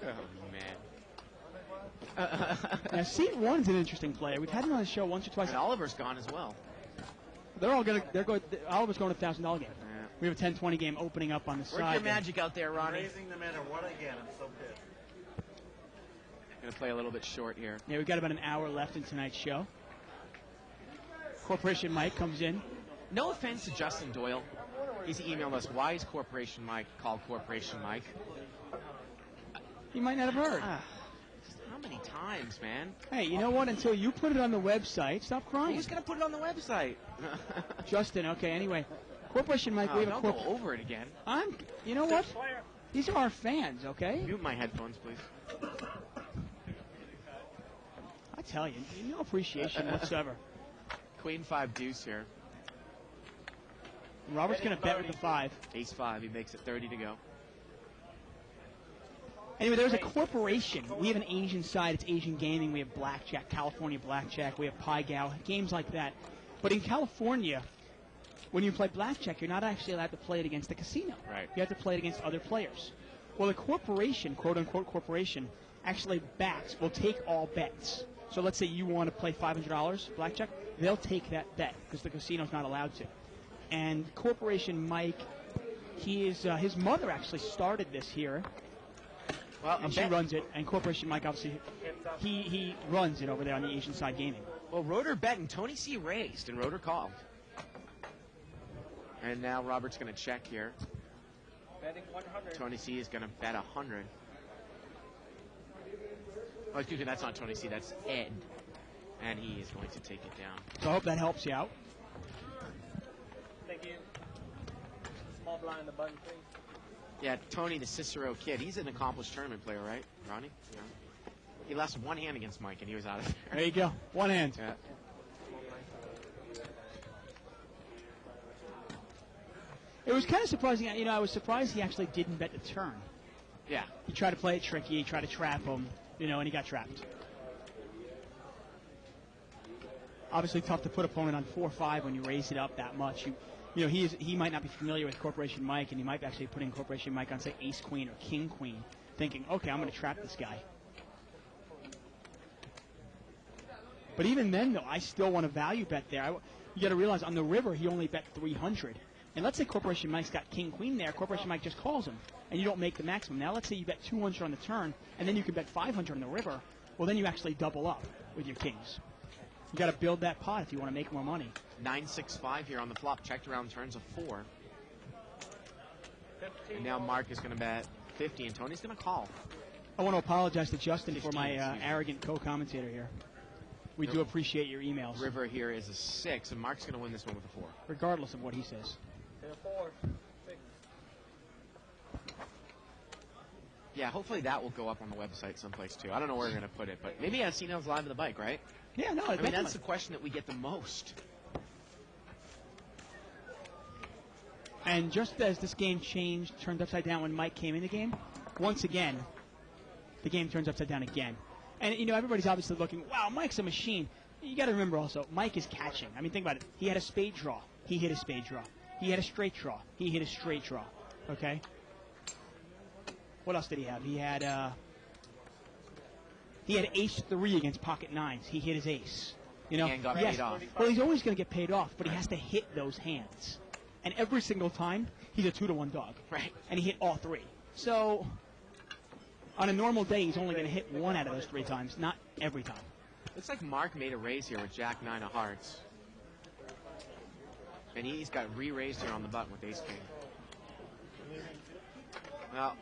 Oh, man. Now, seat 1's an interesting player. We've had him on the show once or twice. And Oliver's gone as well. Oliver's going to $1,000 game. Yeah. We have a 10-20 game opening up on the Work side. your magic out there, Ronnie. Raising no matter what I get, I'm so pissed. Going to play a little bit short here. Yeah, we've got about an hour left in tonight's show. Corporation Mike comes in. No offense to Justin Doyle. He's emailed us, why is Corporation Mike called Corporation Mike? He might not have heard. How many times, man? Hey, you know what? Until you put it on the website, stop crying. Who's going to put it on the website? Justin, okay, anyway. Corporation Mike, we have a don't go over it again. You know what? These are our fans, okay? Mute my headphones, please. I tell you, no appreciation whatsoever. Queen 5 deuce here. Robert's going to bet with the 5. Ace 5, he makes it 30 to go. Anyway, there's a corporation. We have an Asian side. It's Asian gaming. We have blackjack, California blackjack. We have Pai Gow, games like that. But in California, when you play blackjack, you're not actually allowed to play it against the casino. Right. You have to play it against other players. Well, the corporation, quote-unquote corporation, actually will take all bets. So let's say you want to play $500 blackjack, they'll take that bet because the casino's not allowed to. And Corporation Mike, his mother actually started this here. Well, and she runs it, and Corporation Mike, obviously, he runs it over there on the Asian side gaming. Well, Roder bet, and Tony C raised, and Roder called. And now Robert's going to check here. Betting 100. Tony C is going to bet 100. Oh, excuse me, that's not Tony C, that's Ed. And he is going to take it down. So I hope that helps you out. Thank you. Small blind, the button, please. Yeah, Tony the Cicero kid. He's an accomplished tournament player, right, Ronnie? Yeah. He lost one hand against Mike, and he was out of there. There you go. One hand. Yeah. It was kind of surprising. You know, I was surprised he actually didn't bet the turn. Yeah. He tried to play it tricky. He tried to trap him, you know, and he got trapped. Obviously tough to put opponent on 4-5 when you raise it up that much. You know, he might not be familiar with Corporation Mike, and he might be actually putting Corporation Mike on, say, Ace-Queen or King-Queen, thinking, okay, I'm going to trap this guy. But even then, though, I still want to value bet there. You got to realize on the river, he only bet 300. And let's say Corporation Mike's got King-Queen there. Corporation Mike just calls him, and you don't make the maximum. Now let's say you bet 200 on the turn, and then you can bet 500 on the river. Well, then you actually double up with your kings. You got to build that pot if you want to make more money. 9-6-5 here on the flop. Checked around turns of 4. And now Mark is going to bet 50, and Tony's going to call. I want to apologize to Justin 15, for my excuse me. arrogant co-commentator here. We do appreciate your emails, River here is a 6, and Mark's going to win this one with a 4. regardless of what he says. Yeah, hopefully that will go up on the website someplace, too. I don't know where we're going to put it, but maybe CNL's live at the bike, right? Yeah, no, I mean, that's the question that we get the most. And just as this game changed, turned upside down when Mike came in the game, once again, the game turns upside down again. And, you know, everybody's obviously looking, wow, Mike's a machine. You got to remember also, Mike is catching. I mean, think about it. He had a spade draw. He hit a spade draw. He had a straight draw. He hit a straight draw. Okay? What else did he have? He had ace-3 against pocket nines. He hit his ace. You know, And got yes. paid off. Well, he's always going to get paid off, but he has to hit those hands. And every single time, he's a 2-to-1 dog. Right. And he hit all 3. So, on a normal day, he's only going to hit 1 out of those 3 times, not every time. Looks like Mark made a raise here with Jack 9 of hearts. And he's got re-raised here on the button with Ace King. Well,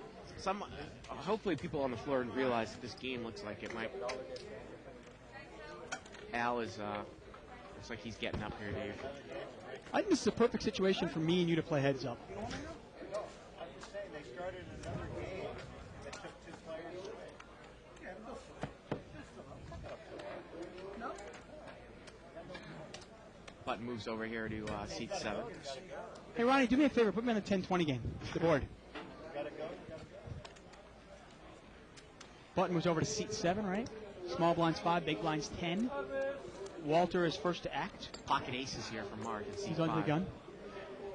hopefully people on the floor realize that this game looks like it might. Al is looks like he's getting up here, Dave. I think this is a perfect situation for me and you to play heads up. I'm just saying they started another game that took 2 players away. Button moves over here to seat 7. Hey, Ronnie, do me a favor. Put me on the 10-20 game. The board. Button moves over to seat 7, right? Small blinds 5, big blinds 10. Walter is first to act. Pocket aces here for Mark at seat He's under the 5. gun.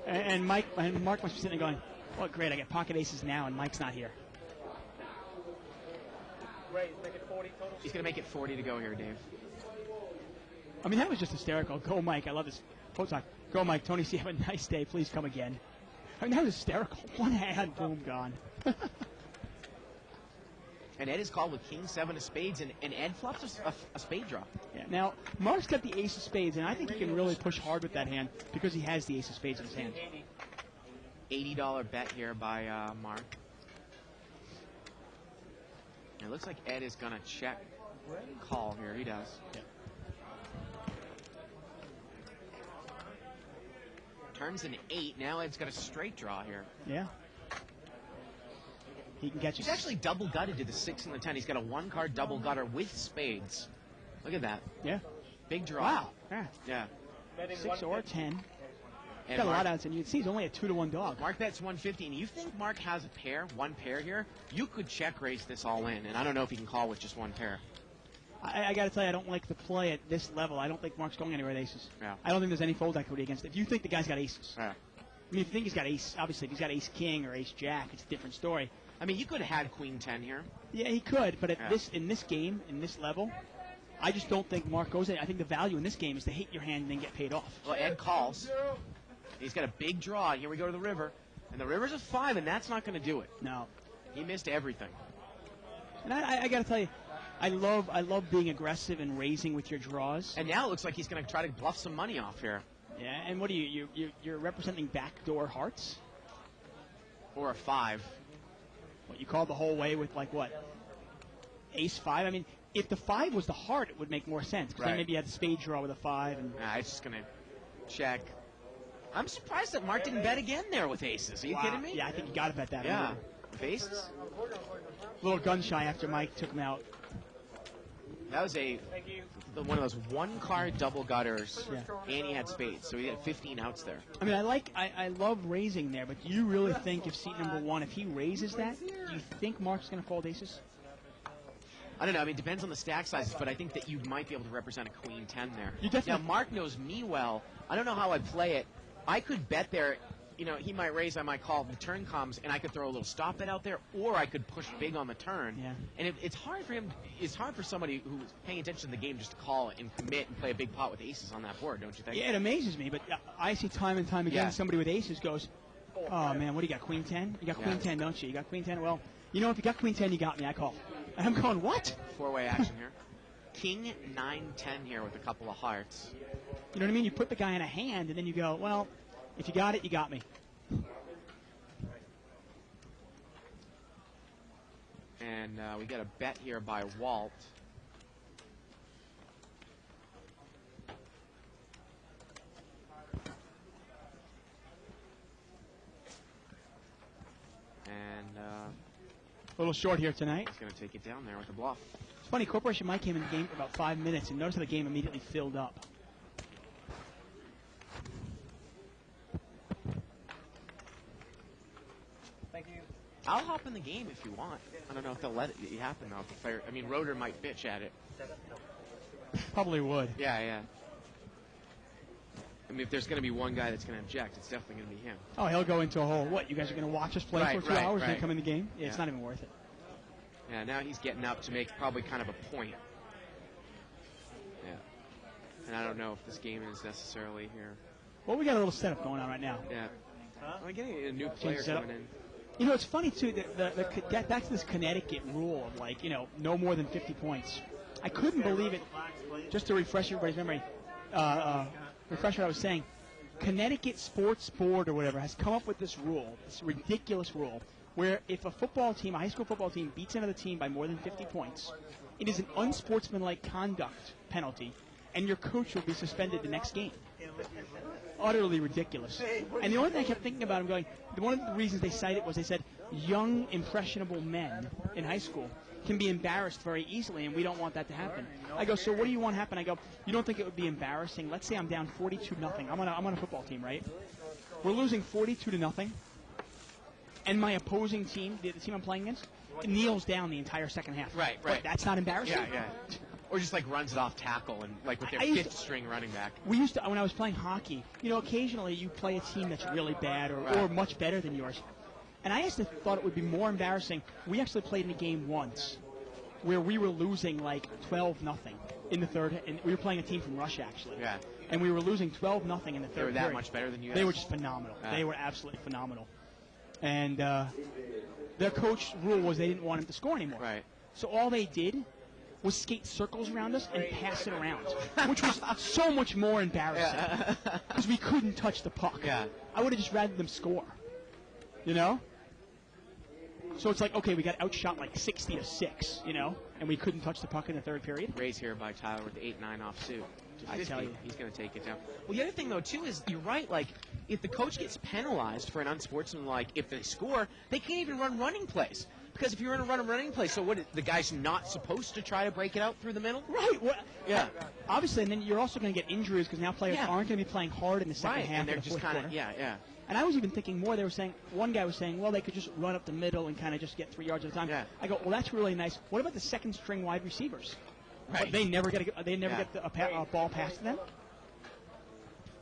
And Mark must be sitting there going, oh, great, I got pocket aces now, and Mike's not here. He's going to make it 40 to go here, Dave. I mean, that was just hysterical. Go, Mike. I love this. Quote talk. Go, Mike. Tony C, have a nice day. Please come again. I mean, that was hysterical. One hand, boom, gone. And Ed is called with King 7 of spades, and Ed flops a spade draw. Yeah. Now, Mark's got the ace of spades, and I think he can really push hard with that hand because he has the ace of spades in his hand. $80 bet here by Mark. It looks like Ed is going to check call here. He does. Yeah. Turns an 8. Now Ed's got a straight draw here. Yeah. He can catch He's it. actually double gutted to the 6 and the 10. He's got a 1-card double gutter with spades. Look at that. Yeah. Big draw. Wow. Yeah. Yeah. 6 or 10. And Got a lot Mark, of outs, and you can see he's only a 2-to-1 dog. Mark bets 150, and you think Mark has a pair, one pair here? You could check raise this all in, and I don't know if he can call with just one pair. I got to tell you, I don't like the play at this level. I don't think Mark's going anywhere with aces. Yeah. I don't think there's any fold equity against it. If you think the guy's got aces, Yeah. I mean, if you think he's got ace, obviously, if he's got ace king or ace jack, it's a different story. I mean, you could have had Queen 10 here. Yeah, he could, but at Yeah. in this game, in this level, I just don't think Mark goes in. I think the value in this game is to hit your hand and then get paid off. Well, Ed calls. He's got a big draw. Here we go to the river. And the river's a 5, and that's not going to do it. No. He missed everything. And I got to tell you, I love being aggressive and raising with your draws. And now it looks like he's going to try to bluff some money off here. Yeah, and what are you're representing backdoor hearts? Or a 5. What, you called the whole way with, like, what? Ace 5? I mean, if the 5 was the heart, it would make more sense. Because then Right. maybe you had the spade draw with a 5. And Nah, it's just going to check. I'm surprised that Mark didn't bet again there with aces. Are you kidding me? Yeah, I think you got to bet that. Yeah. Aces? A little gun shy after Mike took him out. That was one of those one-card double gutters, and he had spades, so he had 15 outs there. I mean, I love raising there, but do you really think if seat number 1, if he raises that, do you think Mark's going to fold aces? I don't know. I mean, it depends on the stack sizes, but I think that you might be able to represent a queen 10 there. You definitely. Now, Mark knows me well. I don't know how I'd play it. I could bet there. You know, he might raise, I might call. The turn comes, and I could throw a little stop bet out there, or I could push big on the turn. Yeah. And it's hard for him. It's hard for somebody who's paying attention to the game just to call and commit and play a big pot with aces on that board, don't you think? Yeah, it amazes me, but I see time and time again somebody with aces goes, oh, man, what do you got, queen 10? You got queen 10, don't you? You got queen 10? Well, you know, if you got queen 10, you got me. I call. And I'm going, what? Four-way action here. King 9-10 here with a couple of hearts. You know what I mean? You put the guy in a hand, and then you go, well, if you got it, you got me. And we get a bet here by Walt. And A little short here tonight. he's going to take it down there with a bluff. It's funny, Corporation Mike came in the game for about 5 minutes, and notice how the game immediately filled up. Thank you. I'll hop in the game if you want. I don't know if they'll let it happen, though. The player, I mean, Roeder might bitch at it. Probably would. Yeah, yeah. I mean, if there's going to be one guy that's going to object, it's definitely going to be him. Oh, he'll go into a whole, what, you guys are going to watch us play Right, for 2 hours and then right. come in the game? Yeah, it's Yeah. not even worth it. Yeah, now he's getting up to make probably kind of a point. Yeah. And I don't know if this game is necessarily here. Well, we got a little setup going on right now. Yeah. I'm getting a new player setup? coming in. You know, it's funny, too, that back to this Connecticut rule of, like, you know, no more than 50 points. I couldn't believe it. Just to refresh everybody's memory, refresh what I was saying. Connecticut Sports Board or whatever has come up with this rule, this ridiculous rule, where if a football team, a high school football team, beats another team by more than 50 points, it is an unsportsmanlike conduct penalty, and your coach will be suspended the next game. Utterly ridiculous. And the only thing I kept thinking about, I'm going, one of the reasons they cited was they said young, impressionable men in high school can be embarrassed very easily, and we don't want that to happen. I go, so what do you want to happen? I go, you don't think it would be embarrassing? Let's say I'm down 42-0. I'm on a football team, right? We're losing 42-0, and my opposing team, the team I'm playing against, kneels down the entire second half. Right. What, that's not embarrassing? Yeah, yeah. Or just like runs it off tackle and like with their I used fifth string running back. We used to, when I was playing hockey, you know, occasionally you play a team that's really bad or much better than yours. And I actually thought it would be more embarrassing. We actually played in a game once where we were losing like 12-0 in the third, and we were playing a team from Russia actually. Yeah. And we were losing 12-0 in the third. They were that period. much better than you They guys? were just phenomenal. They were absolutely phenomenal. And their coach's rule was they didn't want him to score anymore. Right. So all they did was skate circles around us and pass it around, which was so much more embarrassing because we couldn't touch the puck. Yeah. I would have just rather them score, you know? So it's like, okay, we got outshot like 60-6, you know, and we couldn't touch the puck in the third period. Raise here by Tyler with the 8-9 offsuit. I tell you. He's going to take it down. Well, the other thing, though, too, is you're right. Like, if the coach gets penalized for an unsportsmanlike, if they score, they can't even run running plays. Because if you're going to run a running play, so what? The guy's not supposed to try to break it out through the middle? Right. Well, Yeah. Obviously, and then you're also going to get injuries because now players aren't going to be playing hard in the second Right, half and they're of the just fourth kind quarter. of, yeah. And I was even thinking more. They were saying, one guy was saying, well, they could just run up the middle and kind of just get 3 yards at a time. Yeah. I go, well, that's really nice. What about the second string wide receivers? Right. They never get a ball passed to them.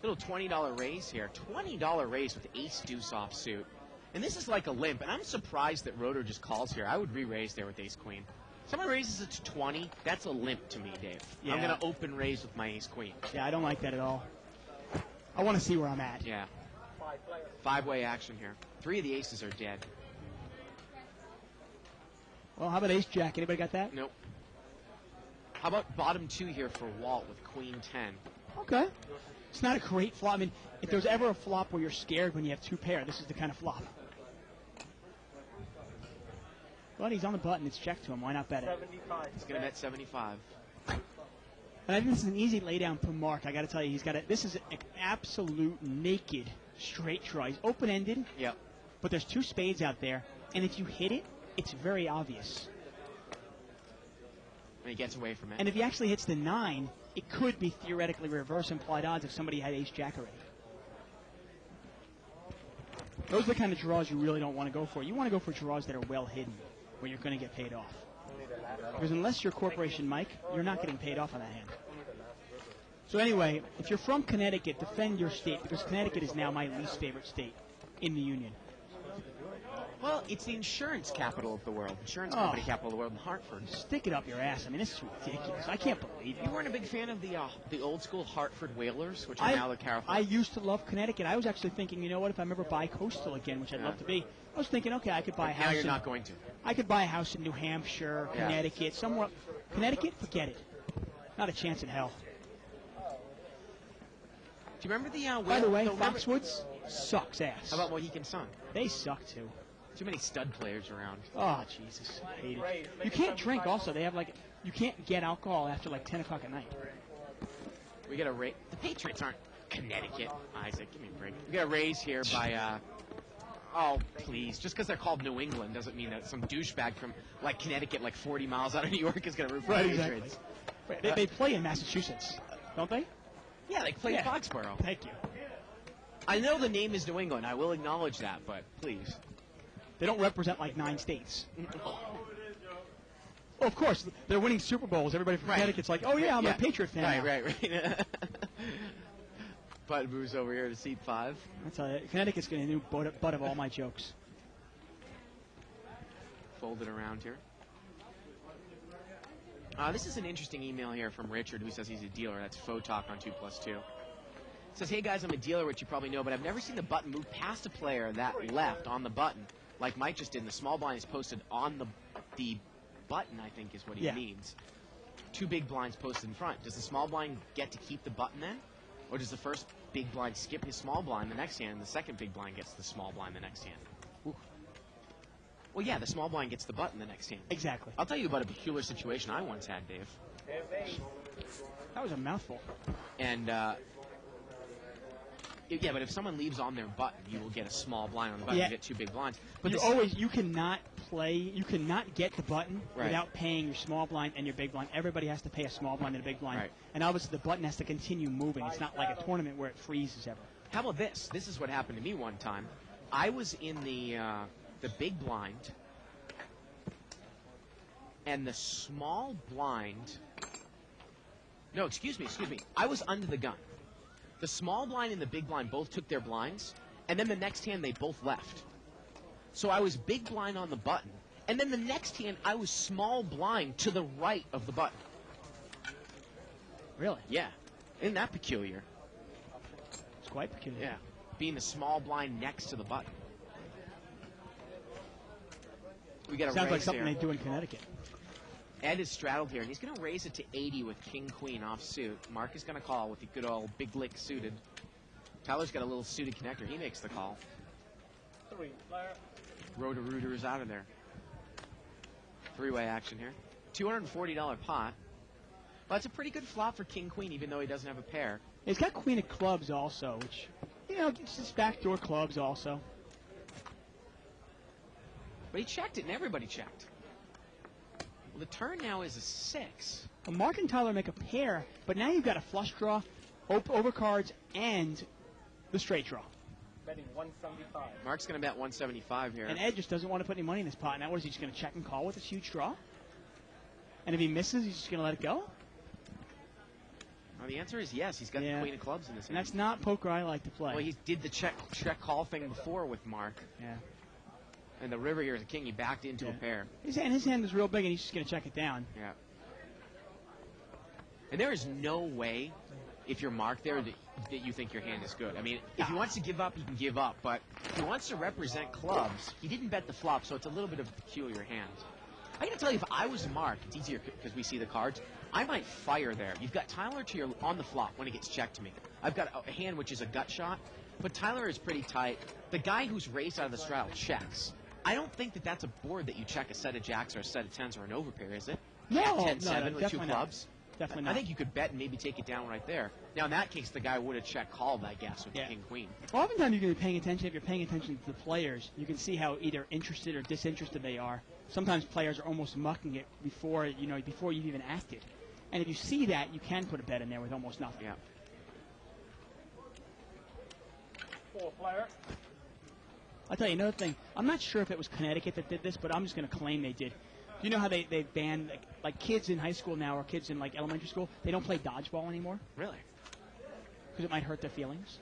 Little $20 raise here. $20 raise with ace deuce offsuit. And this is like a limp. And I'm surprised that Roeder just calls here. I would re-raise there with ace queen. Someone raises it to 20. That's a limp to me, Dave. Yeah. I'm going to open raise with my ace queen. Yeah, I don't like that at all. I want to see where I'm at. Yeah. Five-way action here. 3 of the aces are dead. Well, how about ace jack? Anybody got that? Nope. How about bottom 2 here for Walt with queen 10? Okay. It's not a great flop. I mean, if there's ever a flop where you're scared when you have 2 pair, this is the kind of flop. But he's on the button. It's check to him. Why not bet it? 75. He's going to bet 75. And I think this is an easy laydown for Mark. I got to tell you, this is an absolute naked straight draw. He's open-ended, Yep. but there's 2 spades out there, and if you hit it, it's very obvious. And he gets away from it. And if he actually hits the 9, it could be theoretically reverse implied odds if somebody had ace-jack already. Those are the kind of draws you really don't want to go for. You want to go for draws that are well hidden, where you're going to get paid off. Because unless you're Corporation Mike, you're not getting paid off on that hand. So anyway, if you're from Connecticut, defend your state, because Connecticut is now my least favorite state in the Union. Well, it's the insurance capital of the world. Insurance company capital of the world in Hartford. Stick it up your ass. I mean, this is ridiculous. I can't believe it. You weren't a big fan of the old school Hartford Whalers, which are now the Carolina. I used to love Connecticut. I was actually thinking, you know what, if I'm ever bi-coastal again, which I'd love to be, I was thinking, okay, I could buy a house. Now you're not going to. I could buy a house in New Hampshire, Connecticut, somewhere. Connecticut, forget it. Not a chance in hell. Do you remember the By the way, Foxwoods sucks ass. How about Mohican Sun? They suck too. Too many stud players around. Oh, Jesus. I hate it. You can't drink also. They have you can't get alcohol after 10 o'clock at night. We got a raise. The Patriots aren't Connecticut, Isaac. Give me a break. We got a raise here by, oh, please. Just because they're called New England doesn't mean that some douchebag from, Connecticut, 40 miles out of New York is going to root for the Patriots. Right, they play in Massachusetts, don't they? Yeah, they play in Foxborough. Thank you. I know the name is New England. I will acknowledge that, but please. They don't represent 9 states. Oh, of course, they're winning Super Bowls. Everybody from Connecticut's like, oh, yeah, I'm a Patriot fan. Right. Bud moves over here to seat 5. I tell you, Connecticut's getting a new butt of all my jokes. Fold it around here. This is an interesting email here from Richard, who says he's a dealer. That's Photalk on 2+2. Says, hey, guys, I'm a dealer, which you probably know, but I've never seen the button move past a player that left on the button, like Mike just did. And the small blind is posted on the button, I think is what he means. 2 big blinds posted in front. Does the small blind get to keep the button then? Or does the first big blind skip his small blind the next hand, and the second big blind gets the small blind the next hand? Ooh. Well, yeah, the small blind gets the button the next hand. Exactly. I'll tell you about a peculiar situation I once had, Dave. That was a mouthful. And, yeah, but if someone leaves on their button, you will get a small blind on the button. Yeah. You get 2 big blinds. But you cannot get the button without paying your small blind and your big blind. Everybody has to pay a small blind and a big blind. Right. And obviously the button has to continue moving. It's not like a tournament where it freezes ever. How about this? This is what happened to me one time. I was in the big blind, and the small blind... No, excuse me. I was under the gun. The small blind and the big blind both took their blinds, and then the next hand they both left. So I was big blind on the button, and then the next hand I was small blind to the right of the button. Really? Yeah. Isn't that peculiar? It's quite peculiar. Yeah. Being the small blind next to the button. We got a Sounds raise like something here. they do in Connecticut. Ed is straddled here, and he's going to raise it to 80 with king queen off suit. Mark is going to call with the good old big lick suited. Tyler's got a little suited connector. He makes the call. 3 player. Roto-Rooter is out of there. 3-way action here. $240 pot. Well, that's a pretty good flop for king queen, even though he doesn't have a pair. He's got queen of clubs also, which, it's just backdoor clubs also. But he checked it, and everybody checked. Well, the turn now is a 6. Well, Mark and Tyler make a pair, but now you've got a flush draw, overcards, and the straight draw. Betting 175. Mark's going to bet 175 here. And Ed just doesn't want to put any money in this pot. Now what is he just going to check and call with this huge draw? And if he misses, he's just going to let it go? Well, the answer is yes. He's got the queen of clubs in this And hand. that's not poker I like to play. Well, he did the check call thing before with Mark. Yeah. And the river here is a king. He backed into a pair. His hand is real big, and he's just going to check it down. Yeah. And there is no way, if you're Mark there, that you think your hand is good. I mean, if he wants to give up, he can give up. But if he wants to represent clubs, he didn't bet the flop, so it's a little bit of a peculiar hand. I got to tell you, if I was Mark, it's easier because we see the cards. I might fire there. You've got Tyler to your on the flop when it gets checked to me. I've got a hand which is a gut shot, but Tyler is pretty tight. The guy who's raised out of the straddle checks. I don't think that that's a board that you check a set of jacks or a set of tens or an overpair, is it? No, 10-7 with 2 definitely not. clubs. definitely I not. think you could bet and maybe take it down right there. Now, in that case, the guy would have check called, I guess, with Yeah. the king-queen. Well, oftentimes you can be paying attention. If you're paying attention to the players, you can see how either interested or disinterested they are. Sometimes players are almost mucking it before you've even acted. And if you see that, you can put a bet in there with almost nothing. Yeah. Four player. I'll tell you another thing. I'm not sure if it was Connecticut that did this, but I'm just going to claim they did. You know how they banned, like kids in high school now or kids in, like, elementary school, they don't play dodgeball anymore Really? because it might hurt their feelings?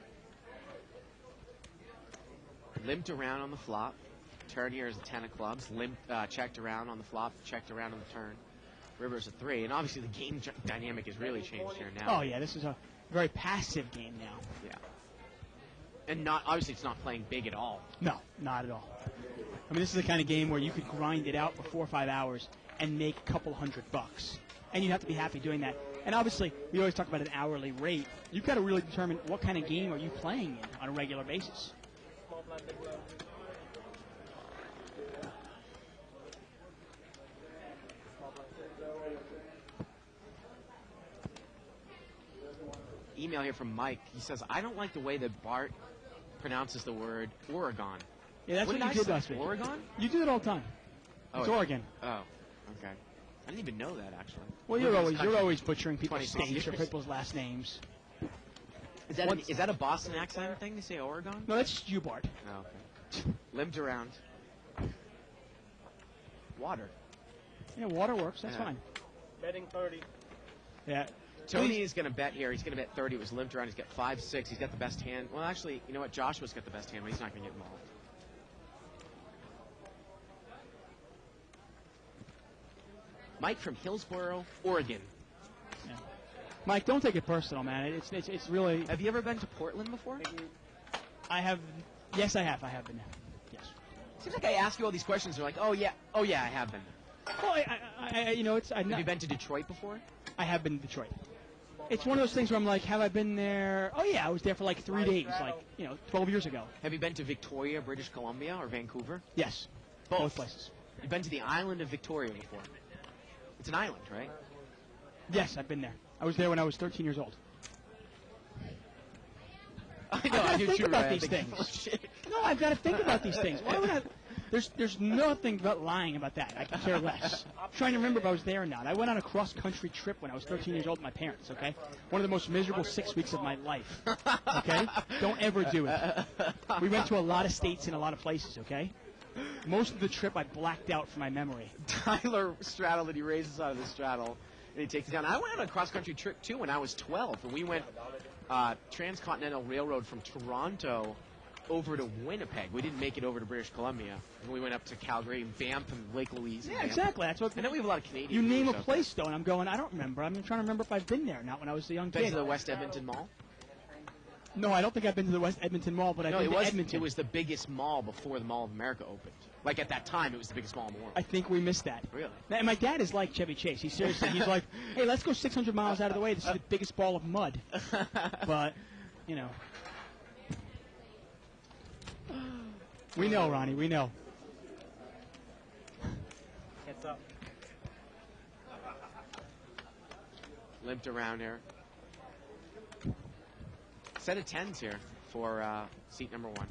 Limped around on the flop. Turn here is a 10 of clubs. Checked around on the flop, checked around on the turn. River's a 3. And obviously the game dynamic has really changed here now. Oh, yeah, this is a very passive game now. Yeah. And obviously it's not playing big at all. No, not at all. I mean, this is the kind of game where you could grind it out for 4 or 5 hours and make a couple $100. And you have to be happy doing that. And obviously, we always talk about an hourly rate. You've got to really determine what kind of game are you playing in on a regular basis. Small blind, big blind. Small blind. Email here from Mike. He says, I don't like the way that Bart pronounces the word Oregon. Yeah, that's what did you I did say? last week. Oregon? You do it all the time. Oh, It's Oregon. Oh, okay. I didn't even know that, actually. Well, Lived in this you're country always butchering people's 26 states or years. people's last names. Is that a Boston accent thing to say Oregon? No, that's just you, Bart. Oh, okay. Limped around. Water. Yeah, water works. That's Yeah. fine. Betting 30. Yeah. Tony is going to bet here. He's going to bet 30. It was limped around. He's got 5-6. He's got the best hand. Well, actually, you know what? Joshua's got the best hand, but he's not going to get involved. Mike from Hillsboro, Oregon. Yeah. Mike, don't take it personal, man. It's really. Have you ever been to Portland before? I have. Yes, I have. I have been there. Yes. Seems like I ask you all these questions. They're like, oh yeah, I have been. Well, Have you been to Detroit before? I have been to Detroit. It's one of those things where I'm like, have I been there? Oh yeah, I was there for like 3 days, like 12 years ago. Have you been to Victoria, British Columbia, or Vancouver? Yes. Both places. You've been to the island of Victoria before. It's an island, right? Yes, I've been there. I was there when I was 13 years old. I I've got to think about these think things. bullshit. No, I've got to think about these things. Why would I? There's nothing about lying about that. I can care less. I'm trying to remember if I was there or not. I went on a cross-country trip when I was 13 years old with my parents, okay? One of the most miserable 6 weeks of my life, okay? Don't ever do it. We went to a lot of states and a lot of places, okay? Most of the trip I blacked out from my memory. Tyler straddled it. He raises out of the straddle, and he takes it down. I went on a cross-country trip, too, when I was 12, and we went transcontinental railroad from Toronto over to Winnipeg. We didn't make it over to British Columbia. And we went up to Calgary and Banff and Lake Louise. and Yeah, Banff. exactly. That's what. And then we have a lot of Canadian. You name a viewers out place, though, and I'm going, I don't remember. I'm trying to remember if I've been there or not when I was a young there. Been kid. to the West Edmonton Mall? No, I don't think I've been to the West Edmonton Mall, but I've No, been it to was. Edmonton. It was the biggest mall before the Mall of America opened. Like at that time, it was the biggest mall in the world. I think we missed that. Really? And my dad is like Chevy Chase. He's like, hey, let's go 600 miles out of the way. This is the biggest ball of mud. But, we know, Ronnie. We know. Heads up. Limped around here. Set of 10s here for seat number 1.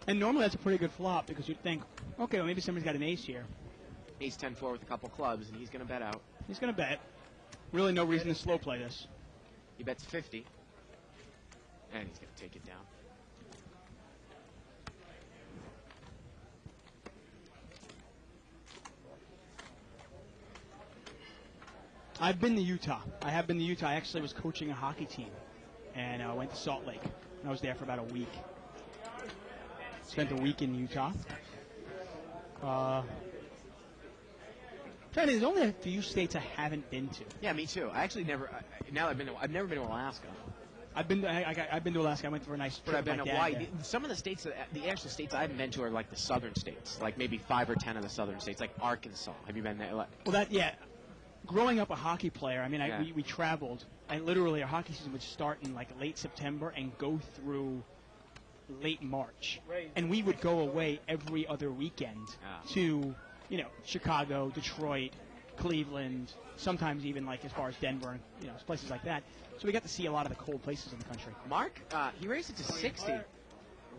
And normally that's a pretty good flop because you'd think, okay, well maybe somebody's got an ace here. Ace 10-4 with a couple clubs, and he's going to bet out. He's going to bet. Really no reason to slow play this. He bets 50, and he's going to take it down. I've been to Utah. I have been to Utah. I actually was coaching a hockey team, and I went to Salt Lake. And I was there for about a week. Spent a week in Utah. There's only a few states I haven't been to. Yeah, me too. I actually never. Now I've never been to Alaska, I've been to Alaska. I went for a nice trip. but I've been with to my dad Hawaii. there. Some of the states, the actual states I haven't been to are like the southern states, like maybe 5 or 10 of the southern states, like Arkansas. Have you been there? Well, growing up a hockey player, Yeah. we traveled, and literally our hockey season would start in like late September and go through late March. Right. And we would go away every other weekend Ah. to, Chicago, Detroit, Cleveland, sometimes even like as far as Denver, and places like that. So we got to see a lot of the cold places in the country. Mark, he raised it to 60.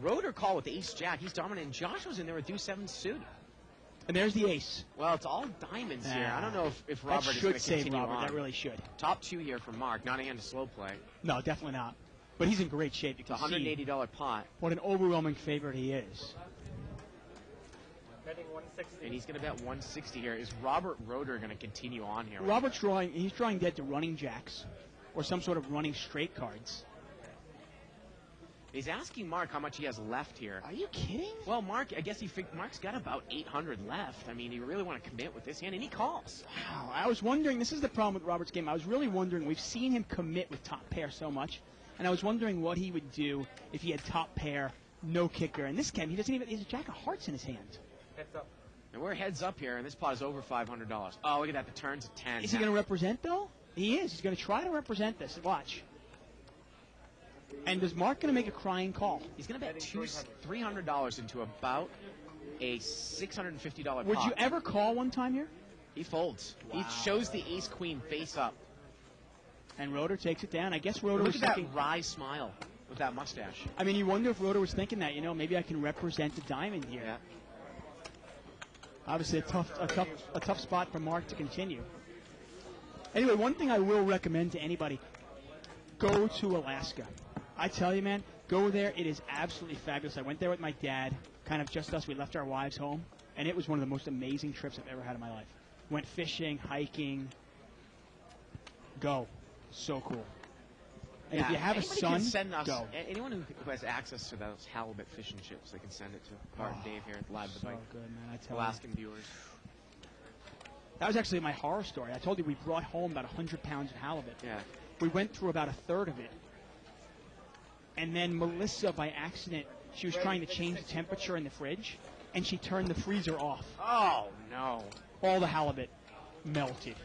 Rotor call with the ace-jack. He's dominant. And Joshua's in there with deuce 7 suited. And there's the ace. Well, it's all diamonds here. I don't know if Robert that is going should to save continue Robert. on. That really should. Top 2 here for Mark. Not a hand to slow play. No, definitely not. But he's in great shape. You It's a can see $180 pot. what an overwhelming favorite he is. Betting 160. And he's going to bet 160 here. Is Robert Rotor going to continue on here? Robert's drawing. He's drawing dead to running jacks, or some sort of running straight cards. He's asking Mark how much he has left here. Are you kidding? Well, Mark, I guess Mark's got about 800 left. I mean, you really want to commit with this hand, and he calls. Wow. I was wondering. This is the problem with Robert's game. I was really wondering. We've seen him commit with top pair so much, and I was wondering what he would do if he had top pair, no kicker. In this game, he doesn't even. He has a jack of hearts in his hand. Heads up. And we're heads up here, and this pot is over $500. Oh, look at that. The turn's a 10. Is he going to represent though? He is. He's going to try to represent this. Watch. And is Mark going to make a crying call? He's going to bet $300 into about a $650 pot. Would you ever call one time here? He folds. Wow. He shows the ace-queen face up. And Rotor takes it down. I guess Rotor Look was at that thinking. wry smile with that mustache. I mean, you wonder if Rotor was thinking that. Maybe I can represent the diamond here. Yeah. Obviously, a tough spot for Mark to continue. Anyway, one thing I will recommend to anybody: go to Alaska. I tell you, man, go there. It is absolutely fabulous. I went there with my dad, kind of just us. We left our wives home, and it was one of the most amazing trips I've ever had in my life. Went fishing, hiking. Go. So cool. And if you have a anybody son, can send us, go. Anyone who has access to those halibut fish and chips, they can send it to Bart and Dave here at Live the So Bike. good, man. I tell you. Alaskan viewers. That was actually my horror story. I told you we brought home about 100 pounds of halibut. Yeah. We went through about a third of it. And then Melissa, by accident, she was trying to change the temperature in the fridge, and she turned the freezer off. Oh, no. All the halibut melted.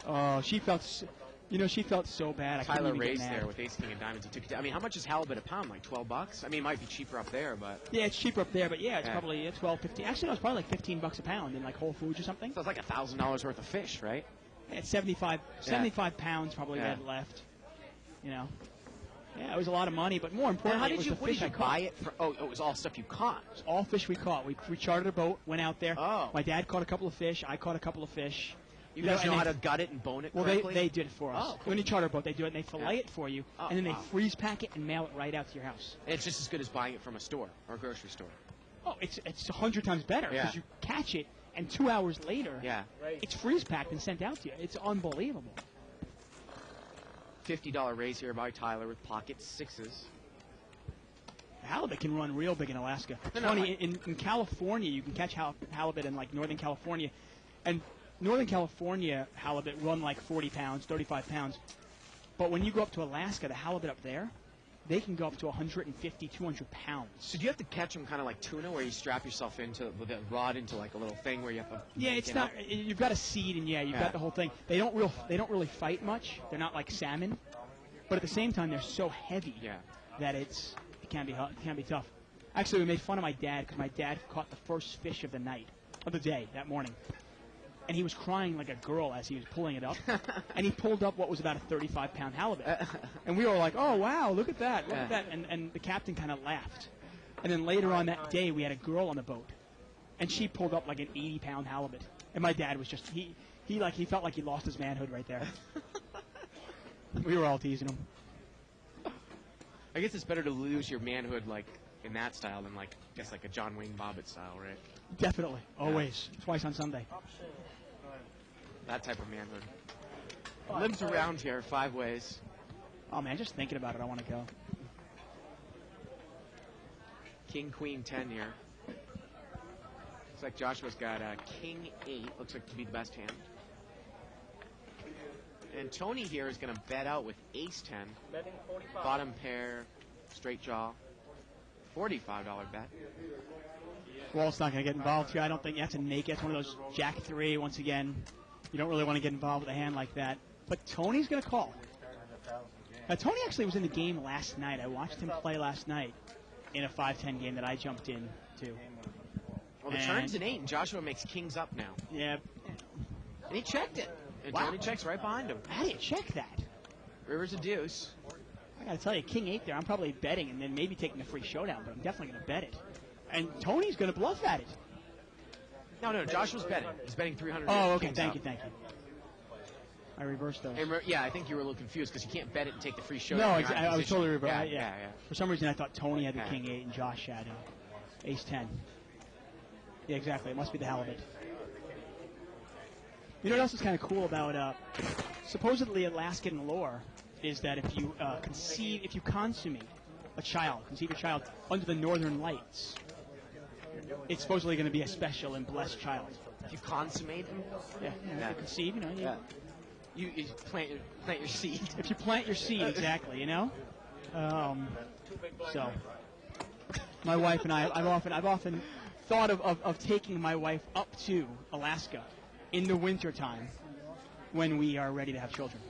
Oh, she felt so bad. I couldn't Tyler even get raised mad. there with Ace King and Diamonds. He took it down. I mean, how much is halibut a pound? Like $12? I mean, it might be cheaper up there, but Yeah, it's cheaper up there, but yeah, it's Yeah. probably 12, 15. Actually, no, it's probably like $15 a pound in like Whole Foods or something. so it's like $1,000 worth of fish, right? It's 75 pounds probably we Yeah. had left. Yeah, it was a lot of money, but more Now, importantly, how it did was you, the what did fish you I caught. buy it for? Oh, it was all stuff you caught. It's all fish we caught. We chartered a boat, went out there. Oh. My dad caught a couple of fish. I caught a couple of fish. You guys and know they- how to gut it and bone it Well, correctly? they did it for us. Oh, cool. When you charter a boat, they do it, and they fillet Yeah. it for you, Oh, and then they wow. freeze pack it and mail it right out to your house. And it's just as good as buying it from a store or a grocery store. Oh, it's 100 times better Yeah. because you catch it, and 2 hours later, Yeah. it's freeze packed and sent out to you. It's unbelievable. $50 raise here by Tyler with pocket sixes. Halibut can run real big in Alaska. It's No, funny, in California, you can catch halibut in like Northern California. And Northern California halibut run like 40 pounds, 35 pounds. But when you go up to Alaska, the halibut up there, they can go up to 150, 200 pounds. So do you have to catch them kind of like tuna, where you strap yourself into with a rod into like a little thing where you have to? Yeah, it's get not. up? You've got a seed, and yeah, you've Yeah. got the whole thing. They don't really fight much. They're not like salmon, but at the same time, they're so heavy Yeah. that it can be tough. Actually, we made fun of my dad because my dad caught the first fish of the day that morning, and he was crying like a girl as he was pulling it up, and he pulled up what was about a 35-pound halibut, and we were like, "Oh wow, look at that, look at that!" And the captain kind of laughed, and then later on that day, we had a girl on the boat, and she pulled up like an 80-pound halibut, and my dad was just he felt like he lost his manhood right there. We were all teasing him. I guess it's better to lose your manhood like in that style than like I guess like a John Wayne Bobbitt style, right? Definitely, always, twice on Sunday. That type of manhood. Lives around here 5 ways. Oh man, just thinking about it, I want to go. King, Queen, 10 here. Looks like Joshua's got King 8. Looks like to be the best hand. And Tony here is going to bet out with Ace 10. Betting 45. Bottom pair, straight jaw. $45 bet. Walt's not going to get involved here. I don't think you have to make it. It's one of those Jack 3, once again. You don't really want to get involved with a hand like that. But Tony's going to call. Now, Tony actually was in the game last night. I watched him play last night in a 5-10 game that I jumped in to. Well, the And- turn's an 8, and Joshua makes kings up now. Yeah. And he checked it. And Wow. Tony checks right behind him. How do you check that? River's a deuce. I got to tell you, King 8 there, I'm probably betting and then maybe taking the free showdown, but I'm definitely going to bet it. And Tony's going to bluff at it. No, Josh was betting. He's betting 300. Oh, okay. Kings Thank up. you. I reversed those. And yeah, I think you were a little confused because you can't bet it and take the free No, showdown. You're out of I was position. totally reversed. Yeah. For some reason, I thought Tony had the Yeah. King 8 and Josh had Ace 10. Yeah, exactly. It must be the halibut. You know what else is kind of cool about supposedly Alaskan lore is that if you consummate a child, conceive a child under the northern lights, it's supposedly going to be a special and blessed child. If you consummate him, Yeah, Yeah. If you conceive, you plant your seed. if you plant your seed, exactly, So, my wife and I've often thought of taking my wife up to Alaska in the wintertime when we are ready to have children.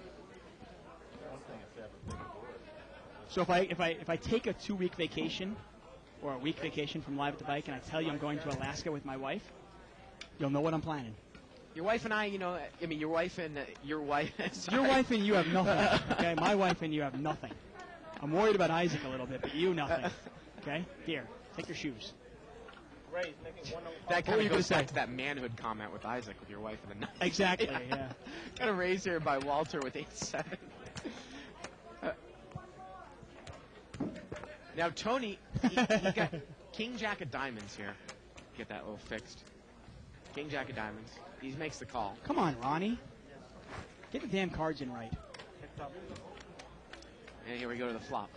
So if I take a 2-week vacation or a week vacation from Live at the Bike and I tell you I'm going to Alaska with my wife, you'll know what I'm planning. Your wife and I, your wife and your wife. Your wife and you have nothing. Okay, my wife and you have nothing. I'm worried about Isaac a little bit, but you nothing. Okay, here, take your shoes. Ray, make it 105. That What kind were you of gonna goes back say? to that manhood comment with Isaac with your wife and the night. Exactly. Yeah. Got a raise here by Walter with 8-7. Now Tony, he got King Jack of Diamonds here. Get that little fixed. King Jack of Diamonds. He makes the call. Come on, Ronnie. Get the damn cards in right. And here we go to the flop.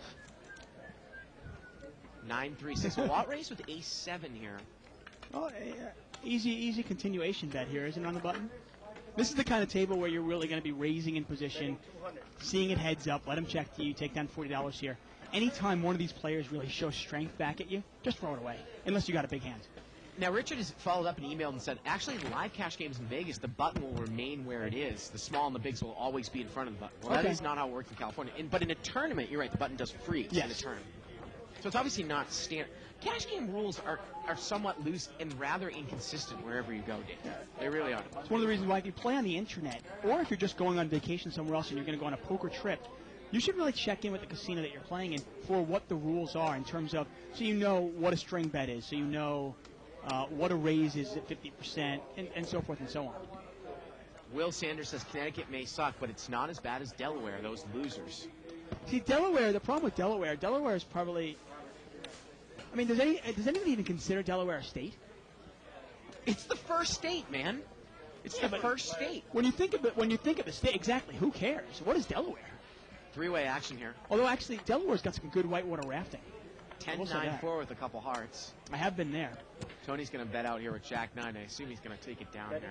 9-3-6. A lot race with Ace-7 here. Oh, easy continuation bet here, isn't it, on the button? This is the kind of table where you're really going to be raising in position, seeing it heads up, let him check to you, take down $40 here. Anytime one of these players really shows strength back at you, just throw it away, unless you got a big hand. Now, Richard has followed up and emailed and said, actually, in live cash games in Vegas, the button will remain where it is. The small and the bigs will always be in front of the button. Well, that Okay. is not how it works in California. But in a tournament, you're right, the button does freeze in a Yes. tournament. So it's obviously not standard. Cash game rules are somewhat loose and rather inconsistent wherever you go, Dave. They really are. It's one of the reasons why if you play on the internet, or if you're just going on vacation somewhere else and you're going to go on a poker trip, you should really check in with the casino that you're playing in for what the rules are in terms of, so you know what a string bet is, so you know what a raise is at 50%, and so forth and so on. Will Sanders says Connecticut may suck, but it's not as bad as Delaware, those losers. See, Delaware, the problem with Delaware is probably, I mean, does anybody even consider Delaware a state? It's the first state, man. It's the first state. When you think of the state, exactly, who cares? What is Delaware? Three-way action here. Although actually, Delaware's got some good whitewater rafting. We'll say that. 10-9-4 with a couple hearts. I have been there. Tony's going to bet out here with Jack 9. I assume he's going to take it down here.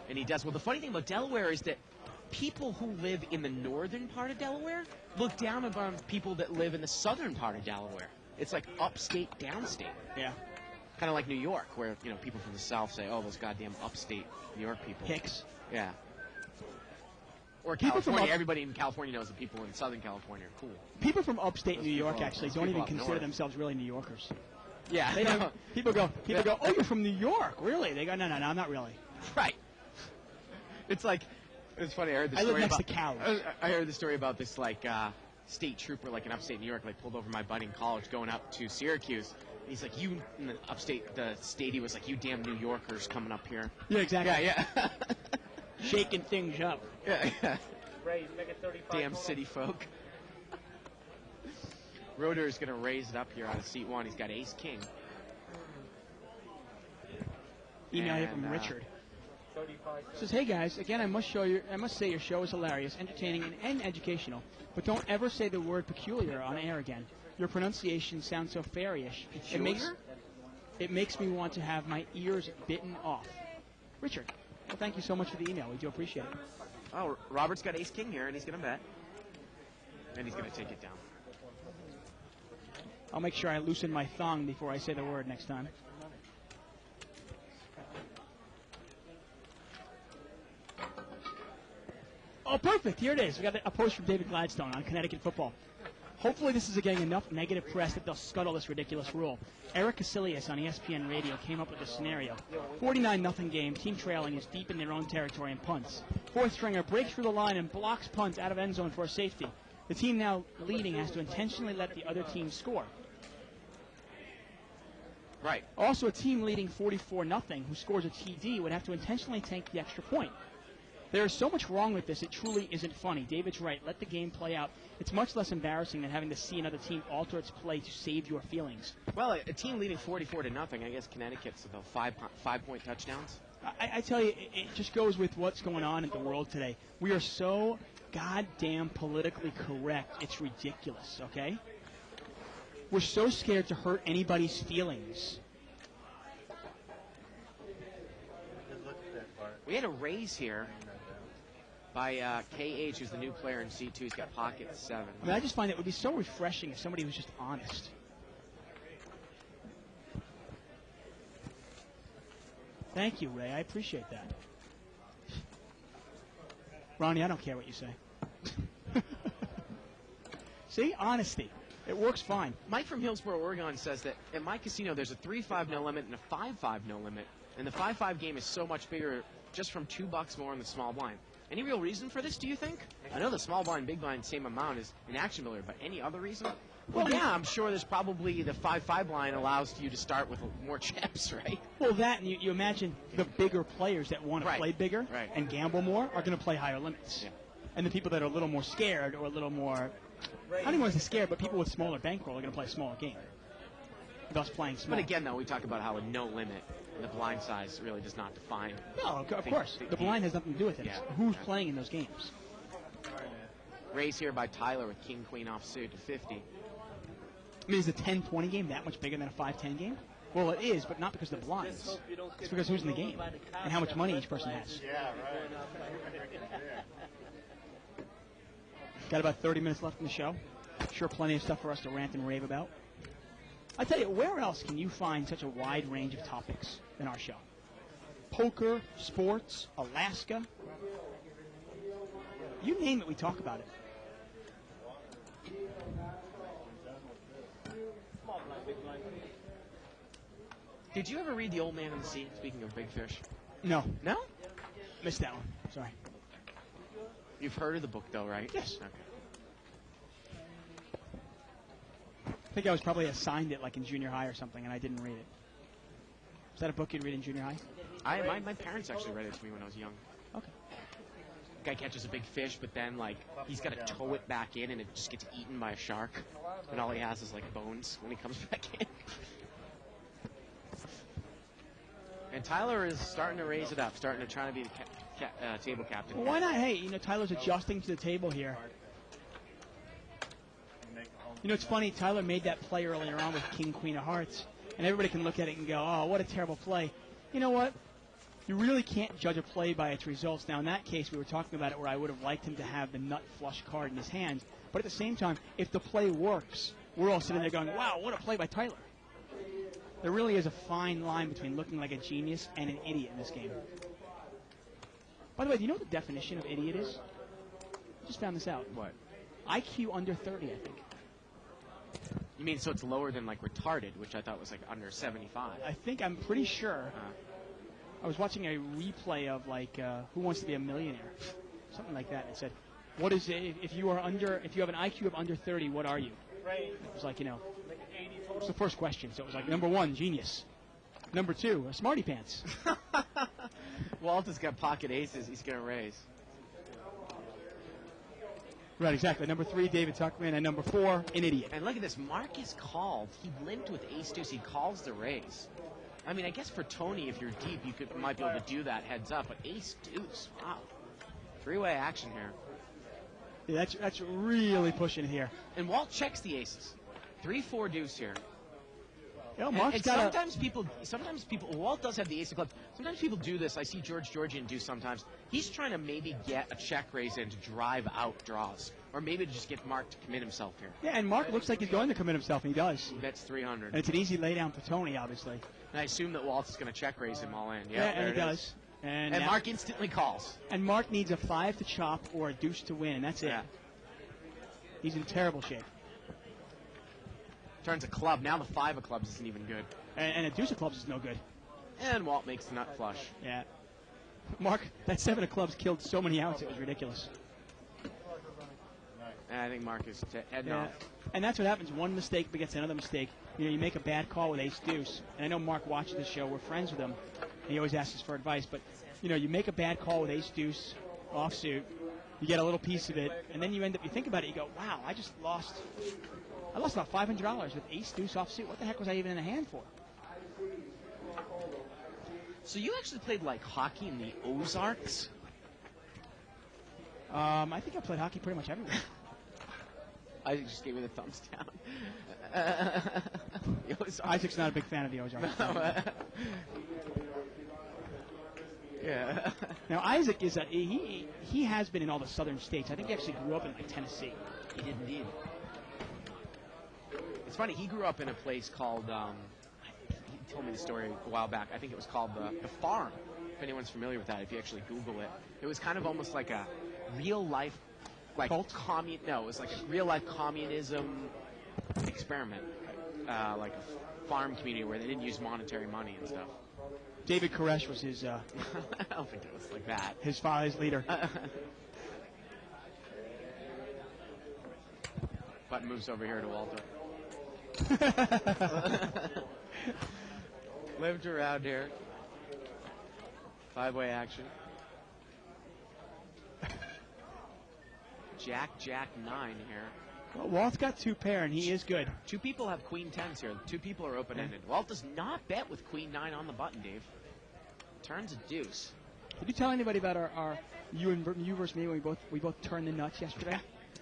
And he does. Well, the funny thing about Delaware is that people who live in the northern part of Delaware look down upon people that live in the southern part of Delaware. It's like upstate, downstate. Yeah. Kind of like New York, where people from the south say, "Oh, those goddamn upstate New York people." Hicks. Yeah. Or People from California. up- Everybody in California knows that people in Southern California are cool. People from upstate New York people- actually those don't people even up consider north. themselves really New Yorkers. Yeah. They don't, people go, oh, you're from New York, really? They go, no, I'm not really. Right. It's like, it's funny. I heard the I live story next about to cows. I heard the story about this state trooper in upstate New York pulled over my buddy in college going up to Syracuse. And he's like, you in the upstate, the state. He was like, you damn New Yorkers coming up here. Yeah, exactly. Yeah. Shaking things up. Yeah. Ray, make it 35. Damn total. city folk. Roeder is going to raise it up here out of seat 1. He's got ace king. Email here And, from Richard. 35. Says, hey guys, again I must say your show is hilarious, entertaining, and educational, but don't ever say the word peculiar on air again. Your pronunciation sounds so fairyish. Peculiar? It makes me want to have my ears bitten off. Richard, well, thank you so much for the email. We do appreciate it. Oh, Robert's got ace king here, and he's going to bet. And he's going to take it down. I'll make sure I loosen my thong before I say the word next time. Oh, perfect. Here it is. We got a post from David Gladstone on Connecticut football. Hopefully this is getting enough negative press that they'll scuttle this ridiculous rule. Eric Casillas on ESPN Radio came up with this scenario. 49-0 game, team trailing is deep in their own territory and punts. Fourth stringer breaks through the line and blocks punts out of end zone for a safety. The team now leading has to intentionally let the other team score. Right. Also, a team leading 44-0 who scores a TD would have to intentionally take the extra point. There is so much wrong with this, it truly isn't funny. David's right. Let the game play out. It's much less embarrassing than having to see another team alter its play to save your feelings. Well, a team leading 44-0, I guess Connecticut's about five-point touchdowns. I tell you, it just goes with what's going on in the world today. We are so goddamn politically correct. It's ridiculous, okay? We're so scared to hurt anybody's feelings. Just look at that part. We had a raise here by KH, who's the new player in C2. He's got pocket 7. I mean, I just find it would be so refreshing if somebody was just honest. Thank you, Ray. I appreciate that. Ronnie, I don't care what you say. See? Honesty. It works fine. Mike from Hillsboro, Oregon says that at my casino there's a 3-5 no limit and a 5-5 no limit. And the 5-5 game is so much bigger just from $2 more in the small blind. Any real reason for this, do you think? I know the small blind, big blind, same amount as an action builder, but any other reason? Well, yeah, I'm sure there's probably the 5-5 blind allows you to start with more chips, right? Well, that, and you imagine the bigger players that want to Right. play bigger Right. and gamble more are going to play higher limits. Yeah. And the people that are a little more scared or a little more, I don't even want to say scared, but people with smaller bankroll are going to play a smaller game, thus playing small. But again, though, we talk about how a no limit, the blind size really does not define. No, of course. The blind has nothing to do with it. Yeah. It's who's playing in those games? Raise here by Tyler with king, queen offsuit to 50. I mean, is a 10-20 game that much bigger than a 5-10 game? Well, it is, but not because of the blinds. It's because who's in the game and how much money each person has. Yeah, right. Got about 30 minutes left in the show. Sure, plenty of stuff for us to rant and rave about. I tell you, where else can you find such a wide range of topics than our show? Poker, sports, Alaska. You name it, we talk about it. Did you ever read The Old Man in the Sea, speaking of big fish? No, No? missed that one. Sorry. You've heard of the book, though, right? Yes. Okay. I think I was probably assigned it like in junior high or something, and I didn't read it. Is that a book you'd read in junior high? My parents actually read it to me when I was young. Okay. Guy catches a big fish, but then, like, he's got to tow it back in, and it just gets eaten by a shark. And all he has is, like, bones when he comes back in. And Tyler is starting to raise it up, starting to try to be the table captain. Well, why not? Hey, Tyler's adjusting to the table here. It's funny. Tyler made that play earlier on with King, Queen of Hearts, and everybody can look at it and go, oh, what a terrible play. You know what? You really can't judge a play by its results. Now, in that case, we were talking about it where I would have liked him to have the nut flush card in his hand. But at the same time, if the play works, we're all sitting there going, wow, what a play by Tyler. There really is a fine line between looking like a genius and an idiot in this game. By the way, do you know what the definition of idiot is? I just found this out. What? IQ under 30, I think. You mean so it's lower than, like, retarded, which I thought was, like, under 75? I'm pretty sure. I was watching a replay of, like, Who Wants to Be a Millionaire? Something like that. It said, what is it, if you have an IQ of under 30, what are you? It was like, it was the first question. So it was like, number 1, genius. Number 2, a smarty pants. Walt has got pocket aces he's going to raise. Right, exactly. Number 3, David Tuckman, and number 4, an idiot. And look at this. Marcus called. He limped with ace-deuce. He calls the raise. I mean, I guess for Tony, if you're deep, you might be able to do that heads up. But ace-deuce, wow. Three-way action here. Yeah, that's really pushing it here. And Walt checks the aces. 3-4 deuce here. Mark's and got sometimes people, Walt does have the ace of clubs. Sometimes people do this. I see George Georgian do sometimes. He's trying to maybe get a check raise in to drive out draws. Or maybe to just get Mark to commit himself here. Yeah, and Mark looks like he's going to commit himself, and he does. He bets 300. And it's an easy laydown for Tony, obviously. And I assume that Walt is going to check raise him all in. Yeah, and he there it does. is. And And Mark instantly calls. And Mark needs a 5 to chop or a deuce to win, and that's it. Yeah. He's in terrible shape. Turns a club. Now the 5 of clubs isn't even good. And a deuce of clubs is no good. And Walt makes the nut flush. Yeah. Mark, that 7 of clubs killed so many outs, it was ridiculous. And I think Mark is heading Yeah. off. And that's what happens. One mistake begets another mistake. You know, you make a bad call with ace deuce. And I know Mark watches this show. We're friends with him. And he always asks us for advice. But, you know, you make a bad call with ace deuce offsuit. You get a little piece of it. And then you think about it. You go, wow, I lost about $500 with ace deuce offsuit. What the heck was I even in a hand for? So you actually played like hockey in the Ozarks? I think I played hockey pretty much everywhere. I just gave you the thumbs down. The Ozarks. Isaac's not a big fan of the Ozarks. Yeah. Now Isaac is he has been in all the southern states. I think he actually grew up in like Tennessee. He did indeed. It's funny, he grew up in a place called, he told me the story a while back, I think it was called the Farm, if anyone's familiar with that, if you actually Google it. It was kind of almost like a real-life, like, cult? No, it was like a real-life communism experiment, like a farm community where they didn't use monetary money and stuff. David Koresh was his I don't think it was like that. his father's leader. Button moves over here to Walter. Lived around here. 5-way action. Jack 9 here. Well, Walt's got 2 pair, and he is good. 2 people have queen 10s here. 2 people are open-ended. Walt does not bet with queen 9 on the button, Dave. Turns a deuce. Did you tell anybody about our you versus me when we both turned the nuts yesterday?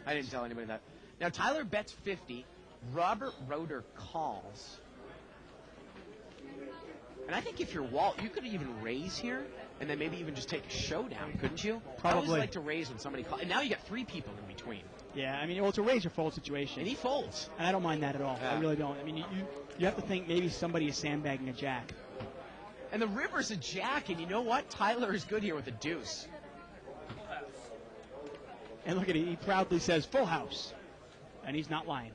I didn't tell anybody that. Now, Tyler bets 50. Robert Roeder calls. And I think if you're Walt, you could even raise here and then maybe even just take a showdown, couldn't you? I always Probably. like to raise when somebody calls. And now you got 3 people in between. Yeah, I mean, well, it's a raise or fold situation. And he folds. And I don't mind that at all. Yeah. I really don't. I mean, you have to think maybe somebody is sandbagging a jack. And the river's a jack, and you know what? Tyler is good here with a deuce. And look at it, he proudly says full house. And he's not lying.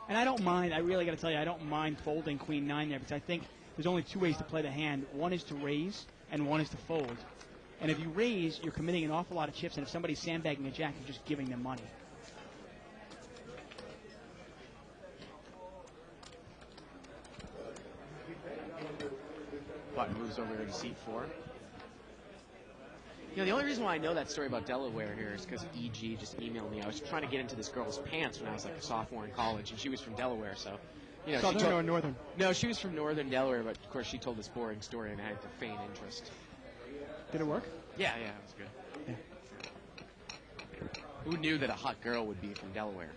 And I don't mind, I really got to tell you, I don't mind folding queen 9 there because I think there's only 2 ways to play the hand. One is to raise, and one is to fold. And if you raise, you're committing an awful lot of chips, and if somebody's sandbagging a jack, you're just giving them money. Button moves over here to seat 4. You know, the only reason why I know that story about Delaware here is because EG just emailed me. I was trying to get into this girl's pants when I was like a sophomore in college, and she was from Delaware, so... You know, Southern or northern? No, she was from northern Delaware, but of course she told this boring story, and I had to feign interest. Did it work? Yeah, it was good. Yeah. Who knew that a hot girl would be from Delaware?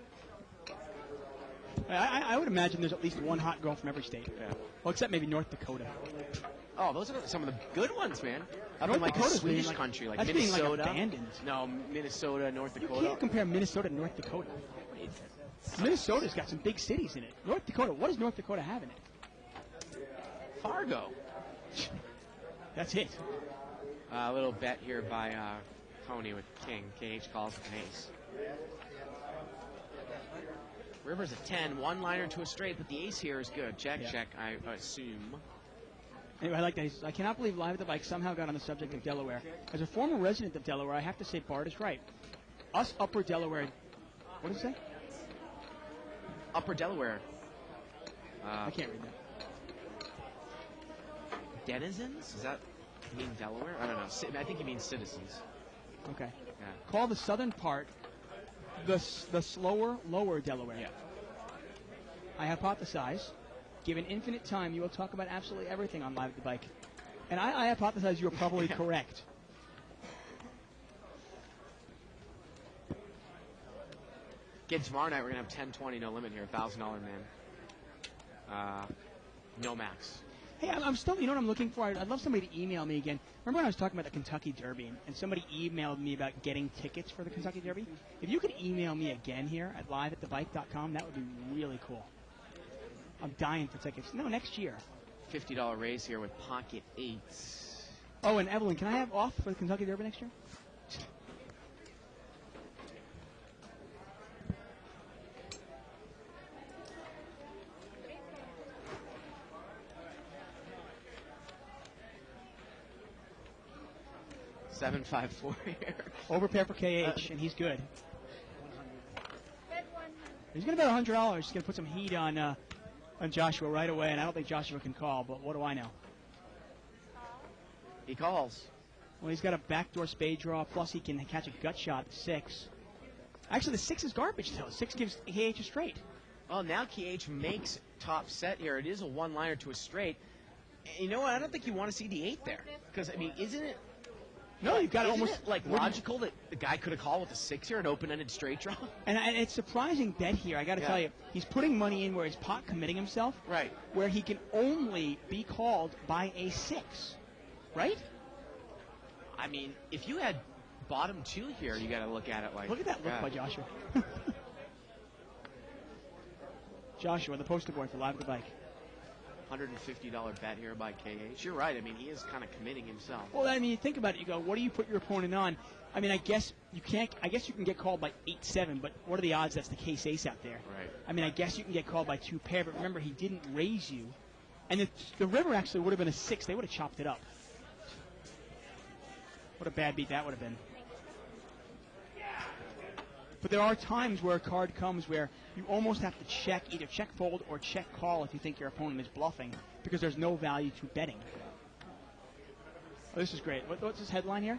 I would imagine there's at least one hot girl from every state. Yeah. Well, except maybe North Dakota. Oh, those are some of the good ones, man. Up North in like the Dakota's Swedish being, like- country, like that's being, like, Minnesota. abandoned. No, Minnesota, North You Dakota. can't compare Minnesota to North Dakota. Minnesota's got some big cities in it. North Dakota, what does North Dakota have in it? Fargo. That's it. A little bet here by Tony with King. KH calls with an ace. River's a 10, one-liner to a straight, but the ace here is good. Check, Yeah. check, I assume. Anyway, I like that. I cannot believe Live at the Bike somehow got on the subject of Delaware. As a former resident of Delaware, I have to say Bart is right. Us upper Delaware, what did it say? Upper Delaware. I can't read that. Denizens? Does that mean Delaware? I don't know. I think he means citizens. Okay. Yeah. Call the southern part the slower, lower Delaware. Yeah. I hypothesize, given infinite time, you will talk about absolutely everything on Live at the Bike. And I hypothesize you are probably correct. Again, tomorrow night we're going to have 10-20 no limit here, $1,000 man. No max. Hey, I'm still, you know what I'm looking for? I'd love somebody to email me again. Remember when I was talking about the Kentucky Derby, and somebody emailed me about getting tickets for the Kentucky Derby? If you could email me again here at liveatthebike.com, that would be really cool. I'm dying for tickets. No, next year. $50 raise here with pocket eights. Oh, and Evelyn, can I have off for the Kentucky Derby next year? 754 here. Overpair for KH, and he's good. Bet 100. He's going to bet $100. He's going to put some heat on Joshua right away, and I don't think Joshua can call, but what do I know? He calls. Well, he's got a backdoor spade draw, plus he can catch a gut shot at 6. Actually, the 6 is garbage, though. 6 gives KH a straight. Well, now KH makes top set here. It is a one-liner to a straight. And you know what? I don't think you want to see the 8 there. Because, I mean, isn't it... No, you've got isn't almost... it, like, logical that the guy could have called with a 6 here, an open-ended straight draw? And it's surprising bet here, I got to tell you. He's putting money in where he's pot committing himself. Right. Where he can only be called by a 6. Right? I mean, if you had bottom 2 here, you got to look at it like... Look at that look by Joshua. Joshua, the poster boy for Live at the Bike. $150 bet here by KH. You're right. I mean, he is kind of committing himself. Well, I mean, you think about it. You go, what do you put your opponent on? I mean, I guess you can't. I guess you can get called by 8-7, but what are the odds that's the case ace out there? Right. I mean, I guess you can get called by 2 pair, but remember, he didn't raise you, and the river actually would have been a 6. They would have chopped it up. What a bad beat that would have been. But there are times where a card comes where you almost have to check, either check fold or check call if you think your opponent is bluffing, because there's no value to betting. Oh, this is great. What's this headline here?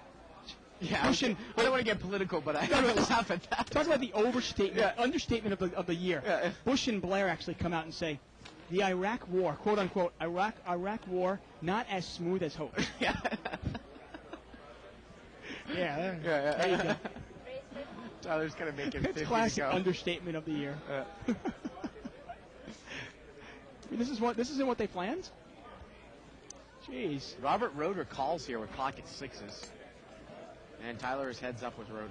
Yeah, Pushing. I don't want to get political, but I laugh at that. Talk about the understatement of the year. Yeah. Bush and Blair actually come out and say, the Iraq War, quote unquote, Iraq War, not as smooth as hoped. Yeah. There you go. Tyler's going to make it 50 It's classic to go. understatement of the year. I mean, this isn't what they planned. Jeez. Robert Roeder calls here with pocket 6s. And Tyler is heads up with Roeder.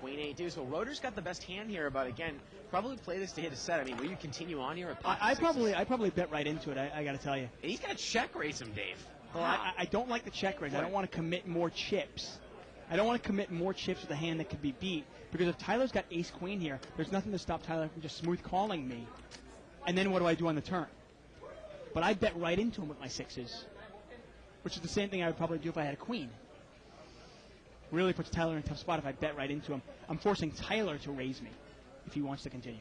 Queen 8-2. So Roeder's got the best hand here, but again, probably play this to hit a set. I mean, will you continue on here with pocket I 6s? probably bet right into it. I got to tell you. And he's got to check raise him, Dave. Well, I don't like the check raise. I don't want to commit more chips. I don't want to commit more chips with a hand that could be beat, because if Tyler's got ace queen here, there's nothing to stop Tyler from just smooth calling me. And then what do I do on the turn? But I bet right into him with my 6s, which is the same thing I would probably do if I had a queen. Really puts Tyler in a tough spot if I bet right into him. I'm forcing Tyler to raise me if he wants to continue.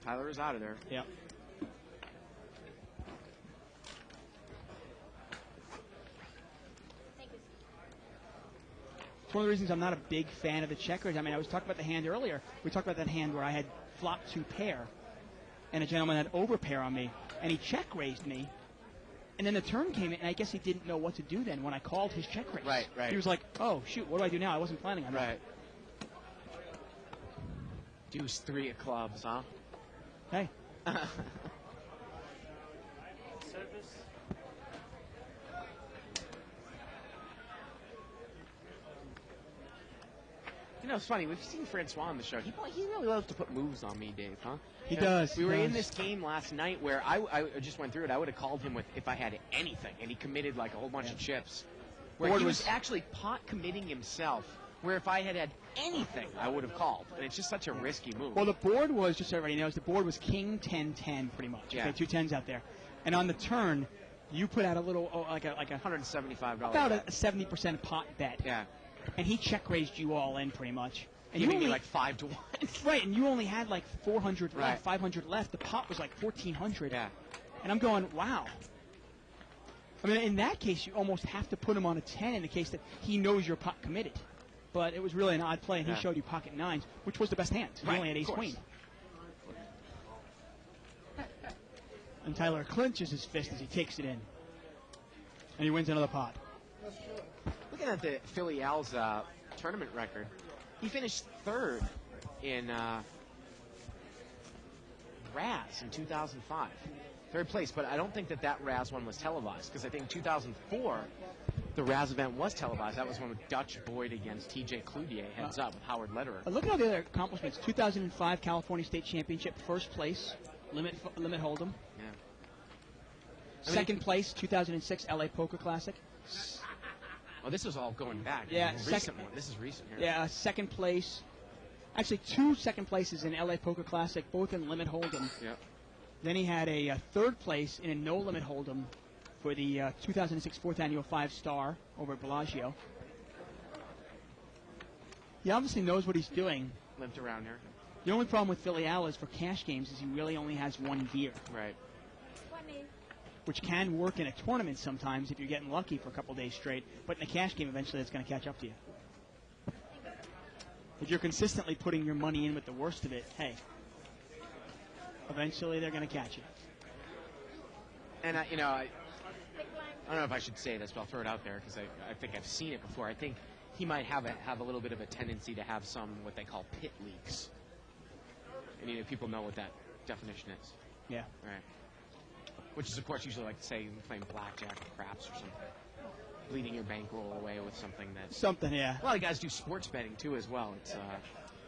Tyler is out of there. Yeah. It's one of the reasons I'm not a big fan of the checkers. I mean, I was talking about the hand earlier. We talked about that hand where I had flop 2 pair, and a gentleman had overpair on me, and he check raised me, and then the turn came in, and I guess he didn't know what to do then when I called his check raise. Right. He was like, oh, shoot, what do I do now? I wasn't planning on that. Right. Deuce 3 of clubs, huh? Hey. Service. You know, it's funny. We've seen Francois on the show. He really loves to put moves on me, Dave, huh? He does. We were in this game last night where I just went through it. I would have called him with if I had anything, and he committed like a whole bunch of chips. Where Board he was was- actually pot committing himself. Where if I had anything, I would have called. And it's just such a risky move. Well, the board was, just so everybody knows, the board was king 10-10 pretty much. Yeah. Okay, 2 10s out there. And on the turn, you put out a little, like a $175. about a bet. 70% pot bet. Yeah. And he check raised you all in pretty much. And Giving you me only, like 5 to 1. right, and you only had like 400 Right. left, 500 left. The pot was like 1,400. Yeah. And I'm going, wow. I mean, in that case, you almost have to put him on a 10 in the case that he knows you're pot committed. But it was really an odd play, and Yeah. he showed you pocket 9s, which was the best hand. He Right, only had of ace course. queen. And Tyler clenches his fist as he takes it in. And he wins another pot. Looking at the Philly Al's tournament record, he finished 3rd in Raz in 2005. 3rd place, but I don't think that Raz one was televised, because I think 2004, the Raz event was televised. That was one with Dutch Boyd against T.J. Cloutier, heads up, with Howard Lederer. Look at all the other accomplishments. 2005 California State Championship, first place, limit hold'em. Yeah. Second place, 2006 LA Poker Classic. Oh, this is all going back. Yeah, Recent second- one. This is recent here. Yeah, second place. Actually, 2 second places in LA Poker Classic, both in limit hold'em. Yeah. Then he had a third place in a no-limit hold'em for the 2006 fourth annual 5-star over at Bellagio. He obviously knows what he's doing. Limped around here. The only problem with Philly Al is for cash games is he really only has one gear, Right. 20. which can work in a tournament sometimes if you're getting lucky for a couple days straight. But in a cash game, eventually it's going to catch up to you. If you're consistently putting your money in with the worst of it, hey, eventually they're going to catch you. And, I Big line. don't know if I should say this, but I'll throw it out there because I think I've seen it before. I think he might have a little bit of a tendency to have some what they call pit leaks. And people know what that definition is. Yeah. Right. Which is, of course, usually like, say, playing blackjack or craps or something. Bleeding your bankroll away with something that's... Something, yeah. A lot of guys do sports betting, too, as well. It's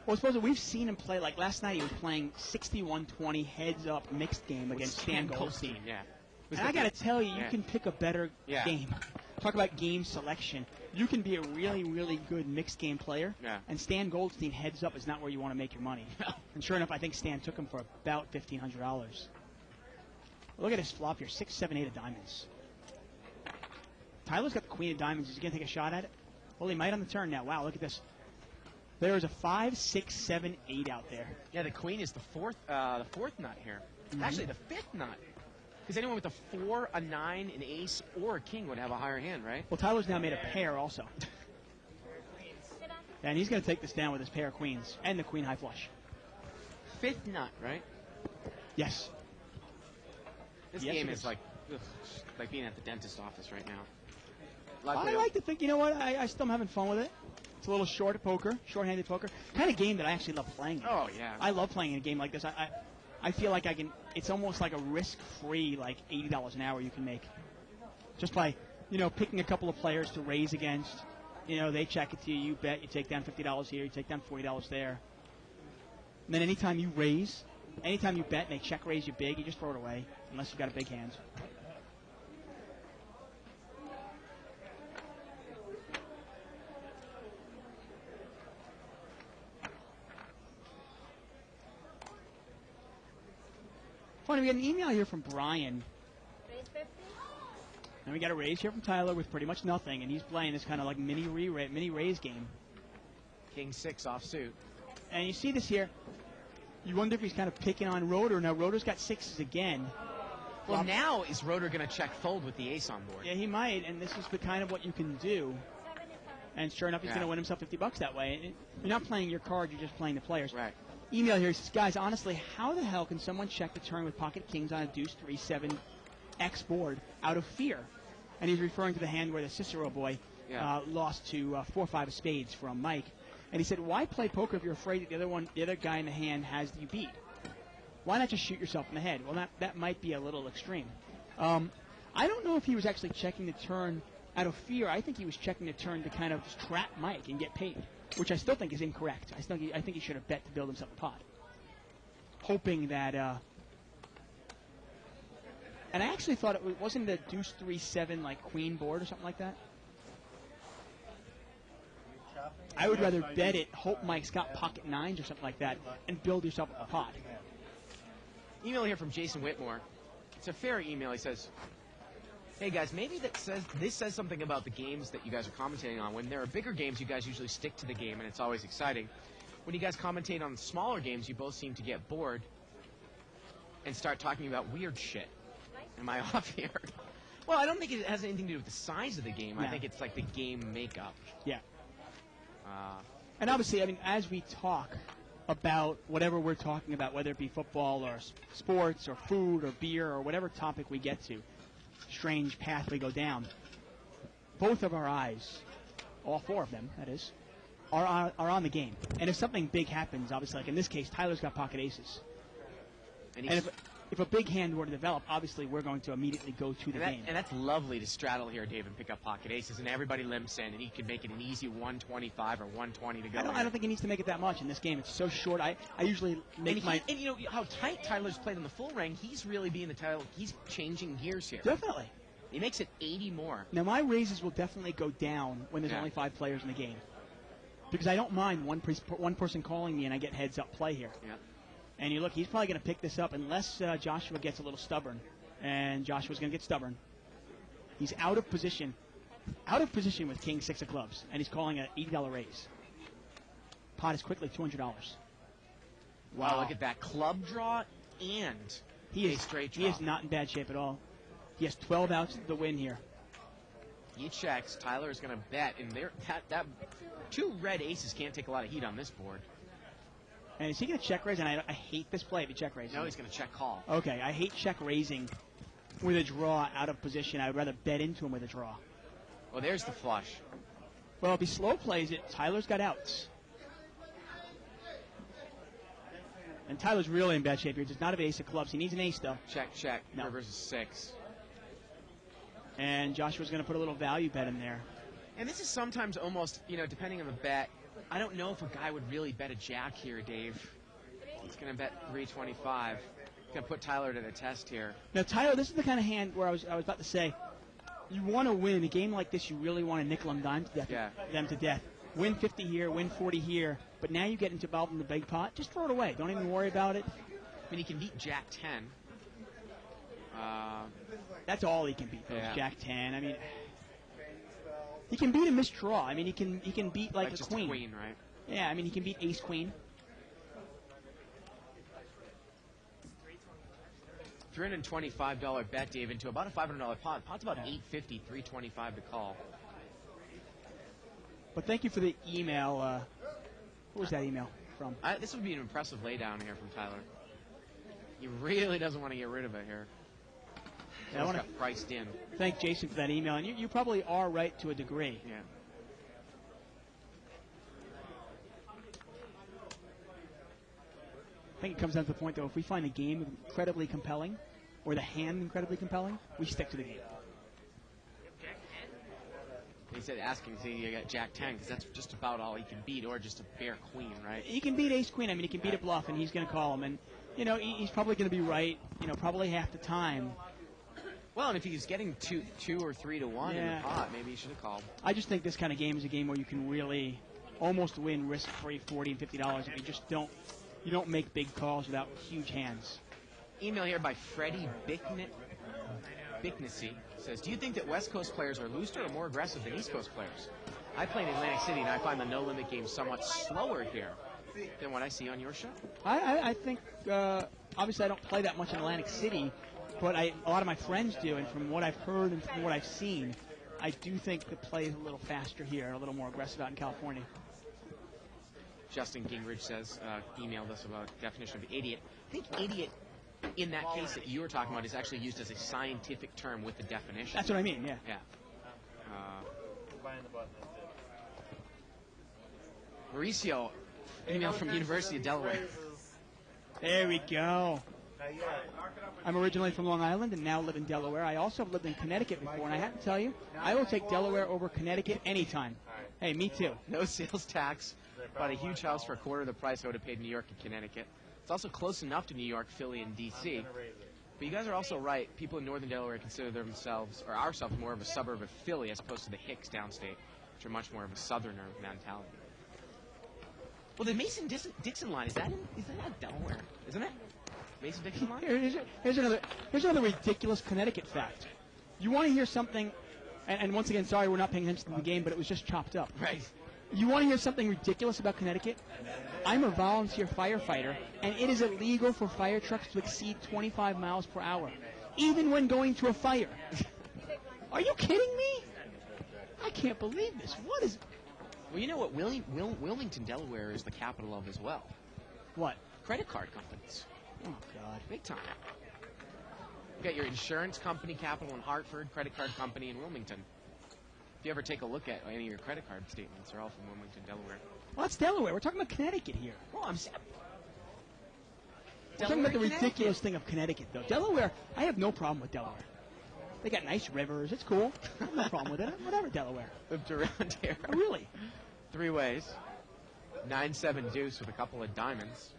Well, suppose that we've seen him play, like last night he was playing 61-20 heads-up mixed game against Stan Goldstein. Yeah. And I got to tell you, you Yeah. can pick a better Yeah. game. Talk about game selection. You can be a really, really good mixed game player, Yeah. and Stan Goldstein heads up is not where you want to make your money. And sure enough, I think Stan took him for about $1,500. Look at his flop here, 6, 7, 8 of diamonds. Tyler's got the queen of diamonds. Is he going to take a shot at it? Well, he might on the turn now. Wow, look at this. There is a 5, 6, 7, 8 out there. Yeah, the queen is the fourth nut here. Actually, the fifth nut. Because anyone with a 4, a 9, an ace, or a king would have a higher hand, right? Well, Tyler's now made a pair also. Sit down. And he's going to take this down with his pair of queens and the queen high flush. Fifth nut, right? Yes. This Yes, game it is is. like being at the dentist office right now. I like to think, you know what, I still am having fun with it. It's a little short at poker, short-handed poker. Kind of game that I actually love playing. Oh, yeah. I love playing a game like this. I feel like I can, it's almost like a risk-free, like $80 an hour you can make. Just by, picking a couple of players to raise against. They check it to you, you bet, you take down $50 here, you take down $40 there. And then anytime you bet and they check raise you big, you just throw it away, unless you've got a big hand. Funny, we got an email here from Brian, Raise 50. and we got a raise here from Tyler with pretty much nothing, and he's playing this kind of like mini raise game. King 6 offsuit. And you see this here. You wonder if he's kind of picking on Rotor. Now Rotor's got sixes again. Well, now is Rotor going to check fold with the ace on board? Yeah, he might, and this is the kind of what you can do. 75. And sure enough, he's Yeah. going to win himself $50 that way. And you're not playing your card; you're just playing the players. Right. Email here says, guys, honestly, how the hell can someone check the turn with pocket kings on a deuce 3-7 X board out of fear? And he's referring to the hand where the Cicero boy Yeah. lost to 4-5 of spades from Mike. And he said, why play poker if you're afraid that the other guy in the hand has you beat? Why not just shoot yourself in the head? Well, that might be a little extreme. I don't know if he was actually checking the turn out of fear. I think he was checking the turn to kind of trap Mike and get paid, which I still think is incorrect. I think he should have bet to build himself a pot, hoping that. And I actually thought it wasn't the deuce 3-7 like queen board or something like that. I would rather bet it, hope Mike's got pocket nines or something like that, and build yourself a pot. Email here from Jason Whitmore. It's a fair email. He says, hey guys, maybe this says something about the games that you guys are commentating on. When there are bigger games, you guys usually stick to the game, and it's always exciting. When you guys commentate on smaller games, you both seem to get bored and start talking about weird shit. Am I off here? Well, I don't think it has anything to do with the size of the game. I No. think it's like the game makeup. Yeah. Uh, And obviously, I mean, as we talk about whatever we're talking about, whether it be football or sports or food or beer or whatever topic we get to, strange path we go down, both of our eyes, all four of them, that is, are on the game. And if something big happens, obviously, like in this case, Tyler's got pocket aces. and And he's, if a big hand were to develop, obviously we're going to immediately go to the game. and that's lovely to straddle here, Dave, and pick up pocket aces, and everybody limps in, and he could make it an easy 125 or 120 to go. I don't think he needs to make it that much in this game. It's so short. I usually make and you know how tight Tyler's played on the full ring. He's really being the Tyler. He's changing gears here. Definitely. He makes it 80 more. Now, my raises will definitely go down when there's Yeah. only 5 players in the game. Because I don't mind one person calling me and I get heads-up play here. Yeah. And you look, he's probably going to pick this up unless Joshua gets a little stubborn. And Joshua's going to get stubborn. He's out of position. Out of position with king 6 of clubs. And he's calling an $80 raise. Pot is quickly $200. Wow, look at that. Club draw and He a is straight draw. He is not in bad shape at all. He has 12 outs to the win here. He checks. Tyler is going to bet. And that 2 red aces can't take a lot of heat on this board. And is he going to check raise? And I hate this play if he check raises. No, he's going to check call. Okay, I hate check raising with a draw out of position. I would rather bet into him with a draw. Well, there's the flush. Well, if he slow plays it, Tyler's got outs. And Tyler's really in bad shape here. He does not have an ace of clubs. He needs an ace, though. Check, check. No. River's a 6. And Joshua's going to put a little value bet in there. And this is sometimes almost, depending on the bet. I don't know if a guy would really bet a jack here, Dave. He's going to bet 325. Going to put Tyler to the test here. Now, Tyler, this is the kind of hand where I was about to say, you want to win a game like this. You really want to nickel and dime to death, them to death. Win 50 here, win 40 here. But now you get involved in the big pot. Just throw it away. Don't even worry about it. I mean, he can beat Jack 10. That's all he can beat, though, Yeah. is Jack 10. I mean, he can beat a missed draw. I mean, he can beat like a just queen. a queen, right? Yeah, I mean, he can beat ace queen. $325 bet, Dave, into about a $500 pot. Pot's about $850, $325 to call. But thank you for the email. What was that email from? This would be an impressive laydown here from Tyler. He really doesn't want to get rid of it here. I want to got priced in. thank Jason for that email. And you probably are right to a degree. Yeah. I think it comes down to the point, though, if we find the game incredibly compelling or the hand incredibly compelling, we stick to the game. He said asking, see, you got Jack 10, because that's just about all he can beat, or just a bare queen, right? He can beat ace queen. I mean, he can beat a bluff, and he's going to call him. And, he's probably going to be right, probably half the time. Well, and if he's getting 2 or 3 to 1 in the pot, maybe he should have called. I just think this kind of game is a game where you can really almost win risk-free $40 and $50 if you just don't make big calls without huge hands. Email here by Freddie Bicknessy says, do you think that West Coast players are looser or more aggressive than East Coast players? I play in Atlantic City, and I find the no-limit game somewhat slower here than what I see on your show. I think, obviously I don't play that much in Atlantic City, but a lot of my friends do, and from what I've heard and from what I've seen, I do think the play is a little faster here, a little more aggressive out in California. Justin Gingrich says, emailed us about definition of idiot. I think idiot, in that case that you were talking about, is actually used as a scientific term with the definition. That's what I mean, yeah. Yeah. Mauricio, email from University of Delaware. There we go. I'm originally from Long Island and now live in Delaware. I also have lived in Connecticut before, and I have to tell you, I will take Delaware over Connecticut anytime. Hey, me too. No sales tax. Bought a huge house for a quarter of the price I would have paid in New York and Connecticut. It's also close enough to New York, Philly, and D.C. But you guys are also right. People in northern Delaware consider themselves, or ourselves, more of a suburb of Philly as opposed to the Hicks downstate, which are much more of a southerner mentality. Well, the Mason-Dixon line, is that Delaware? Isn't it? Mason-Dixon line? Here's another ridiculous Connecticut fact. You want to hear something, and once again, sorry we're not paying attention to the game, but it was just chopped up. Right. You want to hear something ridiculous about Connecticut? I'm a volunteer firefighter, and it is illegal for fire trucks to exceed 25 miles per hour, even when going to a fire. Are you kidding me? I can't believe this. What is... Well, you know what Wilmington, Delaware is the capital of as well. What? Credit card companies. Oh, God. Big time. You got your insurance company capital in Hartford, credit card company in Wilmington. If you ever take a look at any of your credit card statements, they're all from Wilmington, Delaware. Well, that's Delaware. We're talking about Connecticut here. Well, We're talking about the ridiculous thing of Connecticut, though. Delaware, I have no problem with Delaware. They got nice rivers. It's cool. I have no problem with it. Whatever, Delaware. Lived around here. Oh, really? 3 ways. 9-7 deuce with a couple of diamonds.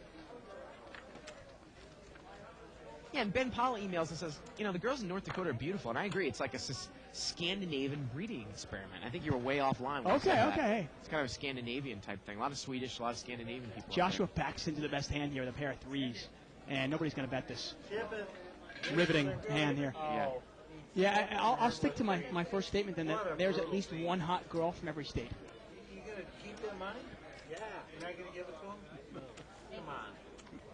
Yeah, and Ben Paula emails and says, the girls in North Dakota are beautiful, and I agree. It's like a Scandinavian breeding experiment. I think you were way offline. When you said that. Okay. It's kind of a Scandinavian type thing. A lot of Swedish, a lot of Scandinavian people. Joshua backs into the best hand here with a pair of threes, and nobody's going to bet this. Chip it. Riveting hand here. Yeah. Yeah, I'll stick to my first statement then that there's at least one hot girl from every state. You gonna keep their money? Yeah. You're not gonna give it to them? Come on.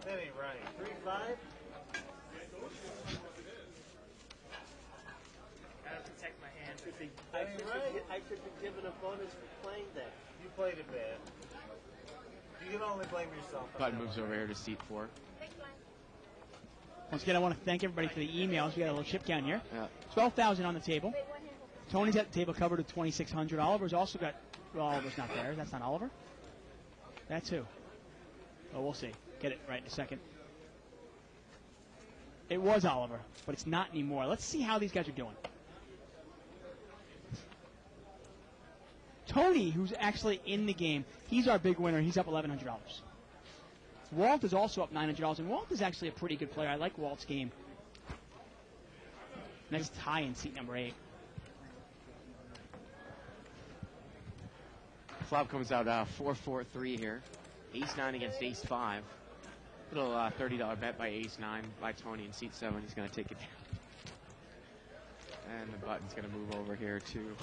That ain't right. 3-5? Gotta protect my hand. I should be given a bonus for playing that. You played it bad. You can only blame yourself. Button moves over here to seat 4. Big blind. Once again, I want to thank everybody for the emails. We got a little chip count here. Yeah. 12,000 on the table. Big one hand. Tony's at the table covered at 2,600. Oliver's also got. Well, Oliver's not there. That's not Oliver. That's who. Oh, we'll see. Get it right in a second. It was Oliver, but it's not anymore. Let's see how these guys are doing. Tony, who's actually in the game, he's our big winner. He's up $1,100. Walt is also up $900, and Walt is actually a pretty good player. I like Walt's game. Next tie in seat number 8. Flop comes out 4-4-3 here. Ace-9 against Ace-5. Little $30 bet by Ace-9 by Tony in seat 7. He's going to take it down. And the button's going to move over here to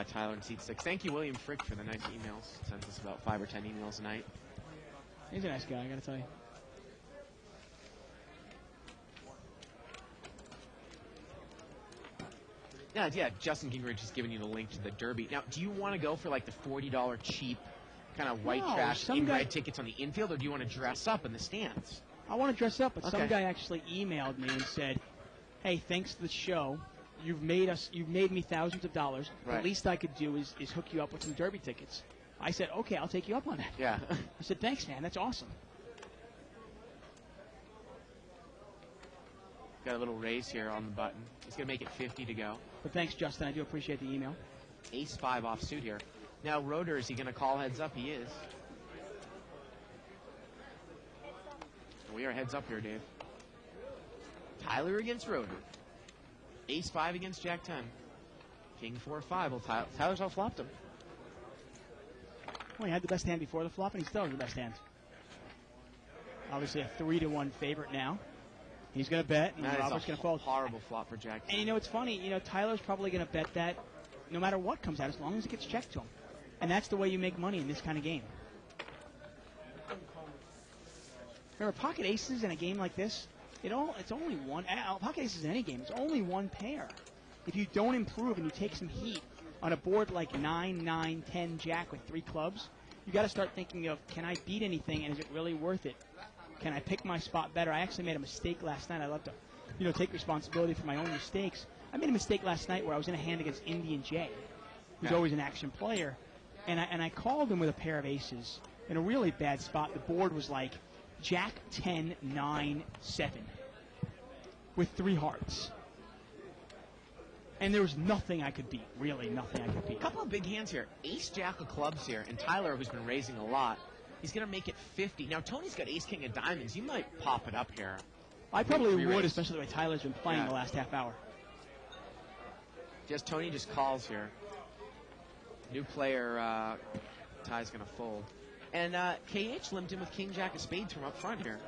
Tyler in seat 6. Thank you, William Frick, for the nice emails. Sends us about 5 or 10 emails a night. He's a nice guy, I got to tell you. Yeah, Justin Gingrich has given you the link to the Derby. Now, do you want to go for like the $40 cheap kind of white No, trash some in guy- red tickets on the infield, or do you want to dress up in the stands? I want to dress up, but some Okay. guy actually emailed me and said, "Hey, thanks to the show, you've made me thousands of dollars. Right. The least I could do is hook you up with some Derby tickets." I said, "Okay, I'll take you up on that." Yeah. I said, "Thanks, man. That's awesome." Got a little raise here on the button. He's going to make it 50 to go. But thanks, Justin. I do appreciate the email. Ace-5 off suit here. Now, Rotor, is he going to call heads up? He is. We are heads up here, Dave. Tyler against Rotor. Ace-5 against Jack-10. King 4-5. Well, Tyler's outflopped him. Well, he had the best hand before the flop, and he still has the best hand. Obviously, a 3-1 favorite now. He's going to bet, and That is Robert's a going to fold. horrible flop for Jack-10. And it's funny, Tyler's probably going to bet that no matter what comes out, as long as it gets checked to him. And that's the way you make money in this kind of game. Remember, pocket aces in a game like this, it's only one. Pocket aces in any game, it's only one pair. If you don't improve and you take some heat on a board like 9, 9, 10, Jack with 3 clubs, you got to start thinking of, can I beat anything, and is it really worth it? Can I pick my spot better? I actually made a mistake last night. I love to, take responsibility for my own mistakes. I made a mistake last night where I was in a hand against Indian J, who's always an action player, and I called him with a pair of aces in a really bad spot. The board was like Jack 10, 9, 7 with 3 hearts. And there was nothing I could beat, really nothing I could beat. A couple of big hands here. Ace-Jack of clubs here, and Tyler, who's been raising a lot, he's going to make it 50. Now, Tony's got Ace-King of diamonds. You might pop it up here. I probably would, Re-raise. especially the way Tyler's been playing the last half hour. Tony just calls here. New player, Ty's going to fold. And KH limped in with King-Jack of spades from up front here.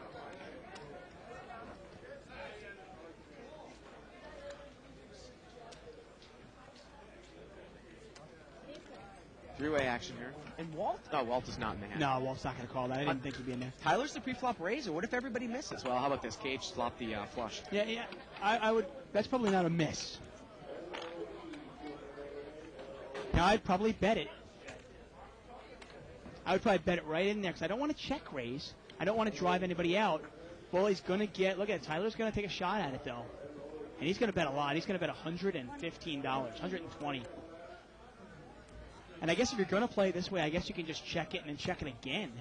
Three-way action here. And Walt? Oh, Walt is not in the hand. No, Walt's not going to call that. I didn't think he'd be in there. Tyler's the pre-flop raiser. What if everybody misses? Well, how about this? KH flopped the flush. Yeah. I would. That's probably not a miss. Now, I'd probably bet it. I would probably bet it right in there because I don't want to check raise. I don't want to drive anybody out. Well, he's going to get. Look at it. Tyler's going to take a shot at it though, and he's going to bet a lot. He's going to bet $115, $120. And I guess if you're going to play it this way, I guess you can just check it and then check it again.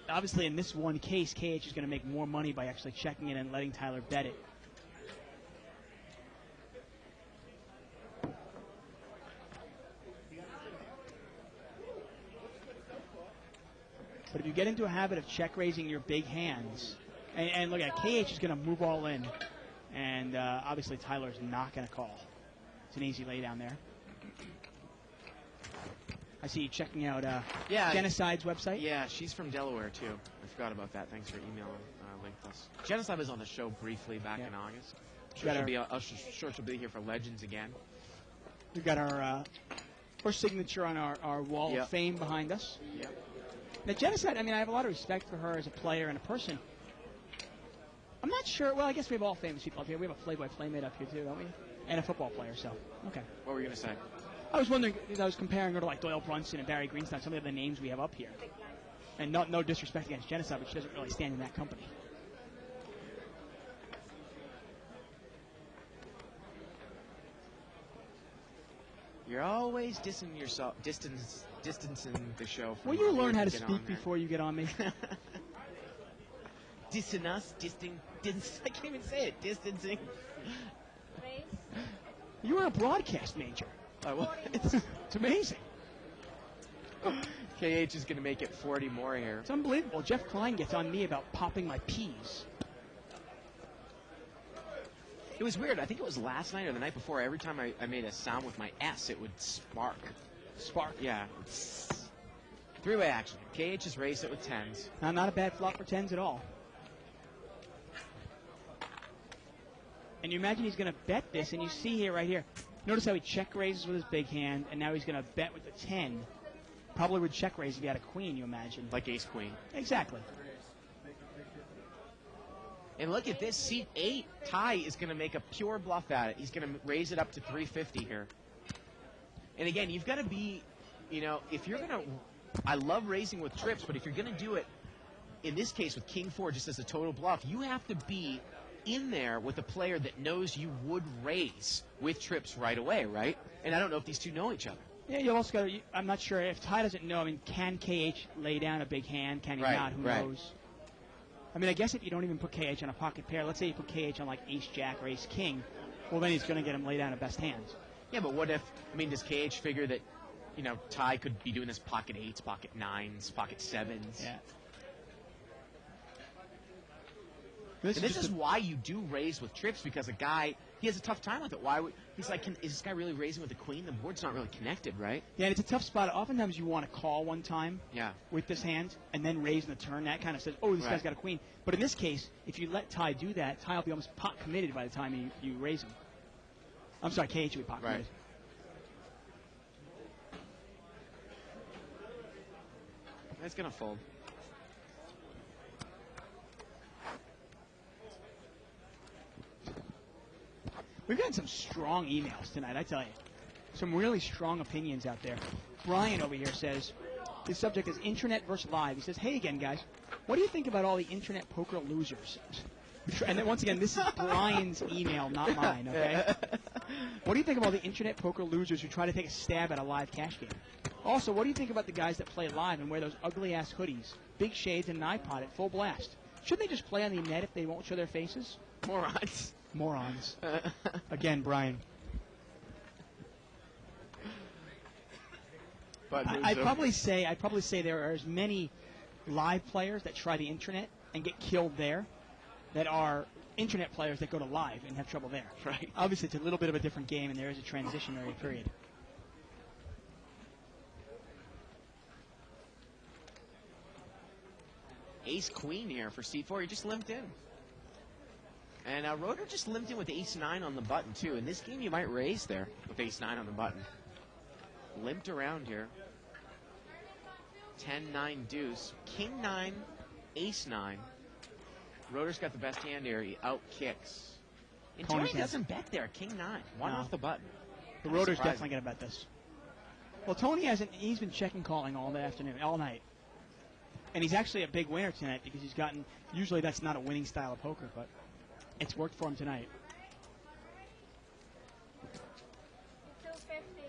Obviously, in this one case, KH is going to make more money by actually checking it and letting Tyler bet it. But if you get into a habit of check raising your big hands, and look at KH is going to move all in, and obviously Tyler's not going to call. It's an easy lay down there. I see you checking out Genocide's website. Yeah, she's from Delaware, too. I forgot about that. Thanks for emailing Link Plus. Genocide was on the show briefly back in August. I'm sure she'll be here for Legends again. We've got our signature on our wall of fame behind us. Yep. Now, Genocide, I mean, I have a lot of respect for her as a player and a person. I'm not sure. Well, I guess we have all famous people up here. We have a play-by-playmate up here, too, don't we? And a football player, so, okay. What were you going to say? I was wondering, because I was comparing her to, like, Doyle Brunson and Barry Greenstein, some of the names we have up here. And no disrespect against Genocide, but she doesn't really stand in that company. You're always distancing the show from Will you our learn how to get on speak there. before you get on me? Dissing us, I can't even say it. Distancing. Raise. You were a broadcast major. It's amazing. KH is going to make it 40 more here. It's unbelievable. Jeff Klein gets on me about popping my peas. It was weird. I think it was last night or the night before. Every time I made a sound with my S, it would spark. Spark. Yeah. Three-way action. KH has raised it with 10s. Not a bad flop for 10s at all. And you imagine he's going to bet this, and you see here, right here, notice how he check raises with his big hand, and now he's going to bet with the 10. Probably would check raise if he had a queen, you imagine. Like ace-queen. Exactly. And look at this. Seat 8, Ty is going to make a pure bluff at it. He's going to raise it up to 350 here. And again, you've got to be, if you're going to, I love raising with trips, but if you're going to do it, in this case with King 4 just as a total bluff, you have to be in there with a player that knows you would raise with trips right away, right? And I don't know if these two know each other. Yeah, you also got to, I'm not sure if Ty doesn't know, I mean, can KH lay down a big hand? Can he not? Who knows? I mean, I guess if you don't even put KH on a pocket pair, let's say you put KH on like ace-jack or ace-king, well, then he's going to get him lay down a best hands. Yeah, but what if, does KH figure that, Ty could be doing this pocket 8s, pocket 9s, pocket 7s? Yeah. This is why you do raise with trips, because a guy, he has a tough time with it. He's like, is this guy really raising with the queen? The board's not really connected, right? Yeah, and it's a tough spot. Oftentimes you want to call one time Yeah. with this hand and then raise in the turn. That kind of says, oh, this guy's got a queen. But in this case, if you let Ty do that, Ty will be almost pot committed by the time you raise him. I'm sorry, KH will be pot committed. It's going to fold. We've gotten some strong emails tonight, I tell you. Some really strong opinions out there. Brian over here says, his subject is internet versus live. He says, hey again, guys, what do you think about all the internet poker losers? And then once again, this is Brian's email, not mine, okay? What do you think about the internet poker losers who try to take a stab at a live cash game? Also, what do you think about the guys that play live and wear those ugly-ass hoodies, big shades, and an iPod at full blast? Shouldn't they just play on the net if they won't show their faces? Morons. Morons. Again, Brian. But I'd probably say there are as many live players that try the internet and get killed there that are internet players that go to live and have trouble there. Right. Obviously, it's a little bit of a different game, and there is a transitionary period. Ace-queen here for C4. He just limped in. And Rotor just limped in with ace-9 on the button, too. In this game, you might raise there with ace-9 on the button. Limped around here. 10-9 deuce. King-9, ace-9. Rotor's got the best hand here. He out-kicks. And Tony doesn't bet there. King-9. One off the button. The Rotor's definitely going to bet this. Well, Tony hasn't. He's been checking calling all the afternoon, all night. And he's actually a big winner tonight because he's gotten, usually that's not a winning style of poker, but it's worked for him tonight. 250.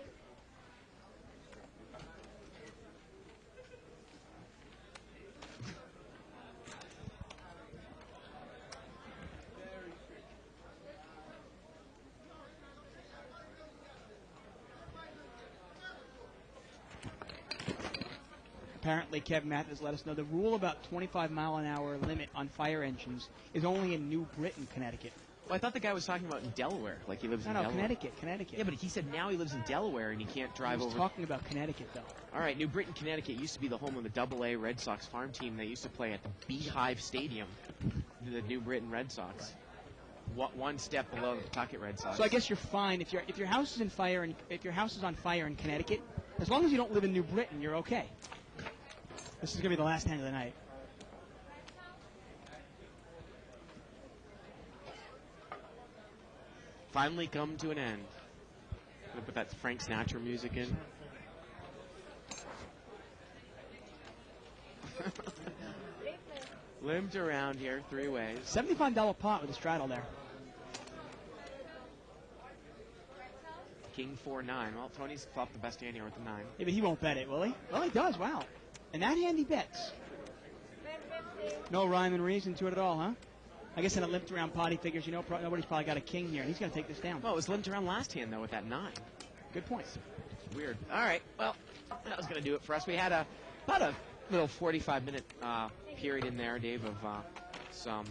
apparently Kevin Mathis let us know the rule about 25-mile-an-hour limit on fire engines is only in New Britain, Connecticut. Well, I thought the guy was talking about in Delaware, like he lives in No, Delaware. Connecticut. Yeah, but he said now he lives in Delaware and he can't He drive was over. talking about Connecticut, though. All right, New Britain, Connecticut used to be the home of the Double-A Red Sox farm team that used to play at the Beehive Stadium, the New Britain Red Sox. One step below the Pawtucket Red Sox. So I guess you're fine if your house is in fire and if your house is on fire in Connecticut, as long as you don't live in New Britain, you're okay. This is gonna be the last hand of the night. Finally come to an end. Gonna put that Frank Sinatra music in. Limped around here 3 ways. $75 pot with a straddle there. King 4-9. Well, Tony's flopped the best hand here with the 9. Yeah, but he won't bet it, will he? Well, he does. Wow. And that hand he bets. No rhyme and reason to it at all, huh? I guess in a limped around pot, he figures, nobody's probably got a king here, and he's going to take this down. Well, it was limped around last hand, though, with that 9. Good point. Weird. All right. Well, that was going to do it for us. We had about a little 45-minute period in there, Dave, of some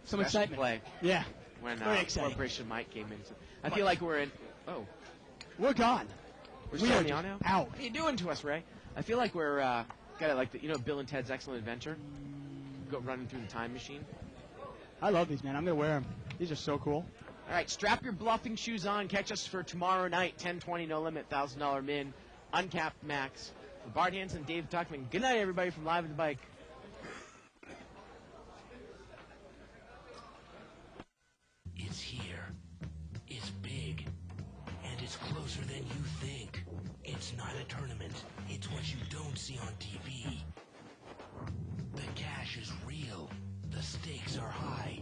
Some special excitement. play Yeah. when Very exciting. Corporation Mike came in. So I feel like we're in. Oh, We're gone. we're We still are on the just audio. out. What are you doing to us, Ray? I feel like we're got it like Bill and Ted's Excellent Adventure. Go running through the time machine. I love these, man. I'm going to wear them. These are so cool. All right, strap your bluffing shoes on. Catch us for tomorrow night, 10-20, no limit, $1,000 min, uncapped max. For Bart Hanson, Dave Tuckman. Good night, everybody, from Live at the Bike. It's here. It's big. And it's closer than you think. It's not a tournament. It's what you don't see on TV. The cash is real. The stakes are high.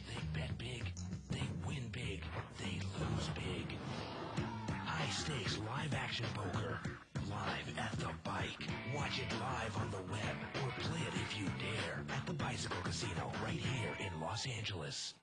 They bet big. They win big. They lose big. High stakes live action poker. Live at the bike. Watch it live on the web or play it if you dare at the Bicycle Casino right here in Los Angeles.